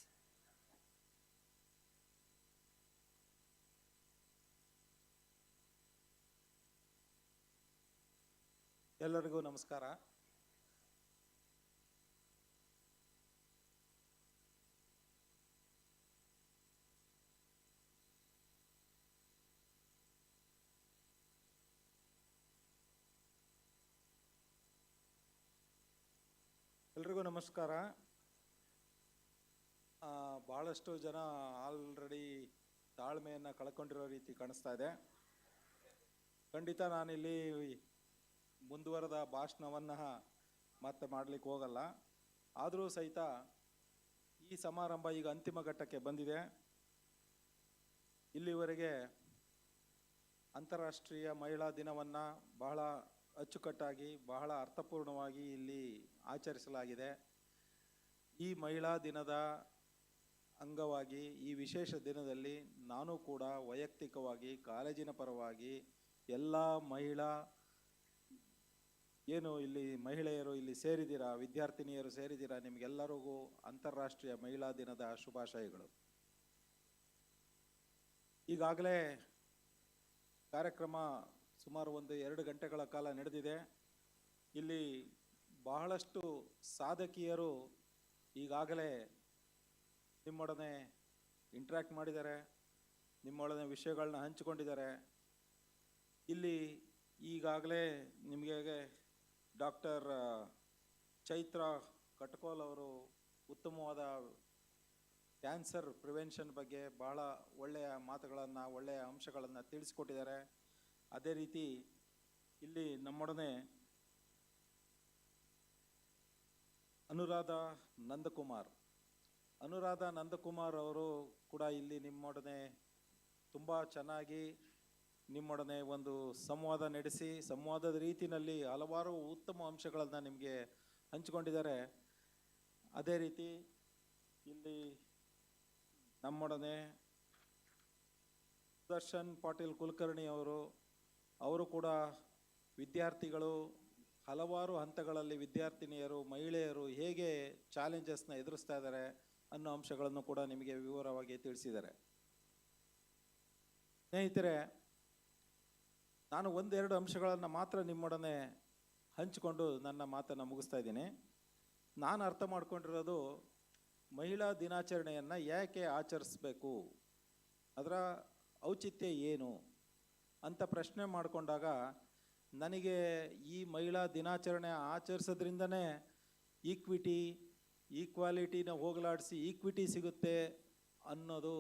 ಎಲ್ಲರಿಗೂ ನಮಸ್ಕಾರ. ಎಲ್ರಿಗೂ ನಮಸ್ಕಾರ. ಭಾಳಷ್ಟು ಜನ already ತಾಳ್ಮೆಯನ್ನು ಕಳ್ಕೊಂಡಿರೋ ರೀತಿ ಕಾಣಿಸ್ತಾ ಇದೆ. ಖಂಡಿತ ನಾನಿಲ್ಲಿ ಮುಂದುವರೆದ ಭಾಷಣವನ್ನು ಮತ್ತೆ ಮಾಡಲಿಕ್ಕೆ ಹೋಗಲ್ಲ. ಆದರೂ ಸಹಿತ ಈ ಸಮಾರಂಭ ಈಗ ಅಂತಿಮ ಘಟ್ಟಕ್ಕೆ ಬಂದಿದೆ. ಇಲ್ಲಿವರೆಗೆ ಅಂತಾರಾಷ್ಟ್ರೀಯ ಮಹಿಳಾ ದಿನವನ್ನು ಬಹಳ ಅಚ್ಚುಕಟ್ಟಾಗಿ ಬಹಳ ಅರ್ಥಪೂರ್ಣವಾಗಿ ಇಲ್ಲಿ ಆಚರಿಸಲಾಗಿದೆ. ಈ ಮಹಿಳಾ ದಿನದ ಅಂಗವಾಗಿ ಈ ವಿಶೇಷ ದಿನದಲ್ಲಿ ನಾನು ಕೂಡ ವೈಯಕ್ತಿಕವಾಗಿ ಕಾಲೇಜಿನ ಪರವಾಗಿ ಎಲ್ಲ ಏನು ಇಲ್ಲಿ ಮಹಿಳೆಯರು ಇಲ್ಲಿ ಸೇರಿದ್ದೀರಾ, ವಿದ್ಯಾರ್ಥಿನಿಯರು ಸೇರಿದ್ದೀರಾ, ನಿಮಗೆಲ್ಲರಿಗೂ ಅಂತಾರಾಷ್ಟ್ರೀಯ ಮಹಿಳಾ ದಿನದ ಶುಭಾಶಯಗಳು. ಈಗಾಗಲೇ ಕಾರ್ಯಕ್ರಮ ಸುಮಾರು 1-2 ಗಂಟೆಗಳ ಕಾಲ ನಡೆದಿದೆ. ಇಲ್ಲಿ ಬಹಳಷ್ಟು ಸಾಧಕಿಯರು ಈಗಾಗಲೇ ನಿಮ್ಮೊಡನೆ ಇಂಟ್ರ್ಯಾಕ್ಟ್ ಮಾಡಿದ್ದಾರೆ, ನಿಮ್ಮೊಡನೆ ವಿಷಯಗಳನ್ನ ಹಂಚಿಕೊಂಡಿದ್ದಾರೆ. ಇಲ್ಲಿ ಈಗಾಗಲೇ ನಿಮಗೆ ಡಾಕ್ಟರ್ ಚೈತ್ರ ಕಟ್ಕೋಲ್ ಅವರು ಉತ್ತಮವಾದ ಕ್ಯಾನ್ಸರ್ ಪ್ರಿವೆನ್ಷನ್ ಬಗ್ಗೆ ಬಹಳ ಒಳ್ಳೆಯ ಮಾತುಗಳನ್ನು, ಒಳ್ಳೆಯ ಅಂಶಗಳನ್ನು ತಿಳಿಸ್ಕೊಟ್ಟಿದ್ದಾರೆ. ಅದೇ ರೀತಿ ಇಲ್ಲಿ ನಮ್ಮೊಡನೆ ಅನುರಾಧ ನಂದಕುಮಾರ್ ಅವರು ಕೂಡ ಇಲ್ಲಿ ನಿಮ್ಮೊಡನೆ ತುಂಬ ಚೆನ್ನಾಗಿ ನಿಮ್ಮೊಡನೆ ಒಂದು ಸಂವಾದ ನಡೆಸಿ ಸಂವಾದದ ರೀತಿಯಲ್ಲಿ ಹಲವಾರು ಉತ್ತಮ ಅಂಶಗಳನ್ನು ನಿಮಗೆ ಹಂಚಿಕೊಂಡಿದ್ದಾರೆ. ಅದೇ ರೀತಿ ಇಲ್ಲಿ ನಮ್ಮೊಡನೆ ಸುದರ್ಶನ್ ಪಾಟೀಲ್ ಕುಲಕರ್ಣಿ ಅವರು ಕೂಡ ವಿದ್ಯಾರ್ಥಿಗಳು ಹಲವಾರು ಹಂತಗಳಲ್ಲಿ ವಿದ್ಯಾರ್ಥಿನಿಯರು ಮಹಿಳೆಯರು ಹೇಗೆ ಚಾಲೆಂಜಸ್ನ ಎದುರಿಸ್ತಾ ಇದ್ದಾರೆ ಅನ್ನೋ ಅಂಶಗಳನ್ನು ಕೂಡ ನಿಮಗೆ ವಿವರವಾಗಿ ತಿಳಿಸಿದ್ದಾರೆ. ಸ್ನೇಹಿತರೆ, ನಾನು 1-2 ಅಂಶಗಳನ್ನು ಮಾತ್ರ ನಿಮ್ಮೊಡನೆ ಹಂಚಿಕೊಂಡು ನನ್ನ ಮಾತನ್ನು ಮುಗಿಸ್ತಾ ಇದ್ದೀನಿ. ನಾನು ಅರ್ಥ ಮಾಡ್ಕೊಂಡಿರೋದು ಮಹಿಳಾ ದಿನಾಚರಣೆಯನ್ನು ಯಾಕೆ ಆಚರಿಸ್ಬೇಕು, ಅದರ ಔಚಿತ್ಯ ಏನು ಅಂತ ಪ್ರಶ್ನೆ ಮಾಡಿಕೊಂಡಾಗ ನನಗೆ ಈ ಮಹಿಳಾ ದಿನಾಚರಣೆ ಆಚರಿಸೋದ್ರಿಂದನೇ ಈಕ್ವಾಲಿಟಿನ ಹೋಗಲಾಡಿಸಿ ಈಕ್ವಿಟಿ ಸಿಗುತ್ತೆ ಅನ್ನೋದು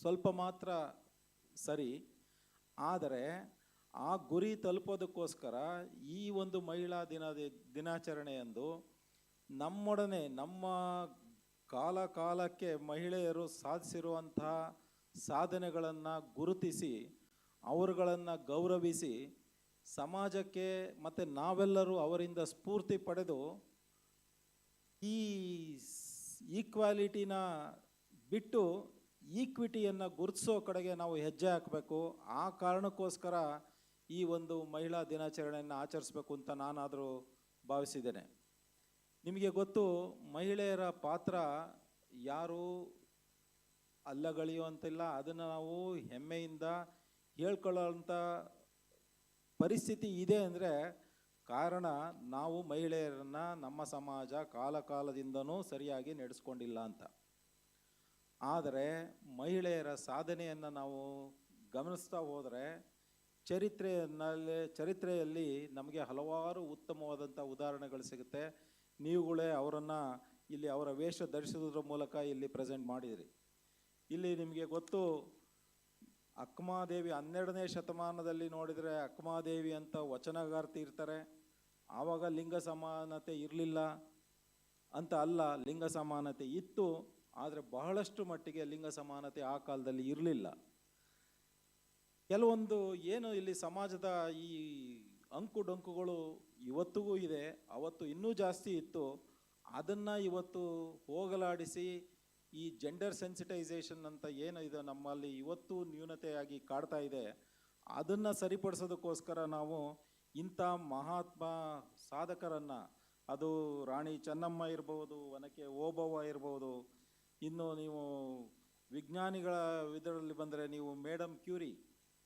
ಸ್ವಲ್ಪ ಮಾತ್ರ ಸರಿ. ಆದರೆ ಆ ಗುರಿ ತಲುಪೋದಕ್ಕೋಸ್ಕರ ಈ ಒಂದು ಮಹಿಳಾ ದಿನಾಚರಣೆಯಂದು ನಮ್ಮೊಡನೆ ನಮ್ಮ ಕಾಲಕ್ಕೆ ಮಹಿಳೆಯರು ಸಾಧಿಸಿರುವಂತಹ ಸಾಧನೆಗಳನ್ನು ಗುರುತಿಸಿ ಅವರುಗಳನ್ನು ಗೌರವಿಸಿ ಸಮಾಜಕ್ಕೆ ಮತ್ತು ನಾವೆಲ್ಲರೂ ಅವರಿಂದ ಸ್ಫೂರ್ತಿ ಪಡೆದು ಈ ಈಕ್ವಾಲಿಟಿನ ಬಿಟ್ಟು ಈಕ್ವಿಟಿಯನ್ನು ಗುರುತಿಸೋ ಕಡೆಗೆ ನಾವು ಹೆಜ್ಜೆ ಹಾಕಬೇಕು. ಆ ಕಾರಣಕ್ಕೋಸ್ಕರ ಈ ಒಂದು ಮಹಿಳಾ ದಿನಾಚರಣೆಯನ್ನು ಆಚರಿಸಬೇಕು ಅಂತ ನಾನಾದರೂ ಭಾವಿಸಿದ್ದೇನೆ. ನಿಮಗೆ ಗೊತ್ತು, ಮಹಿಳೆಯರ ಪಾತ್ರ ಯಾರೂ ಅಲ್ಲಗಳೆಯುವಂತಿಲ್ಲ. ಅದನ್ನು ನಾವು ಹೆಮ್ಮೆಯಿಂದ ಹೇಳ್ಕೊಳ್ಳೋಂಥ ಪರಿಸ್ಥಿತಿ ಇದೆ ಅಂದರೆ ಕಾರಣ ನಾವು ಮಹಿಳೆಯರನ್ನು ನಮ್ಮ ಸಮಾಜ ಕಾಲದಿಂದನೂ ಸರಿಯಾಗಿ ನಡೆಸ್ಕೊಂಡಿಲ್ಲ ಅಂತ. ಆದರೆ ಮಹಿಳೆಯರ ಸಾಧನೆಯನ್ನು ನಾವು ಗಮನಿಸ್ತಾ ಹೋದರೆ ಚರಿತ್ರೆಯಲ್ಲಿ ನಮಗೆ ಹಲವಾರು ಉತ್ತಮವಾದಂಥ ಉದಾಹರಣೆಗಳು ಸಿಗುತ್ತೆ. ನೀವುಗಳೇ ಅವರನ್ನು ಇಲ್ಲಿ ಅವರ ವೇಷ ಧರಿಸೋದ್ರ ಮೂಲಕ ಇಲ್ಲಿ ಪ್ರೆಸೆಂಟ್ ಮಾಡಿದಿರಿ. ಇಲ್ಲಿ ನಿಮಗೆ ಗೊತ್ತು, ಅಕ್ಕಮಹಾದೇವಿ 12ನೇ ಶತಮಾನದಲ್ಲಿ ನೋಡಿದರೆ ಅಕ್ಕಮಹಾದೇವಿ ಅಂತ ವಚನಗಾರ್ತಿ ಇರ್ತಾರೆ. ಆವಾಗ ಲಿಂಗ ಸಮಾನತೆ ಇರಲಿಲ್ಲ ಅಂತ ಅಲ್ಲ, ಲಿಂಗ ಸಮಾನತೆ ಇತ್ತು, ಆದರೆ ಬಹಳಷ್ಟು ಮಟ್ಟಿಗೆ ಲಿಂಗ ಸಮಾನತೆ ಆ ಕಾಲದಲ್ಲಿ ಇರಲಿಲ್ಲ. ಕೆಲವೊಂದು ಏನು ಇಲ್ಲಿ ಸಮಾಜದ ಈ ಅಂಕು ಡೊಂಕುಗಳು ಇವತ್ತಿಗೂ ಇದೆ, ಅವತ್ತು ಇನ್ನೂ ಜಾಸ್ತಿ ಇತ್ತು. ಅದನ್ನು ಇವತ್ತು ಹೋಗಲಾಡಿಸಿ ಈ ಜೆಂಡರ್ ಸೆನ್ಸಿಟೈಸೇಷನ್ ಅಂತ ಏನು ಇದು ನಮ್ಮಲ್ಲಿ ಇವತ್ತು ನ್ಯೂನತೆಯಾಗಿ ಕಾಡ್ತಾ ಇದೆ, ಅದನ್ನು ಸರಿಪಡಿಸೋದಕ್ಕೋಸ್ಕರ ನಾವು ಇಂಥ ಮಹಾತ್ಮ ಸಾಧಕರನ್ನು, ಅದು ರಾಣಿ ಚೆನ್ನಮ್ಮ ಇರ್ಬೋದು, ಒನಕೆ ಓಬವ್ವ ಇರ್ಬೋದು, ಇನ್ನು ನೀವು ವಿಜ್ಞಾನಿಗಳ ಇದರಲ್ಲಿ ಬಂದರೆ ನೀವು ಮೇಡಮ್ ಕ್ಯೂರಿ,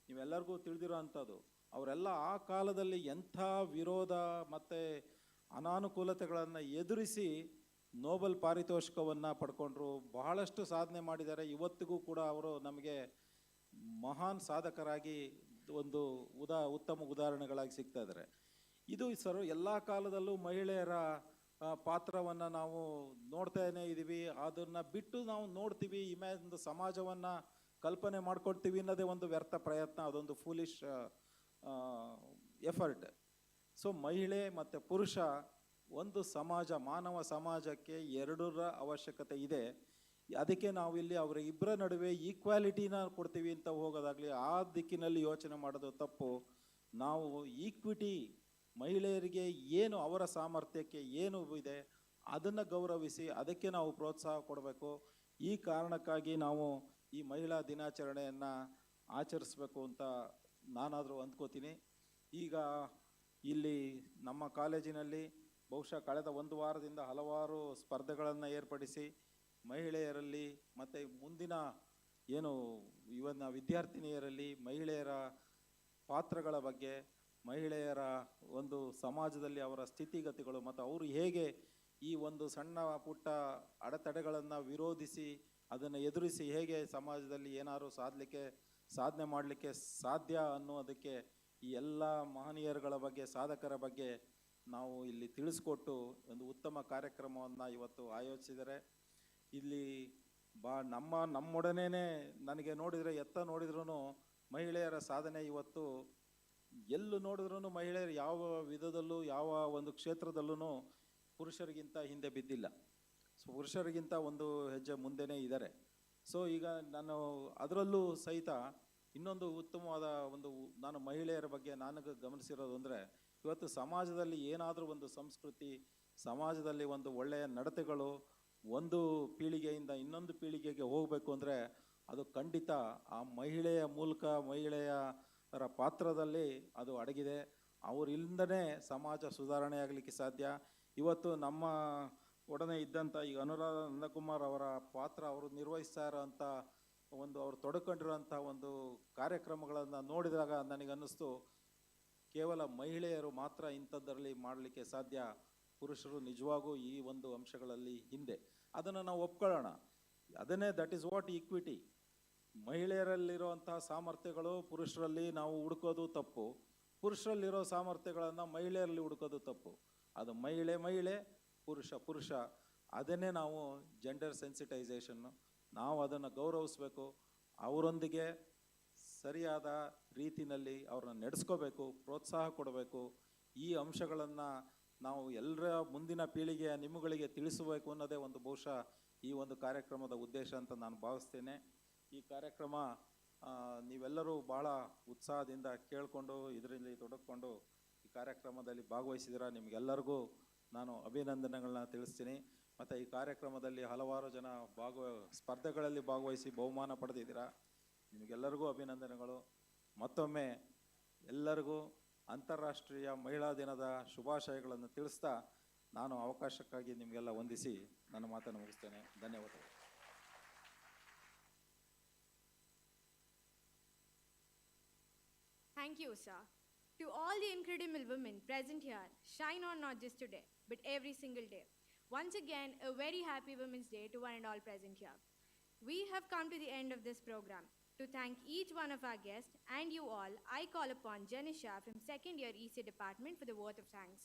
ನೀವೆಲ್ಲರಿಗೂ ತಿಳಿದಿರೋ ಅಂಥದ್ದು. ಅವರೆಲ್ಲ ಆ ಕಾಲದಲ್ಲಿ ಎಂಥ ವಿರೋಧ ಮತ್ತು ಅನಾನುಕೂಲತೆಗಳನ್ನು ಎದುರಿಸಿ ನೋಬೆಲ್ ಪಾರಿತೋಷಿಕವನ್ನು ಪಡ್ಕೊಂಡ್ರು, ಬಹಳಷ್ಟು ಸಾಧನೆ ಮಾಡಿದ್ದಾರೆ. ಇವತ್ತಿಗೂ ಕೂಡ ಅವರು ನಮಗೆ ಮಹಾನ್ ಸಾಧಕರಾಗಿ ಒಂದು ಉತ್ತಮ ಉದಾಹರಣೆಗಳಾಗಿ ಸಿಗ್ತಾ ಇದ್ದಾರೆ. ಇದು ಎಲ್ಲ ಕಾಲದಲ್ಲೂ ಮಹಿಳೆಯರ ಪಾತ್ರವನ್ನು ನಾವು ನೋಡ್ತಾನೇ ಇದ್ದೀವಿ. ಅದನ್ನು ಬಿಟ್ಟು ನಾವು ನೋಡ್ತೀವಿ, ಒಂದು ಸಮಾಜವನ್ನು ಕಲ್ಪನೆ ಮಾಡ್ಕೊಳ್ತೀವಿ ಅನ್ನೋದೇ ಒಂದು ವ್ಯರ್ಥ ಪ್ರಯತ್ನ, ಅದೊಂದು ಫೂಲಿಶ್ ಎಫರ್ಟ್. ಸೊ ಮಹಿಳೆ ಮತ್ತು ಪುರುಷ ಒಂದು ಸಮಾಜ, ಮಾನವ ಸಮಾಜಕ್ಕೆ ಎರಡರ ಅವಶ್ಯಕತೆ ಇದೆ. ಅದಕ್ಕೆ ನಾವು ಇಲ್ಲಿ ಅವರ ಇಬ್ಬರ ನಡುವೆ ಈಕ್ವಾಲಿಟಿನ ಕೊಡ್ತೀವಿ ಅಂತ ಹೋಗೋದಾಗಲಿ, ಆ ದಿಕ್ಕಿನಲ್ಲಿ ಯೋಚನೆ ಮಾಡೋದು ತಪ್ಪು. ನಾವು ಈಕ್ವಿಟಿ, ಮಹಿಳೆಯರಿಗೆ ಏನು ಅವರ ಸಾಮರ್ಥ್ಯಕ್ಕೆ ಏನು ಇದೆ ಅದನ್ನು ಗೌರವಿಸಿ ಅದಕ್ಕೆ ನಾವು ಪ್ರೋತ್ಸಾಹ ಕೊಡಬೇಕು. ಈ ಕಾರಣಕ್ಕಾಗಿ ನಾವು ಈ ಮಹಿಳಾ ದಿನಾಚರಣೆಯನ್ನು ಆಚರಿಸಬೇಕು ಅಂತ ನಾನಾದರೂ ಅಂದ್ಕೋತೀನಿ. ಈಗ ಇಲ್ಲಿ ನಮ್ಮ ಕಾಲೇಜಿನಲ್ಲಿ ಬಹುಶಃ ಕಳೆದ ಒಂದು ವಾರದಿಂದ ಹಲವಾರು ಸ್ಪರ್ಧೆಗಳನ್ನು ಏರ್ಪಡಿಸಿ ಮಹಿಳೆಯರಲ್ಲಿ ಮತ್ತು ಮುಂದಿನ ಏನು ಇವನ್ನ ವಿದ್ಯಾರ್ಥಿನಿಯರಲ್ಲಿ ಮಹಿಳೆಯರ ಪಾತ್ರಗಳ ಬಗ್ಗೆ, ಮಹಿಳೆಯರ ಒಂದು ಸಮಾಜದಲ್ಲಿ ಅವರ ಸ್ಥಿತಿಗತಿಗಳು ಮತ್ತು ಅವರು ಹೇಗೆ ಈ ಒಂದು ಸಣ್ಣ ಪುಟ್ಟ ಅಡೆತಡೆಗಳನ್ನು ವಿರೋಧಿಸಿ ಅದನ್ನು ಎದುರಿಸಿ ಹೇಗೆ ಸಮಾಜದಲ್ಲಿ ಏನಾದರೂ ಸಾಧನೆ ಮಾಡಲಿಕ್ಕೆ ಸಾಧ್ಯ ಅನ್ನೋದಕ್ಕೆ ಈ ಎಲ್ಲ ಮಹನೀಯರುಗಳ ಬಗ್ಗೆ, ಸಾಧಕರ ಬಗ್ಗೆ ನಾವು ಇಲ್ಲಿ ತಿಳಿಸ್ಕೊಟ್ಟು ಒಂದು ಉತ್ತಮ ಕಾರ್ಯಕ್ರಮವನ್ನು ಇವತ್ತು ಆಯೋಜಿಸಿದ್ದಾರೆ. ಇಲ್ಲಿ ನಮ್ಮೊಡನೆ ನನಗೆ ನೋಡಿದರೆ ನೋಡಿದ್ರೂ ಮಹಿಳೆಯರ ಸಾಧನೆ ಇವತ್ತು ಎಲ್ಲೂ ನೋಡಿದ್ರೂ ಮಹಿಳೆಯರು ಯಾವ ವಿಧದಲ್ಲೂ ಯಾವ ಒಂದು ಕ್ಷೇತ್ರದಲ್ಲೂ ಪುರುಷರಿಗಿಂತ ಹಿಂದೆ ಬಿದ್ದಿಲ್ಲ. ಸೊ ಪುರುಷರಿಗಿಂತ ಒಂದು ಹೆಜ್ಜೆ ಮುಂದೆನೇ ಇದ್ದಾರೆ. ಸೊ ಈಗ ನಾನು ಅದರಲ್ಲೂ ಸಹಿತ ಇನ್ನೊಂದು ಉತ್ತಮವಾದ ನಾನು ಮಹಿಳೆಯರ ಬಗ್ಗೆ ನನಗೆ ಗಮನಿಸಿರೋದು ಅಂದರೆ, ಇವತ್ತು ಸಮಾಜದಲ್ಲಿ ಏನಾದರೂ ಒಂದು ಸಂಸ್ಕೃತಿ, ಸಮಾಜದಲ್ಲಿ ಒಂದು ಒಳ್ಳೆಯ ನಡತೆಗಳು ಒಂದು ಪೀಳಿಗೆಯಿಂದ ಇನ್ನೊಂದು ಪೀಳಿಗೆಗೆ ಹೋಗಬೇಕು ಅಂದರೆ ಅದು ಖಂಡಿತ ಆ ಮಹಿಳೆಯ ಮೂಲಕ, ಮಹಿಳೆಯರ ಪಾತ್ರದಲ್ಲಿ ಅದು ಅಡಗಿದೆ. ಅವರಿಂದನೇ ಸಮಾಜ ಸುಧಾರಣೆ ಆಗಲಿಕ್ಕೆ ಸಾಧ್ಯ. ಇವತ್ತು ನಮ್ಮ ಒಡನೆ ಇದ್ದಂಥ ಈಗ ಅನುರಾಧ ನಂದಕುಮಾರ್ ಅವರ ಪಾತ್ರ, ಅವರು ನಿರ್ವಹಿಸ್ತಾ ಇರೋಂಥ ಅವರು ತೊಡಕೊಂಡಿರೋಂಥ ಒಂದು ಕಾರ್ಯಕ್ರಮಗಳನ್ನು ನೋಡಿದಾಗ ನನಗನ್ನಿಸ್ತು, ಕೇವಲ ಮಹಿಳೆಯರು ಮಾತ್ರ ಇಂಥದ್ದರಲ್ಲಿ ಮಾಡಲಿಕ್ಕೆ ಸಾಧ್ಯ, ಪುರುಷರು ನಿಜವಾಗೂ ಈ ಒಂದು ಅಂಶಗಳಲ್ಲಿ ಹಿಂದೆ. ಅದನ್ನು ನಾವು ಒಪ್ಕೊಳ್ಳೋಣ. ಅದನ್ನೇ ದಟ್ ಈಸ್ ವಾಟ್ ಈಕ್ವಿಟಿ. ಮಹಿಳೆಯರಲ್ಲಿರುವಂತಹ ಸಾಮರ್ಥ್ಯಗಳು ಪುರುಷರಲ್ಲಿ ನಾವು ಹುಡುಕೋದು ತಪ್ಪು, ಪುರುಷರಲ್ಲಿರೋ ಸಾಮರ್ಥ್ಯಗಳನ್ನು ಮಹಿಳೆಯರಲ್ಲಿ ಹುಡುಕೋದು ತಪ್ಪು. ಅದು ಮಹಿಳೆ, ಪುರುಷ. ಅದನ್ನೇ ನಾವು ಜೆಂಡರ್ ಸೆನ್ಸಿಟೈಸೇಷನ್ನು, ನಾವು ಅದನ್ನು ಗೌರವಿಸಬೇಕು. ಅವರೊಂದಿಗೆ ಸರಿಯಾದ ರೀತಿಯಲ್ಲಿ ಅವ್ರನ್ನ ನಡೆಸ್ಕೋಬೇಕು, ಪ್ರೋತ್ಸಾಹ ಕೊಡಬೇಕು. ಈ ಅಂಶಗಳನ್ನು ನಾವು ಎಲ್ಲರ ಮುಂದಿನ ಪೀಳಿಗೆಯ ನಿಮ್ಮಗಳಿಗೆ ತಿಳಿಸಬೇಕು ಅನ್ನೋದೇ ಒಂದು ಬಹುಶಃ ಈ ಒಂದು ಕಾರ್ಯಕ್ರಮದ ಉದ್ದೇಶ ಅಂತ ನಾನು ಭಾವಿಸ್ತೇನೆ. ಈ ಕಾರ್ಯಕ್ರಮ ನೀವೆಲ್ಲರೂ ಭಾಳ ಉತ್ಸಾಹದಿಂದ ಕೇಳಿಕೊಂಡು ಇದರಲ್ಲಿ ತೊಡಗಿಕೊಂಡು ಈ ಕಾರ್ಯಕ್ರಮದಲ್ಲಿ ಭಾಗವಹಿಸಿದ್ದೀರಾ. ನಿಮಗೆಲ್ಲರಿಗೂ ನಾನು ಅಭಿನಂದನೆಗಳನ್ನ ತಿಳಿಸ್ತೀನಿ. ಮತ್ತು ಈ ಕಾರ್ಯಕ್ರಮದಲ್ಲಿ ಹಲವಾರು ಜನ ಸ್ಪರ್ಧೆಗಳಲ್ಲಿ ಭಾಗವಹಿಸಿ ಬಹುಮಾನ ಪಡೆದಿದ್ದೀರಾ. ನಿಮಗೆಲ್ಲರಿಗೂ ಅಭಿನಂದನೆಗಳು. ಮತ್ತೊಮ್ಮೆ ಎಲ್ಲರಿಗೂ ಅಂತಾರಾಷ್ಟ್ರೀಯ ಮಹಿಳಾ ದಿನದ ಶುಭಾಶಯಗಳನ್ನು ತಿಳಿಸ್ತಾ ನಾನು ಅವಕಾಶಕ್ಕಾಗಿ ನಿಮಗೆಲ್ಲ ವಂದಿಸಿ ನನ್ನ ಮಾತನ್ನು ಮುಗಿಸ್ತೇನೆ. ಧನ್ಯವಾದಗಳು. Thank you, sir. To all the incredible women present here, shine on not just today, but every single day. Once again, a very happy Women's Day to one and all present here. We have come to the end of this program. To thank each one of our guests and you all, I call upon Janisha from second year EC department for the vote of thanks.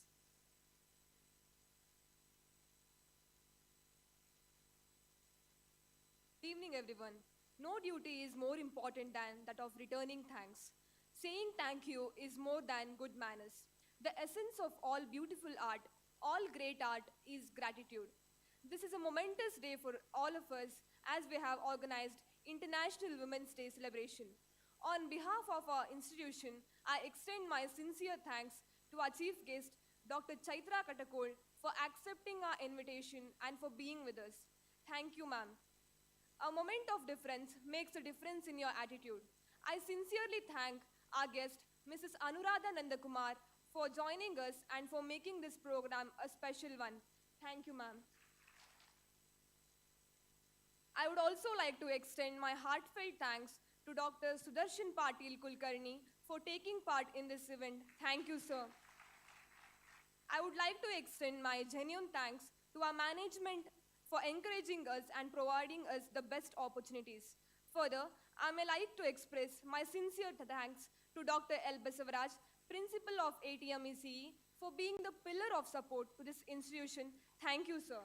Good evening, everyone. No duty is more important than that of returning thanks. Saying thank you is more than good manners. The essence of all beautiful art, all great art, is gratitude. This is a momentous day for all of us as we have organized International Women's Day celebration. On behalf of our institution, I extend my sincere thanks to our chief guest, Dr. Chaitra Katakol, for accepting our invitation and for being with us. Thank you, ma'am. A moment of difference makes a difference in your attitude. I sincerely thank our guest, Mrs. Anuradha Nandakumar, for joining us and for making this program a special one. Thank you, ma'am. I would also like to extend my heartfelt thanks to Dr. Sudarshan Patil Kulkarni for taking part in this event. Thank you, sir. I would like to extend my genuine thanks to our management for encouraging us and providing us the best opportunities. Further, I may like to express my sincere thanks to Dr. L. Basavaraj, Principal of ATMECE, for being the pillar of support to this institution. Thank you, sir.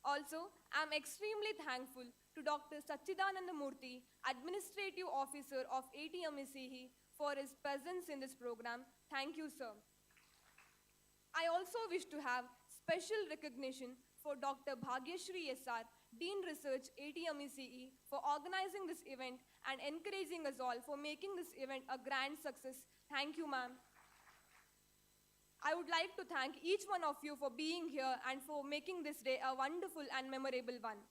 Also, I am extremely thankful to Dr. Sachidananda Murthy, Administrative Officer of ATMECE, for his presence in this program. Thank you, sir. I also wish to have special recognition for Dr. Bhagyashri SR, Dean Research, ATMECE, for organizing this event and encouraging us all for making this event a grand success. Thank you, ma'am. I would like to thank each one of you for being here and for making this day a wonderful and memorable one.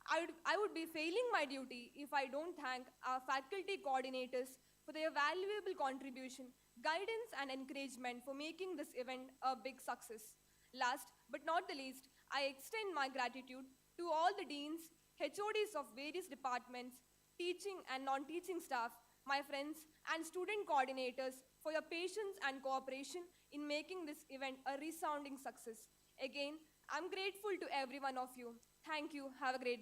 I would be failing my duty if I don't thank our faculty coordinators for their valuable contribution, guidance, and encouragement for making this event a big success. Last but not the least, I extend my gratitude to all the deans, HODs of various departments, teaching and non-teaching staff, my friends, and student coordinators for your patience and cooperation in making this event a resounding success. Again, I'm grateful to every one of you. Thank you. Have a great day.